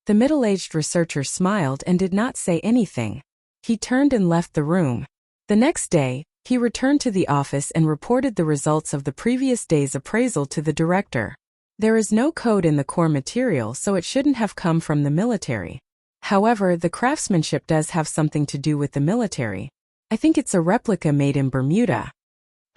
The middle-aged researcher smiled and did not say anything. He turned and left the room. The next day, he returned to the office and reported the results of the previous day's appraisal to the director. There is no code in the core material, so it shouldn't have come from the military. However, the craftsmanship does have something to do with the military. I think it's a replica made in Bermuda.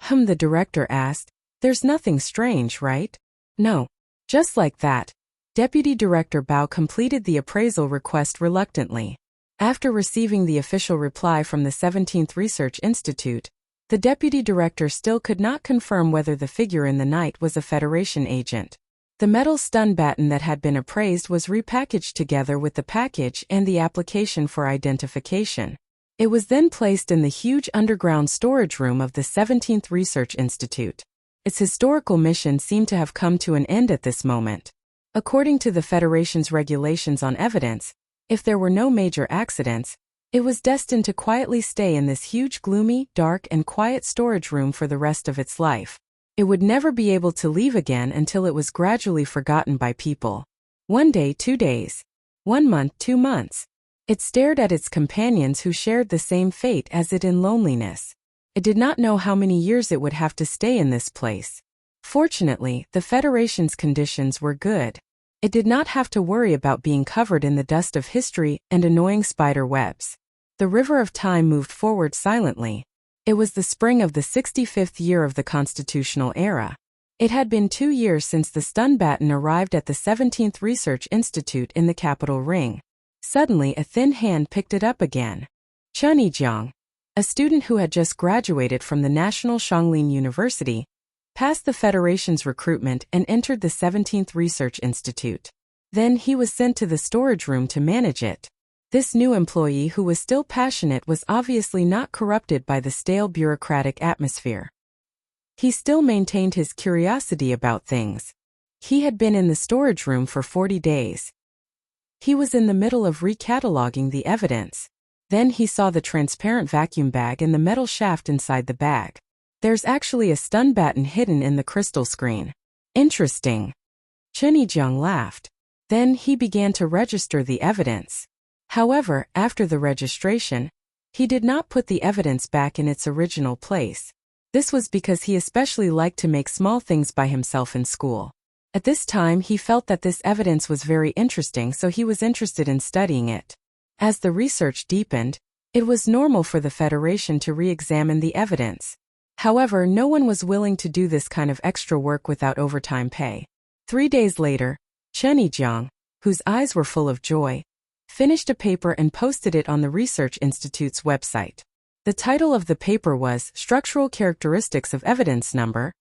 The director asked. There's nothing strange, right? No. Just like that. Deputy Director Bao completed the appraisal request reluctantly. After receiving the official reply from the 17th Research Institute, the deputy director still could not confirm whether the figure in the night was a Federation agent. The metal stun baton that had been appraised was repackaged together with the package and the application for identification. It was then placed in the huge underground storage room of the 17th Research Institute. Its historical mission seemed to have come to an end at this moment. According to the Federation's regulations on evidence, if there were no major accidents, it was destined to quietly stay in this huge, gloomy, dark, and quiet storage room for the rest of its life. It would never be able to leave again until it was gradually forgotten by people. 1 day, 2 days. 1 month, 2 months. It stared at its companions who shared the same fate as it in loneliness. It did not know how many years it would have to stay in this place. Fortunately, the Federation's conditions were good. It did not have to worry about being covered in the dust of history and annoying spider webs. The river of time moved forward silently. It was the spring of the 65th year of the constitutional era. It had been 2 years since the stun baton arrived at the 17th Research Institute in the capital ring. Suddenly a thin hand picked it up again. Chunjiang. a student who had just graduated from the National Shanglin University, passed the Federation's recruitment and entered the 17th Research Institute. Then he was sent to the storage room to manage it. This new employee, who was still passionate, was obviously not corrupted by the stale bureaucratic atmosphere. He still maintained his curiosity about things. He had been in the storage room for 40 days. He was in the middle of recataloguing the evidence. Then he saw the transparent vacuum bag and the metal shaft inside the bag. There's actually a stun baton hidden in the crystal screen. Interesting. Chen Yijiang laughed. Then he began to register the evidence. However, after the registration, he did not put the evidence back in its original place. This was because he especially liked to make small things by himself in school. At this time, he felt that this evidence was very interesting, so he was interested in studying it. As the research deepened, it was normal for the Federation to re-examine the evidence. However, no one was willing to do this kind of extra work without overtime pay. 3 days later, Chen Yijiang, whose eyes were full of joy, finished a paper and posted it on the Research Institute's website. The title of the paper was Structural Characteristics of Evidence Number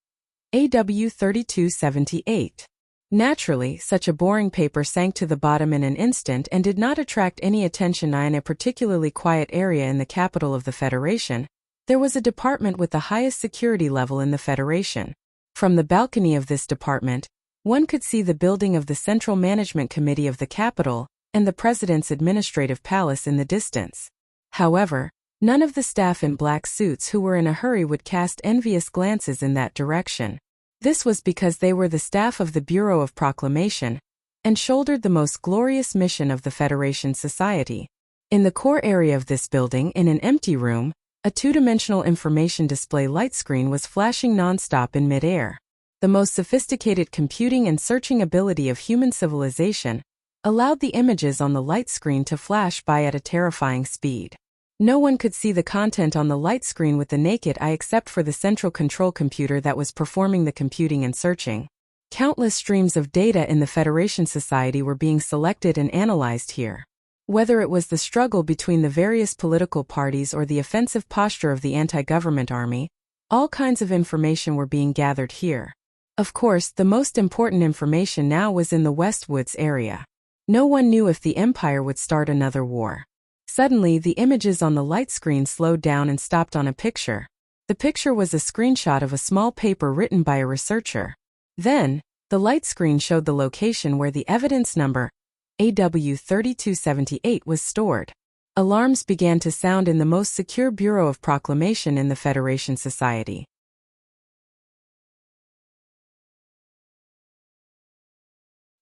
AW3278. Naturally, such a boring paper sank to the bottom in an instant and did not attract any attention. In a particularly quiet area in the capital of the Federation, there was a department with the highest security level in the Federation. From the balcony of this department, one could see the building of the Central Management Committee of the capital and the President's administrative palace in the distance. However, none of the staff in black suits who were in a hurry would cast envious glances in that direction. This was because they were the staff of the Bureau of Proclamation and shouldered the most glorious mission of the Federation society. In the core area of this building, in an empty room, a two-dimensional information display light screen was flashing non-stop in mid-air. The most sophisticated computing and searching ability of human civilization allowed the images on the light screen to flash by at a terrifying speed. No one could see the content on the light screen with the naked eye except for the central control computer that was performing the computing and searching. Countless streams of data in the Federation Society were being selected and analyzed here. Whether it was the struggle between the various political parties or the offensive posture of the anti-government army, all kinds of information were being gathered here. Of course, the most important information now was in the Westwoods area. No one knew if the Empire would start another war. Suddenly, the images on the light screen slowed down and stopped on a picture. The picture was a screenshot of a small paper written by a researcher. Then, the light screen showed the location where the evidence number AW3278 was stored. Alarms began to sound in the most secure Bureau of Proclamation in the Federation Society.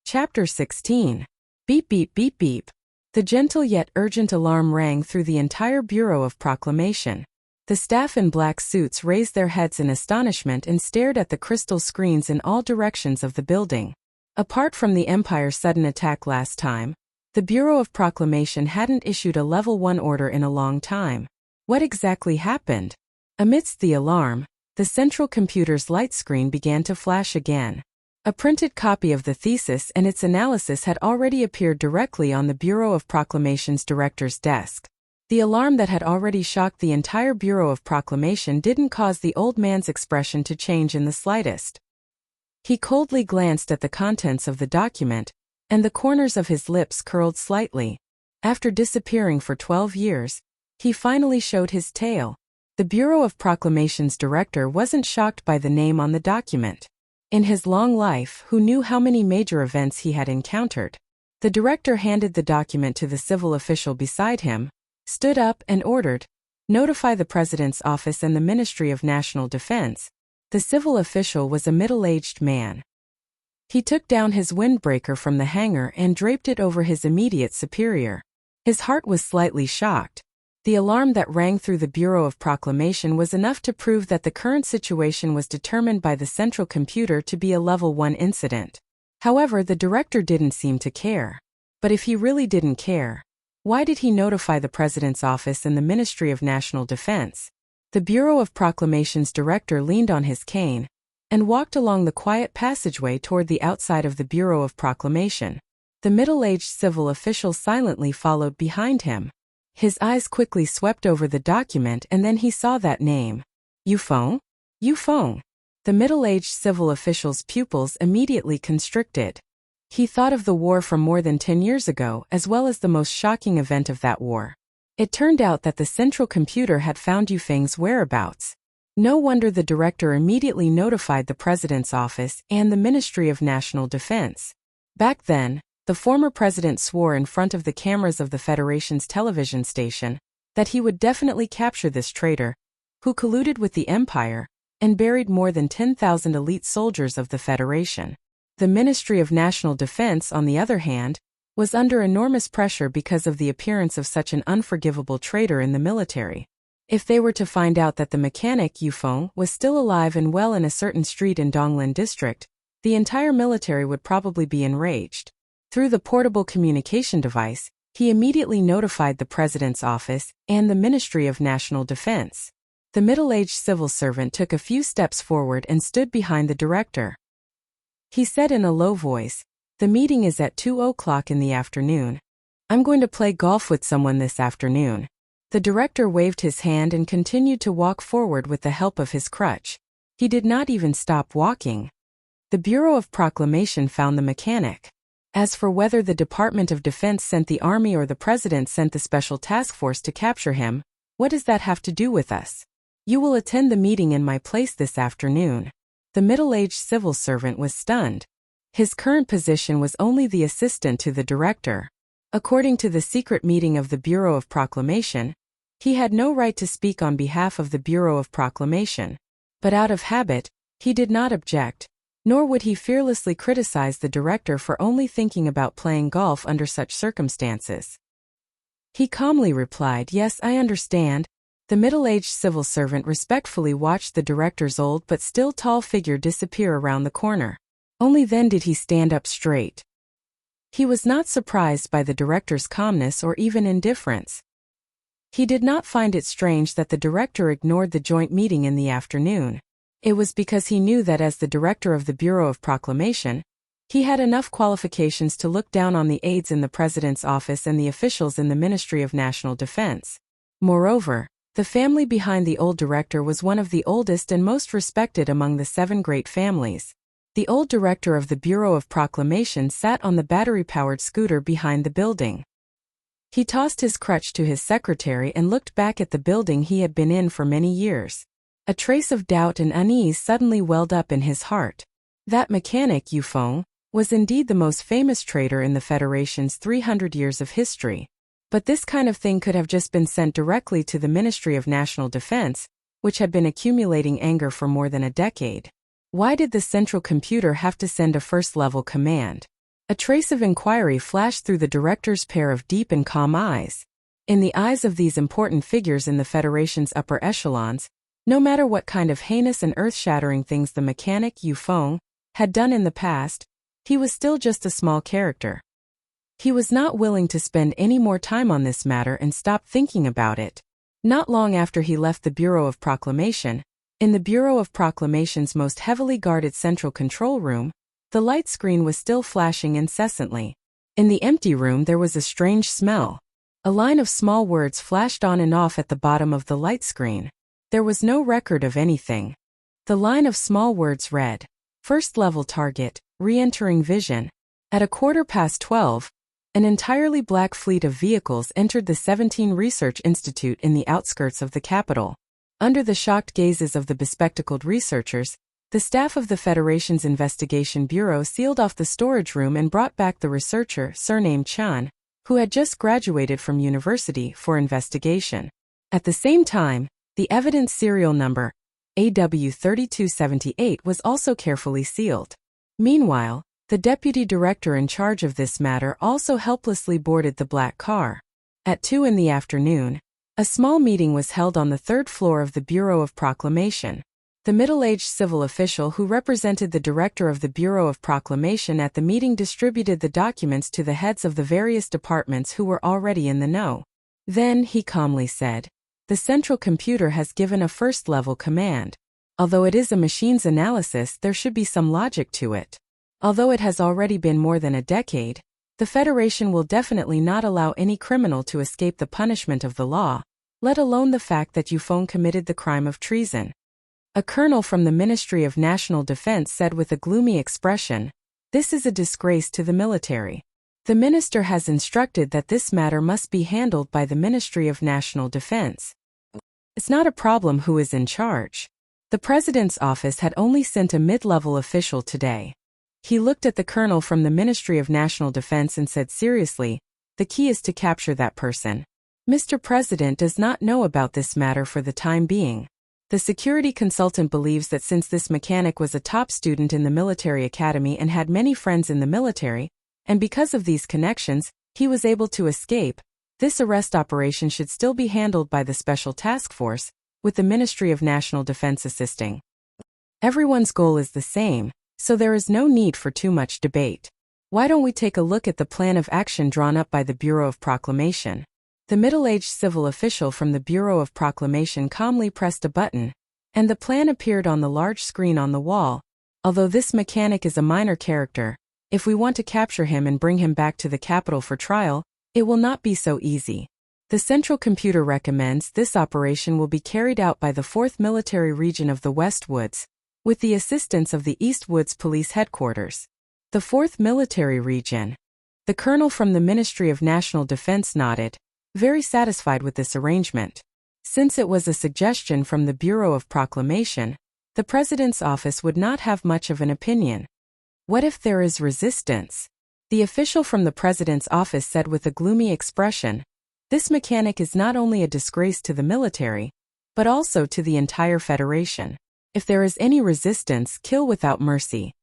Chapter 16. Beep beep beep beep. The gentle yet urgent alarm rang through the entire Bureau of Proclamation. The staff in black suits raised their heads in astonishment and stared at the crystal screens in all directions of the building. Apart from the Empire's sudden attack last time, the Bureau of Proclamation hadn't issued a Level 1 order in a long time. What exactly happened? Amidst the alarm, the central computer's light screen began to flash again. A printed copy of the thesis and its analysis had already appeared directly on the Bureau of Proclamation's director's desk. The alarm that had already shocked the entire Bureau of Proclamation didn't cause the old man's expression to change in the slightest. He coldly glanced at the contents of the document, and the corners of his lips curled slightly. After disappearing for 12 years, he finally showed his tail. The Bureau of Proclamation's director wasn't shocked by the name on the document. In his long life, who knew how many major events he had encountered? The director handed the document to the civil official beside him, stood up and ordered, "Notify the President's office and the Ministry of National Defense." The civil official was a middle-aged man. He took down his windbreaker from the hanger and draped it over his immediate superior. His heart was slightly shocked. The alarm that rang through the Bureau of Proclamation was enough to prove that the current situation was determined by the central computer to be a Level 1 incident. However, the director didn't seem to care. But if he really didn't care, why did he notify the President's office and the Ministry of National Defense? The Bureau of Proclamation's director leaned on his cane and walked along the quiet passageway toward the outside of the Bureau of Proclamation. The middle-aged civil official silently followed behind him. His eyes quickly swept over the document and then he saw that name. Yufeng? Yufeng. The middle-aged civil official's pupils immediately constricted. He thought of the war from more than 10 years ago as well as the most shocking event of that war. It turned out that the central computer had found Yufeng's whereabouts. No wonder the director immediately notified the president's office and the Ministry of National Defense. Back then, the former president swore in front of the cameras of the Federation's television station that he would definitely capture this traitor, who colluded with the empire and buried more than 10,000 elite soldiers of the Federation. The Ministry of National Defense, on the other hand, was under enormous pressure because of the appearance of such an unforgivable traitor in the military. If they were to find out that the mechanic Yufeng was still alive and well in a certain street in Donglin district, the entire military would probably be enraged. Through the portable communication device, he immediately notified the president's office and the Ministry of National Defense. The middle-aged civil servant took a few steps forward and stood behind the director. He said in a low voice, "The meeting is at 2 o'clock in the afternoon. I'm going to play golf with someone this afternoon." The director waved his hand and continued to walk forward with the help of his crutch. He did not even stop walking. The Bureau of Proclamation found the mechanic. As for whether the Department of Defense sent the army or the president sent the special task force to capture him, what does that have to do with us? You will attend the meeting in my place this afternoon. The middle-aged civil servant was stunned. His current position was only the assistant to the director. According to the secret meeting of the Bureau of Proclamation, he had no right to speak on behalf of the Bureau of Proclamation. But out of habit, he did not object, nor would he fearlessly criticize the director for only thinking about playing golf under such circumstances. He calmly replied, "Yes, I understand." The middle-aged civil servant respectfully watched the director's old but still tall figure disappear around the corner. Only then did he stand up straight. He was not surprised by the director's calmness or even indifference. He did not find it strange that the director ignored the joint meeting in the afternoon. It was because he knew that as the director of the Bureau of Proclamation, he had enough qualifications to look down on the aides in the president's office and the officials in the Ministry of National Defense. Moreover, the family behind the old director was one of the oldest and most respected among the 7 great families. The old director of the Bureau of Proclamation sat on the battery-powered scooter behind the building. He tossed his crutch to his secretary and looked back at the building he had been in for many years. A trace of doubt and unease suddenly welled up in his heart. That mechanic Yufeng was indeed the most famous traitor in the Federation's 300 years of history. But this kind of thing could have just been sent directly to the Ministry of National Defense, which had been accumulating anger for more than a decade. Why did the central computer have to send a first-level command? A trace of inquiry flashed through the director's pair of deep and calm eyes. In the eyes of these important figures in the Federation's upper echelons, no matter what kind of heinous and earth-shattering things the mechanic Yufeng had done in the past, he was still just a small character. He was not willing to spend any more time on this matter and stop thinking about it. Not long after he left the Bureau of Proclamation, in the Bureau of Proclamation's most heavily guarded central control room, the light screen was still flashing incessantly. In the empty room there was a strange smell. A line of small words flashed on and off at the bottom of the light screen. There was no record of anything. The line of small words read, "First-level target, re-entering vision." At 12:15, an entirely black fleet of vehicles entered the 17 Research Institute in the outskirts of the capital. Under the shocked gazes of the bespectacled researchers, the staff of the Federation's Investigation Bureau sealed off the storage room and brought back the researcher, surnamed Chan, who had just graduated from university, for investigation. At the same time, the evidence serial number, AW3278, was also carefully sealed. Meanwhile, the deputy director in charge of this matter also helplessly boarded the black car. At 2 in the afternoon, a small meeting was held on the 3rd floor of the Bureau of Proclamation. The middle-aged civil official who represented the director of the Bureau of Proclamation at the meeting distributed the documents to the heads of the various departments who were already in the know. Then, he calmly said, "The central computer has given a first-level command. Although it is a machine's analysis, there should be some logic to it. Although it has already been more than a decade, The Federation will definitely not allow any criminal to escape the punishment of the law, let alone the fact that Yufeng committed the crime of treason. A colonel from the Ministry of National Defense said with a gloomy expression, "This is a disgrace to the military. The minister has instructed that this matter must be handled by the Ministry of National Defense. It's not a problem who is in charge." The president's office had only sent a mid-level official today. He looked at the colonel from the Ministry of National Defense and said seriously, "The key is to capture that person. Mr. President does not know about this matter for the time being." The security consultant believes that since this mechanic was a top student in the military academy and had many friends in the military, and because of these connections, he was able to escape, this arrest operation should still be handled by the Special Task Force, with the Ministry of National Defense assisting. Everyone's goal is the same, so there is no need for too much debate. Why don't we take a look at the plan of action drawn up by the Bureau of Proclamation? The middle-aged civil official from the Bureau of Proclamation calmly pressed a button, and the plan appeared on the large screen on the wall. Although this mechanic is a minor character, if we want to capture him and bring him back to the capital for trial, it will not be so easy. The central computer recommends this operation will be carried out by the 4th Military Region of the West Woods, with the assistance of the East Woods Police Headquarters. The 4th Military Region. The colonel from the Ministry of National Defense nodded, very satisfied with this arrangement. Since it was a suggestion from the Bureau of Proclamation, the President's office would not have much of an opinion. What if there is resistance? The official from the President's office said with a gloomy expression, "This mechanic is not only a disgrace to the military, but also to the entire Federation. If there is any resistance, kill without mercy."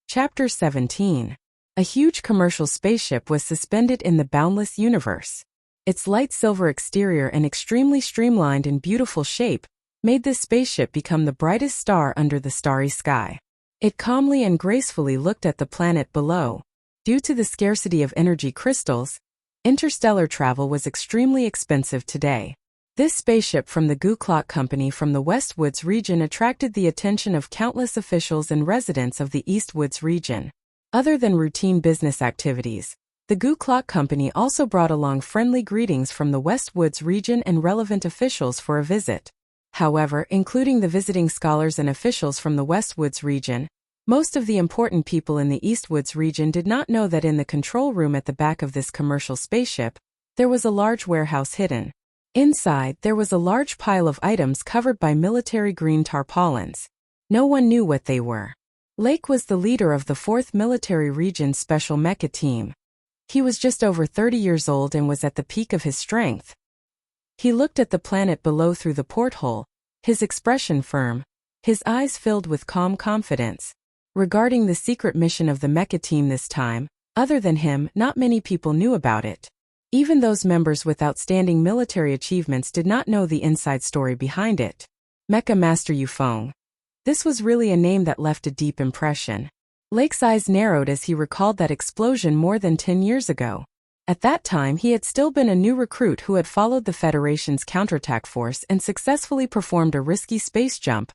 Chapter 17. A huge commercial spaceship was suspended in the boundless universe. Its light silver exterior and extremely streamlined and beautiful shape made this spaceship become the brightest star under the starry sky. It calmly and gracefully looked at the planet below. Due to the scarcity of energy crystals, interstellar travel was extremely expensive today. This spaceship from the Gu Clock Company from the West Woods region attracted the attention of countless officials and residents of the East Woods region. Other than routine business activities, the Gu Clock Company also brought along friendly greetings from the West Woods region and relevant officials for a visit. However, including the visiting scholars and officials from the West Woods region, most of the important people in the East Woods region did not know that in the control room at the back of this commercial spaceship, there was a large warehouse hidden. Inside, there was a large pile of items covered by military green tarpaulins. No one knew what they were. Lake was the leader of the 4th Military Region Special Mecha Team. He was just over 30 years old and was at the peak of his strength. He looked at the planet below through the porthole, his expression firm, his eyes filled with calm confidence. Regarding the secret mission of the Mecha Team this time, other than him, not many people knew about it. Even those members with outstanding military achievements did not know the inside story behind it. Mecha Master Yufeng. This was really a name that left a deep impression. Lake's eyes narrowed as he recalled that explosion more than 10 years ago. At that time he had still been a new recruit who had followed the Federation's counterattack force and successfully performed a risky space jump,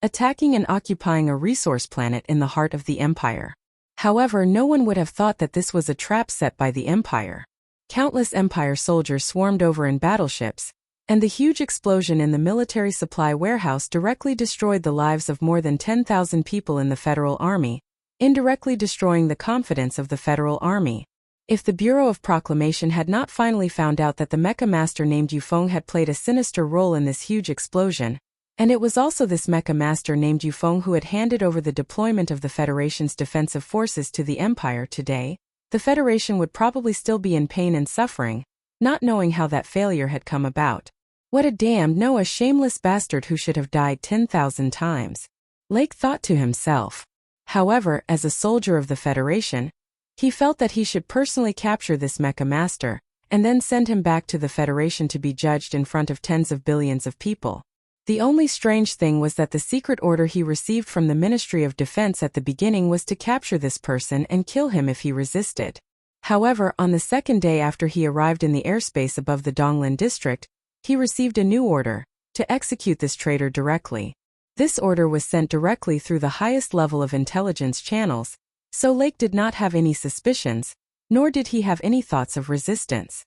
attacking and occupying a resource planet in the heart of the Empire. However, no one would have thought that this was a trap set by the Empire. Countless Empire soldiers swarmed over in battleships, and the huge explosion in the military supply warehouse directly destroyed the lives of more than 10,000 people in the Federal Army, indirectly destroying the confidence of the Federal Army. If the Bureau of Proclamation had not finally found out that the Mecha Master named Yufeng had played a sinister role in this huge explosion, and it was also this Mecha Master named Yufeng who had handed over the deployment of the Federation's defensive forces to the Empire today, the Federation would probably still be in pain and suffering, not knowing how that failure had come about. What a damned no, a shameless bastard who should have died 10,000 times. Lake thought to himself. However, as a soldier of the Federation, he felt that he should personally capture this Mecha Master, and then send him back to the Federation to be judged in front of tens of billions of people. The only strange thing was that the secret order he received from the Ministry of Defense at the beginning was to capture this person and kill him if he resisted. However, on the second day after he arrived in the airspace above the Donglin district, he received a new order, to execute this traitor directly. This order was sent directly through the highest level of intelligence channels, so Lake did not have any suspicions, nor did he have any thoughts of resistance.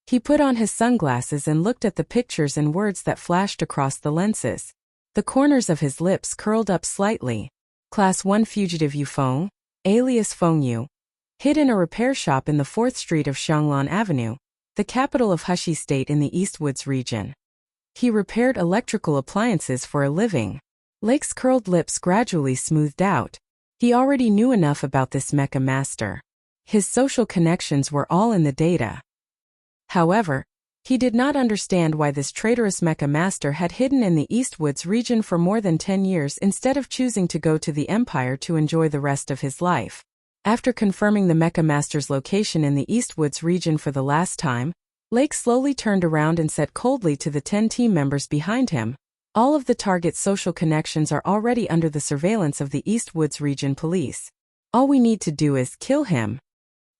He put on his sunglasses and looked at the pictures and words that flashed across the lenses. The corners of his lips curled up slightly. Class 1 fugitive Yu Feng, alias Feng Yu, hid in a repair shop in the 4th Street of Xianglan Avenue, the capital of Huxi State in the Eastwoods region. He repaired electrical appliances for a living. Lake's curled lips gradually smoothed out. He already knew enough about this mecha master. His social connections were all in the data. However, he did not understand why this traitorous mecha master had hidden in the Eastwoods region for more than 10 years instead of choosing to go to the Empire to enjoy the rest of his life. After confirming the mecha master's location in the Eastwoods region for the last time, Lake slowly turned around and said coldly to the 10 team members behind him, "All of the target's social connections are already under the surveillance of the Eastwoods region police. All we need to do is kill him."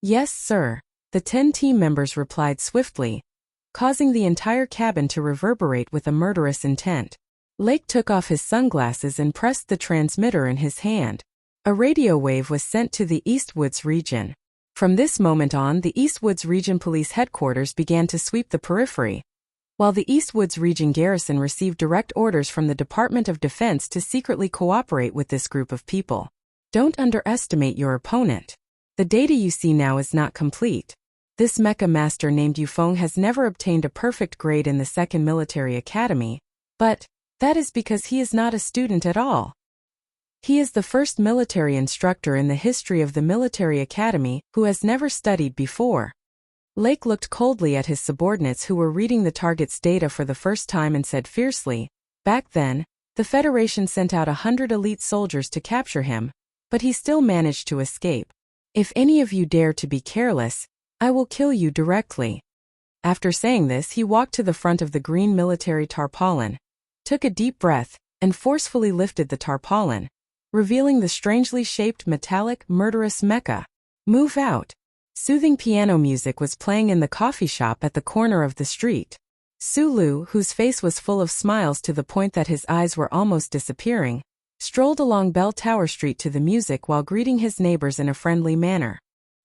"Yes, sir," the 10 team members replied swiftly, causing the entire cabin to reverberate with a murderous intent. Lake took off his sunglasses and pressed the transmitter in his hand. A radio wave was sent to the Eastwoods region. From this moment on, the Eastwoods Region Police Headquarters began to sweep the periphery, while the Eastwoods Region Garrison received direct orders from the Department of Defense to secretly cooperate with this group of people. Don't underestimate your opponent. The data you see now is not complete. This mecha master named Yu Feng has never obtained a perfect grade in the 2nd Military Academy, but that is because he is not a student at all. He is the first military instructor in the history of the military academy who has never studied before. Lake looked coldly at his subordinates who were reading the target's data for the first time and said fiercely, "Back then, the Federation sent out 100 elite soldiers to capture him, but he still managed to escape. If any of you dare to be careless, I will kill you directly." After saying this, he walked to the front of the green military tarpaulin, took a deep breath, and forcefully lifted the tarpaulin, revealing the strangely shaped metallic, murderous mecha. "Move out." Soothing piano music was playing in the coffee shop at the corner of the street. Sulu, whose face was full of smiles to the point that his eyes were almost disappearing, strolled along Bell Tower Street to the music while greeting his neighbors in a friendly manner.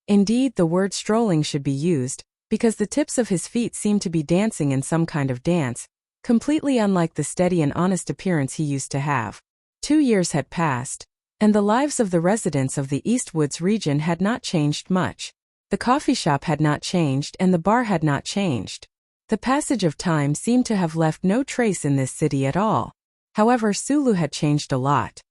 Indeed, the word strolling should be used, because the tips of his feet seemed to be dancing in some kind of dance, completely unlike the steady and honest appearance he used to have. 2 years had passed, and the lives of the residents of the Eastwoods region had not changed much. The coffee shop had not changed and the bar had not changed. The passage of time seemed to have left no trace in this city at all. However, Sulu had changed a lot.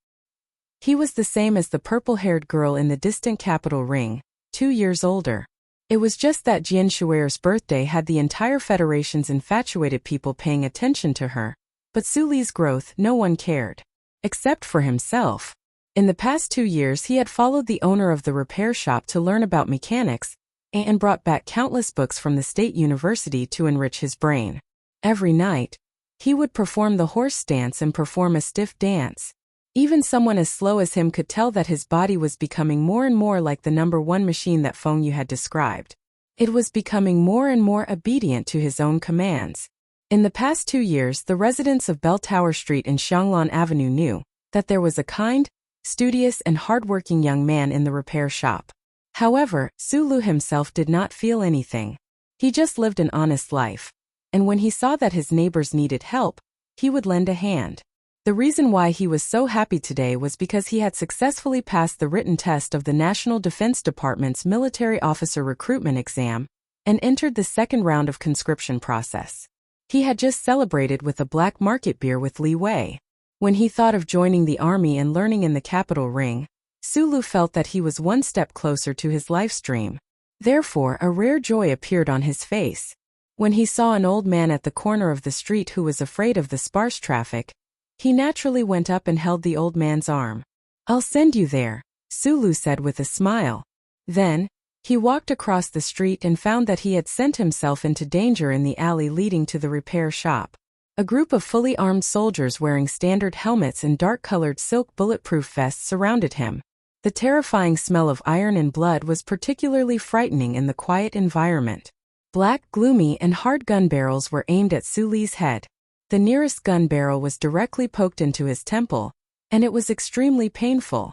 He was the same as the purple-haired girl in the distant capital ring, 2 years older. It was just that Jian Shuer's birthday had the entire Federation's infatuated people paying attention to her, but Suli's growth no one cared. Except for himself. In the past 2 years he had followed the owner of the repair shop to learn about mechanics, and brought back countless books from the state university to enrich his brain. Every night, he would perform the horse stance and perform a stiff dance. Even someone as slow as him could tell that his body was becoming more and more like the #1 machine that Feng Yu had described. It was becoming more and more obedient to his own commands. In the past 2 years, the residents of Bell Tower Street and Xianglan Avenue knew that there was a kind, studious and hardworking young man in the repair shop. However, Sulu himself did not feel anything. He just lived an honest life. And when he saw that his neighbors needed help, he would lend a hand. The reason why he was so happy today was because he had successfully passed the written test of the National Defense Department's military officer recruitment exam and entered the 2nd round of conscription process. He had just celebrated with a black market beer with Li Wei. When he thought of joining the army and learning in the capital ring, Sulu felt that he was one step closer to his life's dream. Therefore, a rare joy appeared on his face. When he saw an old man at the corner of the street who was afraid of the sparse traffic, he naturally went up and held the old man's arm. "I'll send you there," Sulu said with a smile. Then, he walked across the street and found that he had sent himself into danger in the alley leading to the repair shop. A group of fully armed soldiers wearing standard helmets and dark-colored silk bulletproof vests surrounded him. The terrifying smell of iron and blood was particularly frightening in the quiet environment. Black, gloomy and hard gun barrels were aimed at Suli's head. The nearest gun barrel was directly poked into his temple, and it was extremely painful.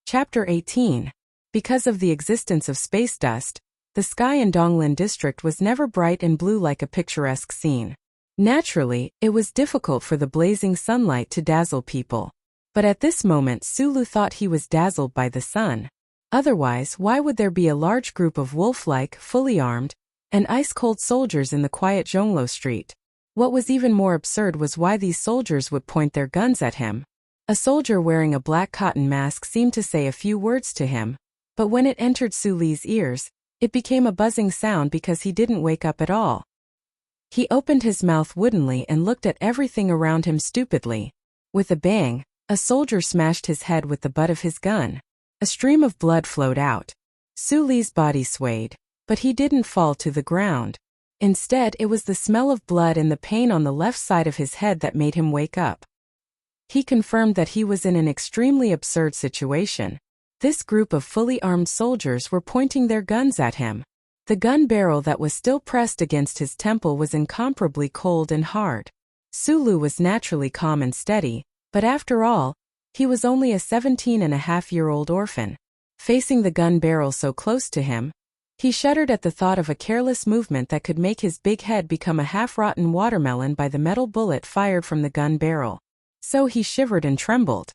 Chapter 18. Because of the existence of space dust, the sky in Donglin district was never bright and blue like a picturesque scene. Naturally, it was difficult for the blazing sunlight to dazzle people. But at this moment Sulu thought he was dazzled by the sun. Otherwise, why would there be a large group of wolf-like, fully armed, and ice-cold soldiers in the quiet Zhonglo street? What was even more absurd was why these soldiers would point their guns at him. A soldier wearing a black cotton mask seemed to say a few words to him, but when it entered Suli's ears, it became a buzzing sound because he didn't wake up at all. He opened his mouth woodenly and looked at everything around him stupidly. With a bang, a soldier smashed his head with the butt of his gun. A stream of blood flowed out. Suli's body swayed, but he didn't fall to the ground. Instead, it was the smell of blood and the pain on the left side of his head that made him wake up. He confirmed that he was in an extremely absurd situation. This group of fully armed soldiers were pointing their guns at him. The gun barrel that was still pressed against his temple was incomparably cold and hard. Sulu was naturally calm and steady, but after all, he was only a 17-and-a-half-year-old orphan. Facing the gun barrel so close to him, he shuddered at the thought of a careless movement that could make his big head become a half-rotten watermelon by the metal bullet fired from the gun barrel. So he shivered and trembled.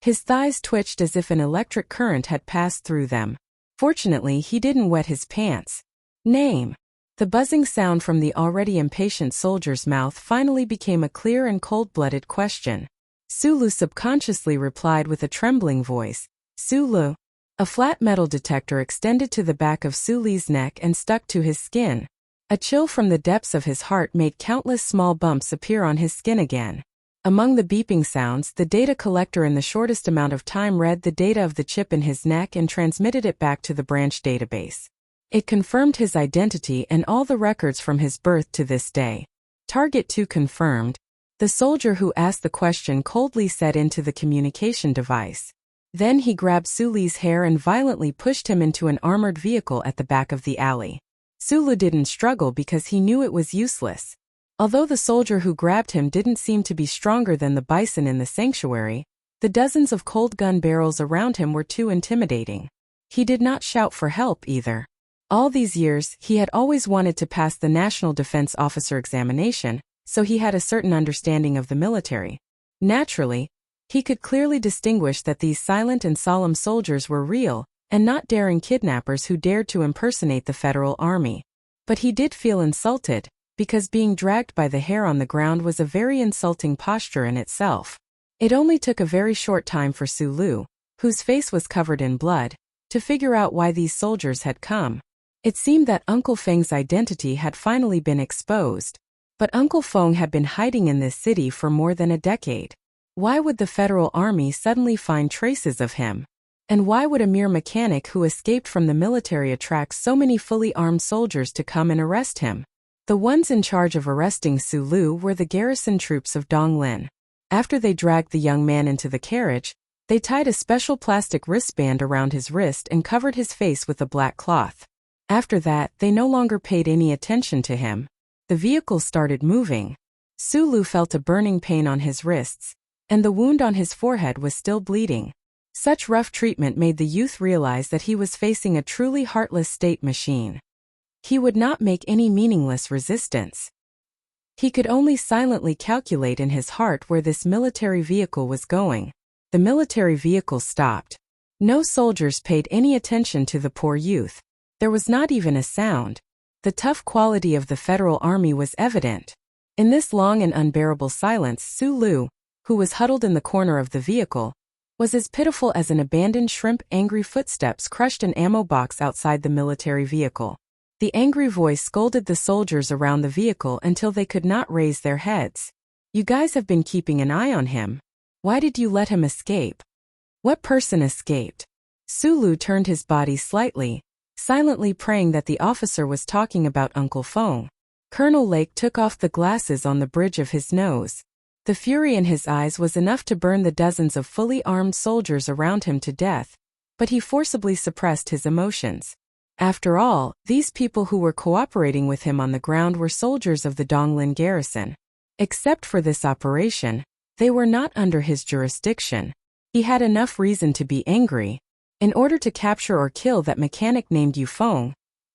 His thighs twitched as if an electric current had passed through them. Fortunately, he didn't wet his pants. Name. The buzzing sound from the already impatient soldier's mouth finally became a clear and cold-blooded question. Sulu subconsciously replied with a trembling voice, "Sulu." A flat metal detector extended to the back of Suli's neck and stuck to his skin. A chill from the depths of his heart made countless small bumps appear on his skin again. Among the beeping sounds, the data collector in the shortest amount of time read the data of the chip in his neck and transmitted it back to the branch database. It confirmed his identity and all the records from his birth to this day. Target 2 confirmed. The soldier who asked the question coldly said into the communication device. Then he grabbed Suli's hair and violently pushed him into an armored vehicle at the back of the alley. Sulu didn't struggle because he knew it was useless. Although the soldier who grabbed him didn't seem to be stronger than the bison in the sanctuary, the dozens of cold gun barrels around him were too intimidating. He did not shout for help either. All these years, he had always wanted to pass the National Defense Officer examination, so he had a certain understanding of the military. Naturally, he could clearly distinguish that these silent and solemn soldiers were real, and not daring kidnappers who dared to impersonate the Federal Army. But he did feel insulted, because being dragged by the hair on the ground was a very insulting posture in itself. It only took a very short time for Sulu, whose face was covered in blood, to figure out why these soldiers had come. It seemed that Uncle Feng's identity had finally been exposed. But Uncle Feng had been hiding in this city for more than a decade. Why would the Federal Army suddenly find traces of him? And why would a mere mechanic who escaped from the military attract so many fully armed soldiers to come and arrest him? The ones in charge of arresting Sulu were the garrison troops of Donglin. After they dragged the young man into the carriage, they tied a special plastic wristband around his wrist and covered his face with a black cloth. After that, they no longer paid any attention to him. The vehicle started moving. Sulu felt a burning pain on his wrists, and the wound on his forehead was still bleeding. Such rough treatment made the youth realize that he was facing a truly heartless state machine. He would not make any meaningless resistance. He could only silently calculate in his heart where this military vehicle was going. The military vehicle stopped. No soldiers paid any attention to the poor youth. There was not even a sound. The tough quality of the Federal Army was evident. In this long and unbearable silence, Sulu, who was huddled in the corner of the vehicle, was as pitiful as an abandoned shrimp. Angry footsteps crushed an ammo box outside the military vehicle. The angry voice scolded the soldiers around the vehicle until they could not raise their heads. "You guys have been keeping an eye on him. Why did you let him escape?" "What person escaped?" Sulu turned his body slightly, silently praying that the officer was talking about Uncle Feng. Colonel Lake took off the glasses on the bridge of his nose. The fury in his eyes was enough to burn the dozens of fully armed soldiers around him to death, but he forcibly suppressed his emotions. After all, these people who were cooperating with him on the ground were soldiers of the Donglin garrison. Except for this operation, they were not under his jurisdiction. He had enough reason to be angry. In order to capture or kill that mechanic named Yufeng,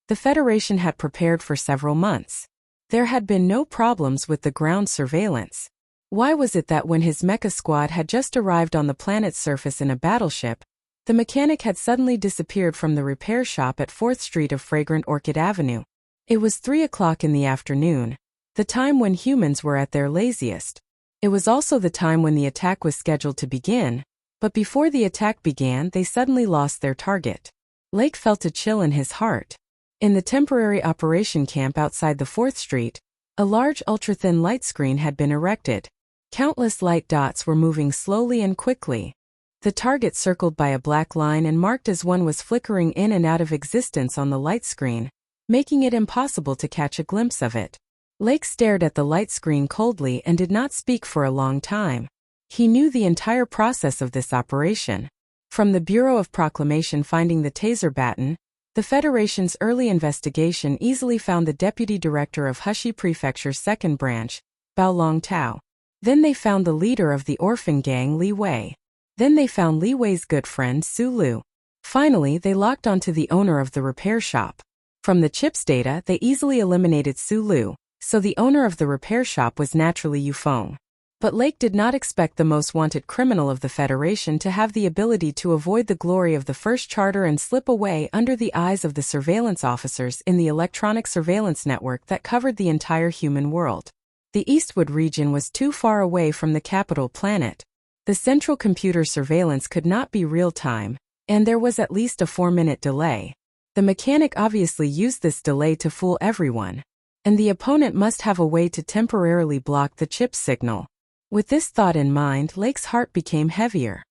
the Federation had prepared for several months. There had been no problems with the ground surveillance. Why was it that when his mecha squad had just arrived on the planet's surface in a battleship, the mechanic had suddenly disappeared from the repair shop at 4th Street of Fragrant Orchid Avenue? It was 3 o'clock in the afternoon, the time when humans were at their laziest. It was also the time when the attack was scheduled to begin, but before the attack began they suddenly lost their target. Lake felt a chill in his heart. In the temporary operation camp outside the 4th Street, a large ultra-thin light screen had been erected. Countless light dots were moving slowly and quickly. The target circled by a black line and marked as one was flickering in and out of existence on the light screen, making it impossible to catch a glimpse of it. Lake stared at the light screen coldly and did not speak for a long time. He knew the entire process of this operation. From the Bureau of Proclamation finding the taser baton, the Federation's early investigation easily found the Deputy Director of Hushi Prefecture's 2nd Branch, Bao Long Tao. Then they found the leader of the orphan gang, Li Wei. Then they found Li Wei's good friend, Su Lu. Finally, they locked onto the owner of the repair shop. From the chip's data, they easily eliminated Su Lu, so the owner of the repair shop was naturally Yufeng. But Lake did not expect the most wanted criminal of the Federation to have the ability to avoid the glory of the first charter and slip away under the eyes of the surveillance officers in the electronic surveillance network that covered the entire human world. The Eastwood region was too far away from the capital planet. The central computer surveillance could not be real-time, and there was at least a 4-minute delay. The mechanic obviously used this delay to fool everyone, and the opponent must have a way to temporarily block the chip signal. With this thought in mind, Lake's heart became heavier.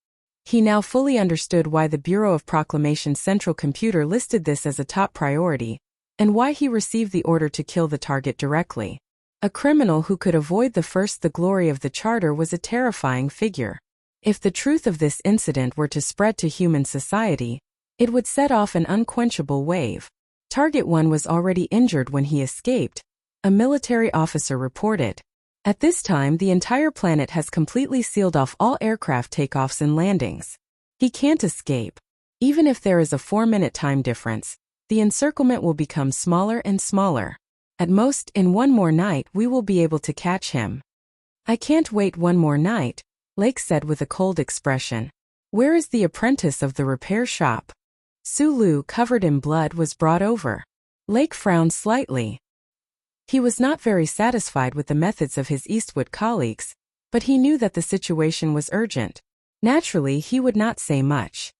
He now fully understood why the Bureau of Proclamation's central computer listed this as a top priority, and why he received the order to kill the target directly. A criminal who could avoid the glory of the charter was a terrifying figure. If the truth of this incident were to spread to human society, it would set off an unquenchable wave. Target 1 was already injured when he escaped, a military officer reported. At this time, the entire planet has completely sealed off all aircraft takeoffs and landings. He can't escape. Even if there is a 4-minute time difference, the encirclement will become smaller and smaller. At most, in one more night, we will be able to catch him. I can't wait one more night, Lake said with a cold expression. Where is the apprentice of the repair shop? Su Lu, covered in blood, was brought over. Lake frowned slightly. He was not very satisfied with the methods of his Eastwood colleagues, but he knew that the situation was urgent. Naturally, he would not say much.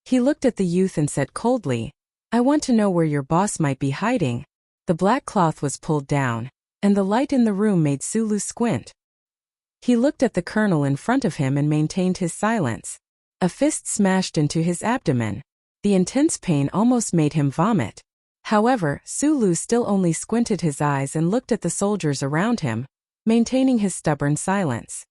He looked at the youth and said coldly, I want to know where your boss might be hiding. The black cloth was pulled down, and the light in the room made Su Lu squint. He looked at the colonel in front of him and maintained his silence. A fist smashed into his abdomen. The intense pain almost made him vomit. However, Su Lu still only squinted his eyes and looked at the soldiers around him, maintaining his stubborn silence.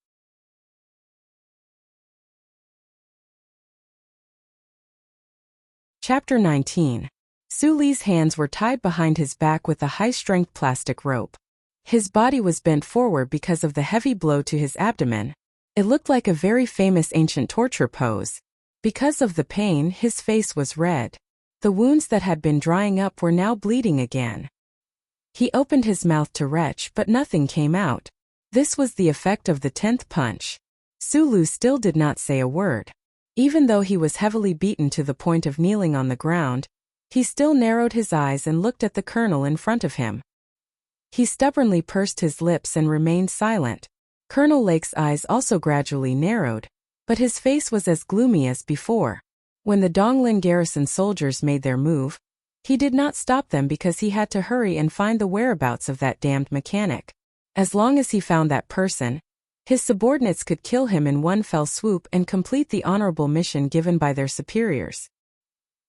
Chapter 19. Su Li's hands were tied behind his back with a high-strength plastic rope. His body was bent forward because of the heavy blow to his abdomen. It looked like a very famous ancient torture pose. Because of the pain, his face was red. The wounds that had been drying up were now bleeding again. He opened his mouth to retch, but nothing came out. This was the effect of the 10th punch. Su Lu still did not say a word. Even though he was heavily beaten to the point of kneeling on the ground, he still narrowed his eyes and looked at the colonel in front of him. He stubbornly pursed his lips and remained silent. Colonel Lake's eyes also gradually narrowed, but his face was as gloomy as before. When the Donglin garrison soldiers made their move, he did not stop them because he had to hurry and find the whereabouts of that damned mechanic. As long as he found that person, his subordinates could kill him in one fell swoop and complete the honorable mission given by their superiors.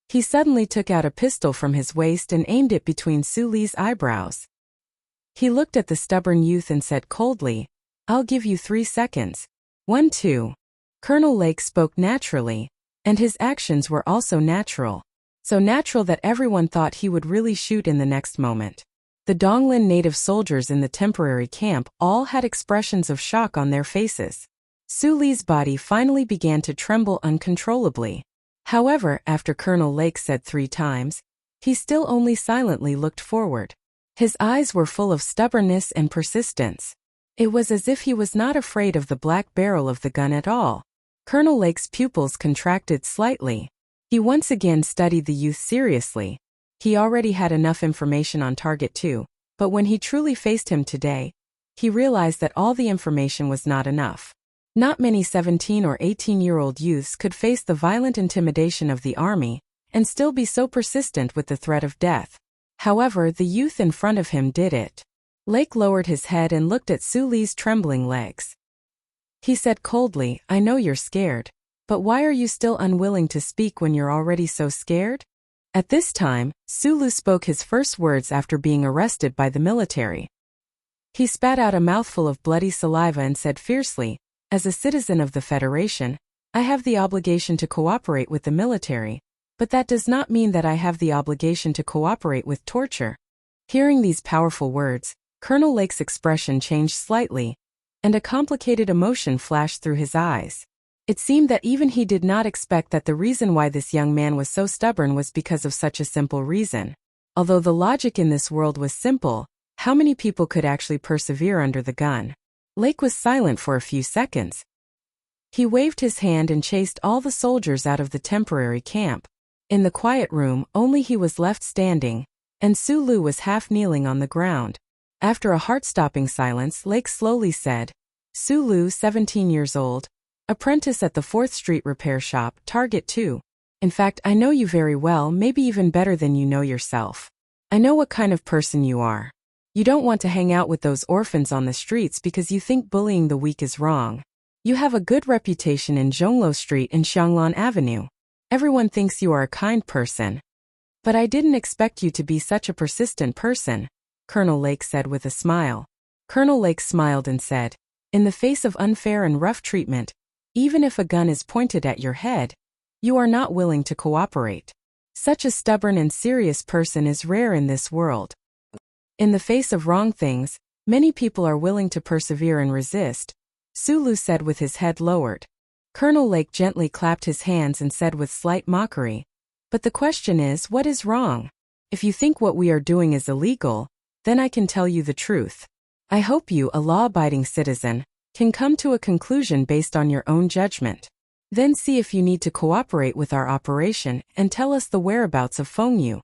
He suddenly took out a pistol from his waist and aimed it between Su Li's eyebrows. He looked at the stubborn youth and said coldly, I'll give you 3 seconds. 1, 2. Colonel Lake spoke naturally, and his actions were also natural. so natural that everyone thought he would really shoot in the next moment. The Donglin native soldiers in the temporary camp all had expressions of shock on their faces. Su Li's body finally began to tremble uncontrollably. However, after Colonel Lake said 3 times, he still only silently looked forward. His eyes were full of stubbornness and persistence. It was as if he was not afraid of the black barrel of the gun at all. Colonel Lake's pupils contracted slightly. He once again studied the youth seriously. He already had enough information on Target 2, but when he truly faced him today, he realized that all the information was not enough. Not many 17 or 18-year-old youths could face the violent intimidation of the army and still be so persistent with the threat of death. However, the youth in front of him did it. Lake lowered his head and looked at Su Li's trembling legs. He said coldly, "I know you're scared, but why are you still unwilling to speak when you're already so scared?" At this time, Su Li spoke his first words after being arrested by the military. He spat out a mouthful of bloody saliva and said fiercely, "As a citizen of the Federation, I have the obligation to cooperate with the military, but that does not mean that I have the obligation to cooperate with torture." Hearing these powerful words, Colonel Lake's expression changed slightly, and a complicated emotion flashed through his eyes. It seemed that even he did not expect that the reason why this young man was so stubborn was because of such a simple reason. Although the logic in this world was simple, how many people could actually persevere under the gun? Lake was silent for a few seconds. He waved his hand and chased all the soldiers out of the temporary camp. In the quiet room, only he was left standing, and Su Li was half kneeling on the ground. After a heart-stopping silence, Lake slowly said, "Su Li, 17 years old, apprentice at the 4th Street repair shop, Target 2. In fact, I know you very well, maybe even better than you know yourself. I know what kind of person you are. You don't want to hang out with those orphans on the streets because you think bullying the weak is wrong. You have a good reputation in Zhonglo Street and Xianglan Avenue. Everyone thinks you are a kind person. But I didn't expect you to be such a persistent person," Colonel Lake said with a smile. Colonel Lake smiled and said, "In the face of unfair and rough treatment, even if a gun is pointed at your head, you are not willing to cooperate. Such a stubborn and serious person is rare in this world. In the face of wrong things, many people are willing to persevere and resist," Su Li said with his head lowered. Colonel Lake gently clapped his hands and said with slight mockery, "But the question is, what is wrong? If you think what we are doing is illegal, then I can tell you the truth. I hope you, a law-abiding citizen, can come to a conclusion based on your own judgment. Then see if you need to cooperate with our operation and tell us the whereabouts of Fengyu."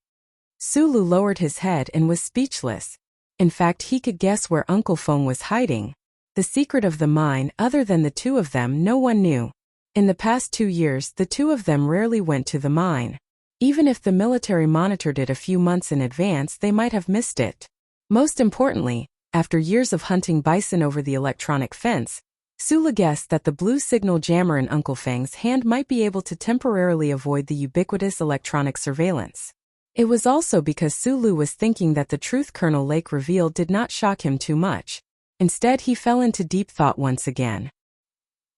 Su Li lowered his head and was speechless. In fact, he could guess where Uncle Feng was hiding. The secret of the mine, other than the two of them, no one knew. In the past 2 years, the two of them rarely went to the mine. Even if the military monitored it a few months in advance, they might have missed it. Most importantly, after years of hunting bison over the electronic fence, Su Li guessed that the blue signal jammer in Uncle Feng's hand might be able to temporarily avoid the ubiquitous electronic surveillance. It was also because Su Li was thinking that the truth Colonel Lake revealed did not shock him too much. Instead, he fell into deep thought once again.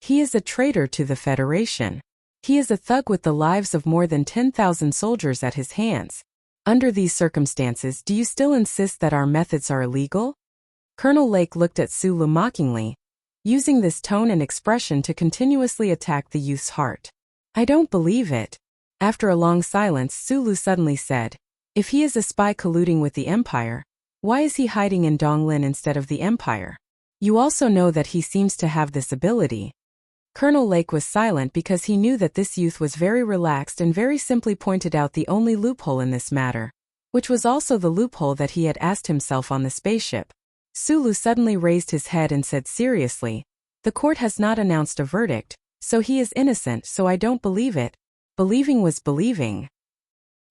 He is a traitor to the Federation. He is a thug with the lives of more than 10,000 soldiers at his hands. Under these circumstances, do you still insist that our methods are illegal? Colonel Lake looked at Su Li mockingly, using this tone and expression to continuously attack the youth's heart. "I don't believe it." After a long silence, Su Li suddenly said, "If he is a spy colluding with the Empire, why is he hiding in Donglin instead of the Empire? You also know that he seems to have this ability." Colonel Lake was silent because he knew that this youth was very relaxed and very simply pointed out the only loophole in this matter, which was also the loophole that he had asked himself on the spaceship. Su Li suddenly raised his head and said seriously, "The court has not announced a verdict, so he is innocent, so I don't believe it." Believing was believing.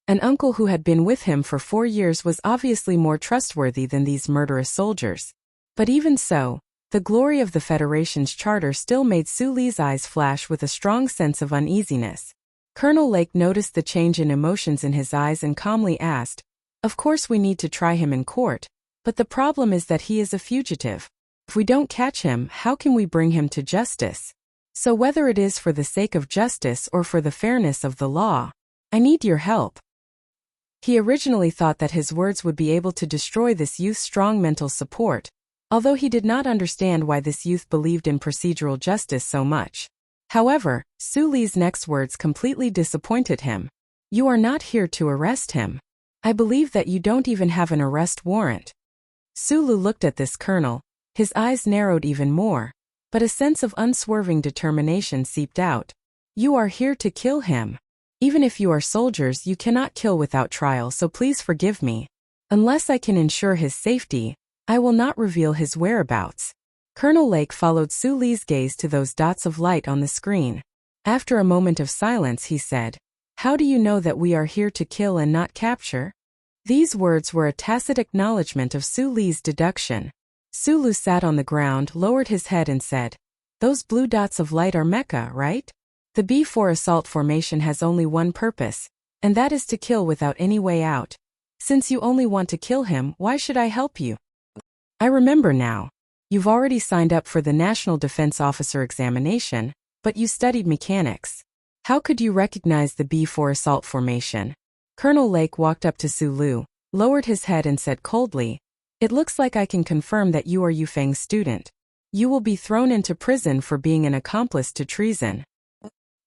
An uncle who had been with him for 4 years was obviously more trustworthy than these murderous soldiers. But even so, the glory of the Federation's charter still made Su Li's eyes flash with a strong sense of uneasiness. Colonel Lake noticed the change in emotions in his eyes and calmly asked, "Of course we need to try him in court, but the problem is that he is a fugitive. If we don't catch him, how can we bring him to justice? So whether it is for the sake of justice or for the fairness of the law, I need your help." He originally thought that his words would be able to destroy this youth's strong mental support, although he did not understand why this youth believed in procedural justice so much. However, Su Li's next words completely disappointed him. "You are not here to arrest him. I believe that you don't even have an arrest warrant." Sulu looked at this colonel, his eyes narrowed even more, but a sense of unswerving determination seeped out. "You are here to kill him. Even if you are soldiers, you cannot kill without trial, so please forgive me. Unless I can ensure his safety, I will not reveal his whereabouts." Colonel Lake followed Su Li's gaze to those dots of light on the screen. After a moment of silence, he said, "How do you know that we are here to kill and not capture?" These words were a tacit acknowledgement of Su Li's deduction. Sulu sat on the ground, lowered his head and said, "Those blue dots of light are mecha, right? The B4 assault formation has only one purpose, and that is to kill without any way out. Since you only want to kill him, why should I help you?" "I remember now. You've already signed up for the National Defense Officer examination, but you studied mechanics. How could you recognize the B4 assault formation?" Colonel Lake walked up to Sulu, lowered his head and said coldly, "It looks like I can confirm that you are Yufeng's student. You will be thrown into prison for being an accomplice to treason.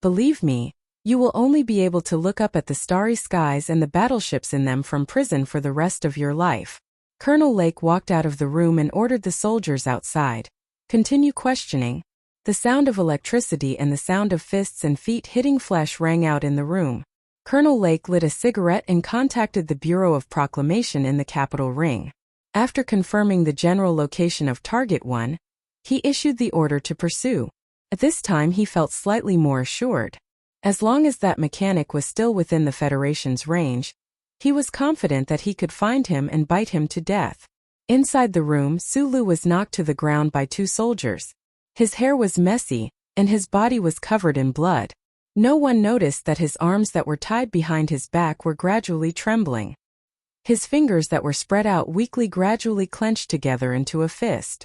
Believe me, you will only be able to look up at the starry skies and the battleships in them from prison for the rest of your life." Colonel Lake walked out of the room and ordered the soldiers outside. "Continue questioning." The sound of electricity and the sound of fists and feet hitting flesh rang out in the room. Colonel Lake lit a cigarette and contacted the Bureau of Proclamation in the Capitol Ring. After confirming the general location of Target 1, he issued the order to pursue. At this time he felt slightly more assured. As long as that mechanic was still within the Federation's range, he was confident that he could find him and bite him to death. Inside the room, Sulu was knocked to the ground by two soldiers. His hair was messy, and his body was covered in blood. No one noticed that his arms that were tied behind his back were gradually trembling. His fingers that were spread out weakly gradually clenched together into a fist.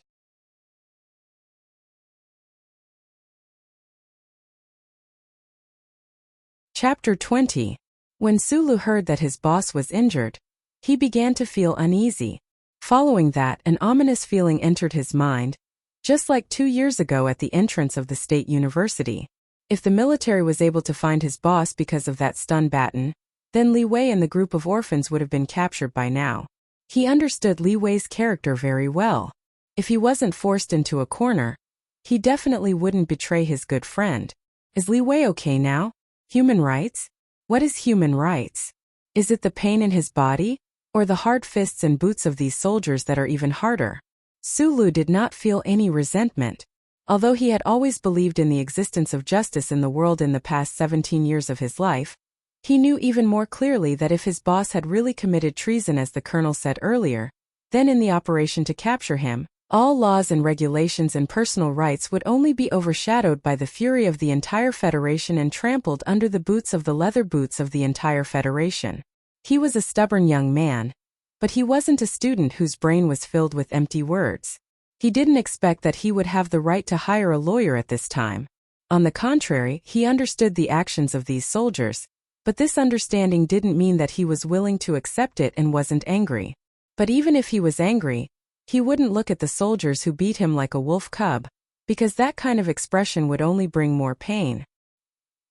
Chapter 20. When Sulu heard that his boss was injured, he began to feel uneasy. Following that, an ominous feeling entered his mind, just like 2 years ago at the entrance of the state university. If the military was able to find his boss because of that stun baton, then Li Wei and the group of orphans would have been captured by now. He understood Li Wei's character very well. If he wasn't forced into a corner, he definitely wouldn't betray his good friend. Is Li Wei okay now? Human rights? What is human rights? Is it the pain in his body, or the hard fists and boots of these soldiers that are even harder? Sulu did not feel any resentment. Although he had always believed in the existence of justice in the world in the past 17 years of his life, he knew even more clearly that if his boss had really committed treason as the colonel said earlier, then in the operation to capture him, all laws and regulations and personal rights would only be overshadowed by the fury of the entire Federation and trampled under the boots of the leather boots of the entire Federation. He was a stubborn young man, but he wasn't a student whose brain was filled with empty words. He didn't expect that he would have the right to hire a lawyer at this time. On the contrary, he understood the actions of these soldiers, but this understanding didn't mean that he was willing to accept it and wasn't angry. But even if he was angry, he wouldn't look at the soldiers who beat him like a wolf cub, because that kind of expression would only bring more pain.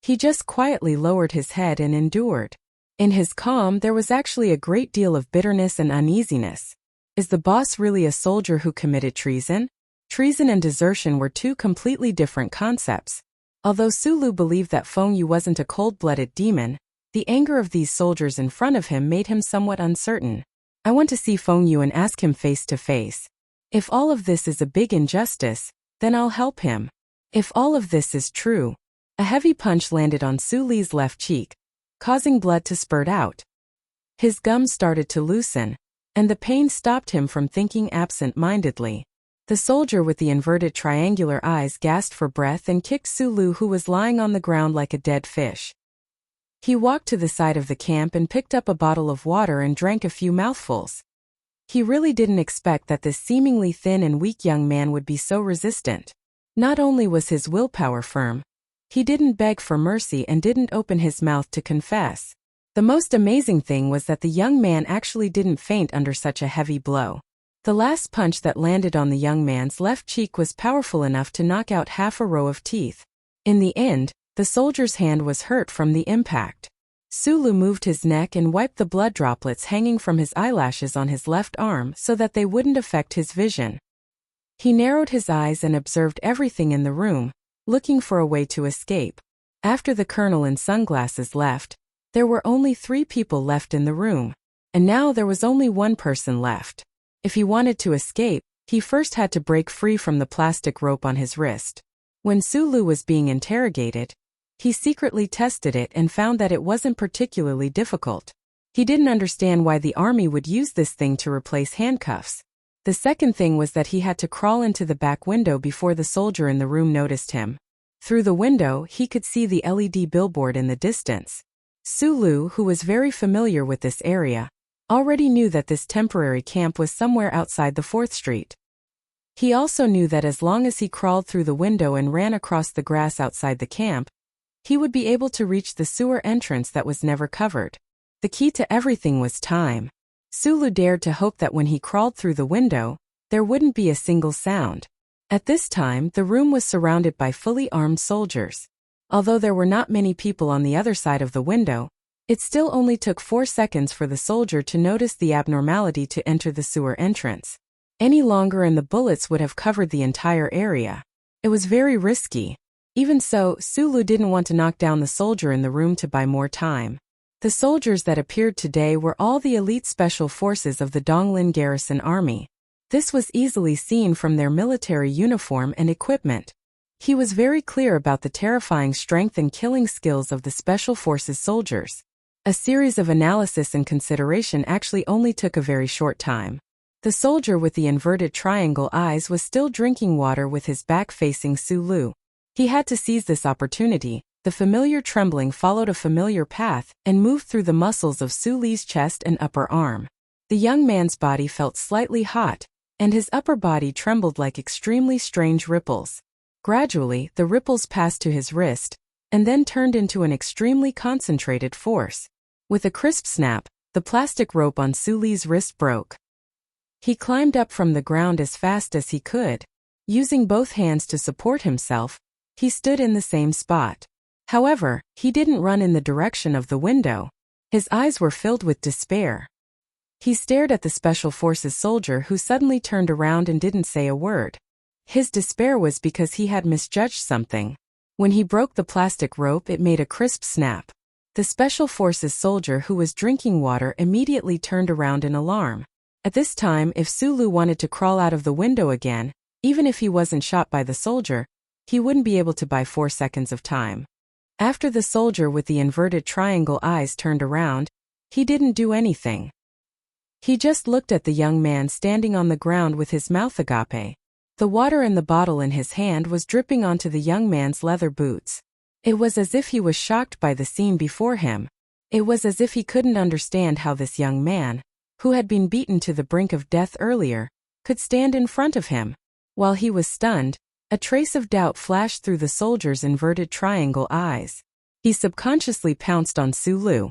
He just quietly lowered his head and endured. In his calm, there was actually a great deal of bitterness and uneasiness. Is the boss really a soldier who committed treason? Treason and desertion were two completely different concepts. Although Sulu believed that Feng Yu wasn't a cold-blooded demon, the anger of these soldiers in front of him made him somewhat uncertain. I want to see Feng Yu and ask him face to face. If all of this is a big injustice, then I'll help him. If all of this is true. A heavy punch landed on Su Li's left cheek, causing blood to spurt out. His gums started to loosen, and the pain stopped him from thinking absent-mindedly. The soldier with the inverted triangular eyes gasped for breath and kicked Sulu, who was lying on the ground like a dead fish. He walked to the side of the camp and picked up a bottle of water and drank a few mouthfuls. He really didn't expect that this seemingly thin and weak young man would be so resistant. Not only was his willpower firm, he didn't beg for mercy and didn't open his mouth to confess. The most amazing thing was that the young man actually didn't faint under such a heavy blow. The last punch that landed on the young man's left cheek was powerful enough to knock out half a row of teeth. In the end, the soldier's hand was hurt from the impact. Sulu moved his neck and wiped the blood droplets hanging from his eyelashes on his left arm so that they wouldn't affect his vision. He narrowed his eyes and observed everything in the room, looking for a way to escape. After the colonel in sunglasses left, there were only 3 people left in the room, and now there was only one person left. If he wanted to escape, he first had to break free from the plastic rope on his wrist. When Sulu was being interrogated, he secretly tested it and found that it wasn't particularly difficult. He didn't understand why the army would use this thing to replace handcuffs. The second thing was that he had to crawl into the back window before the soldier in the room noticed him. Through the window, he could see the LED billboard in the distance. Sulu, who was very familiar with this area, already knew that this temporary camp was somewhere outside the 4th Street. He also knew that as long as he crawled through the window and ran across the grass outside the camp, he would be able to reach the sewer entrance that was never covered. The key to everything was time. Sulu dared to hope that when he crawled through the window, there wouldn't be a single sound. At this time, the room was surrounded by fully armed soldiers. Although there were not many people on the other side of the window, it still only took 4 seconds for the soldier to notice the abnormality to enter the sewer entrance. Any longer and the bullets would have covered the entire area. It was very risky. Even so, Sulu didn't want to knock down the soldier in the room to buy more time. The soldiers that appeared today were all the elite special forces of the Donglin Garrison Army. This was easily seen from their military uniform and equipment. He was very clear about the terrifying strength and killing skills of the Special Forces soldiers. A series of analysis and consideration actually only took a very short time. The soldier with the inverted triangle eyes was still drinking water with his back facing Sulu. He had to seize this opportunity. The familiar trembling followed a familiar path and moved through the muscles of Sulu's chest and upper arm. The young man's body felt slightly hot, and his upper body trembled like extremely strange ripples. Gradually, the ripples passed to his wrist, and then turned into an extremely concentrated force. With a crisp snap, the plastic rope on Sulu's wrist broke. He climbed up from the ground as fast as he could. Using both hands to support himself, he stood in the same spot. However, he didn't run in the direction of the window. His eyes were filled with despair. He stared at the Special Forces soldier who suddenly turned around and didn't say a word. His despair was because he had misjudged something. When he broke the plastic rope, it made a crisp snap. The Special Forces soldier who was drinking water immediately turned around in alarm. At this time, if Sulu wanted to crawl out of the window again, even if he wasn't shot by the soldier, he wouldn't be able to buy 4 seconds of time. After the soldier with the inverted triangle eyes turned around, he didn't do anything. He just looked at the young man standing on the ground with his mouth agape. The water in the bottle in his hand was dripping onto the young man's leather boots. It was as if he was shocked by the scene before him. It was as if he couldn't understand how this young man, who had been beaten to the brink of death earlier, could stand in front of him. While he was stunned, a trace of doubt flashed through the soldier's inverted triangle eyes. He subconsciously pounced on Sulu.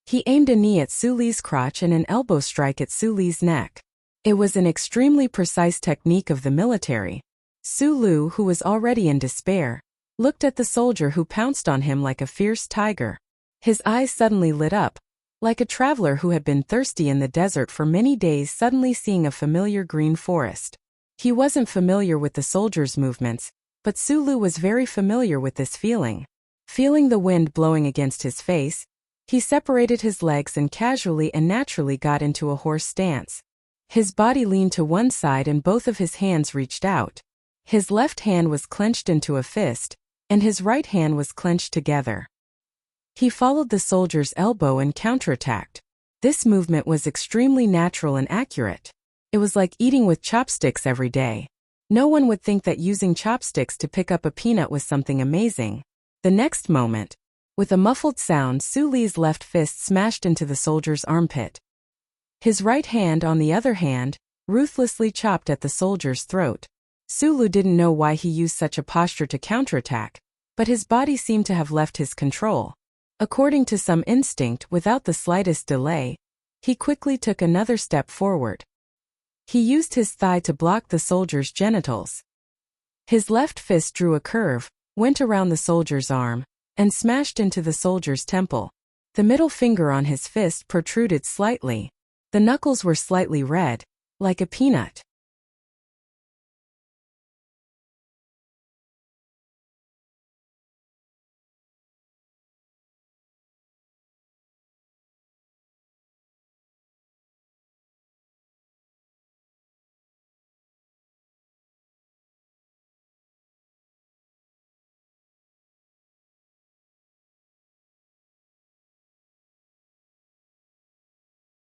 He aimed a knee at Sulu's crotch and an elbow strike at Sulu's neck. It was an extremely precise technique of the military. Sulu, who was already in despair, looked at the soldier who pounced on him like a fierce tiger. His eyes suddenly lit up, like a traveler who had been thirsty in the desert for many days suddenly seeing a familiar green forest. He wasn't familiar with the soldier's movements, but Sulu was very familiar with this feeling. Feeling the wind blowing against his face, he separated his legs and casually and naturally got into a horse stance. His body leaned to one side and both of his hands reached out. His left hand was clenched into a fist, and his right hand was clenched together. He followed the soldier's elbow and counterattacked. This movement was extremely natural and accurate. It was like eating with chopsticks every day. No one would think that using chopsticks to pick up a peanut was something amazing. The next moment, with a muffled sound, Sulu's left fist smashed into the soldier's armpit. His right hand, on the other hand, ruthlessly chopped at the soldier's throat. Sulu didn't know why he used such a posture to counterattack, but his body seemed to have left his control. According to some instinct, without the slightest delay, he quickly took another step forward. He used his thigh to block the soldier's genitals. His left fist drew a curve, went around the soldier's arm, and smashed into the soldier's temple. The middle finger on his fist protruded slightly. The knuckles were slightly red, like a peanut.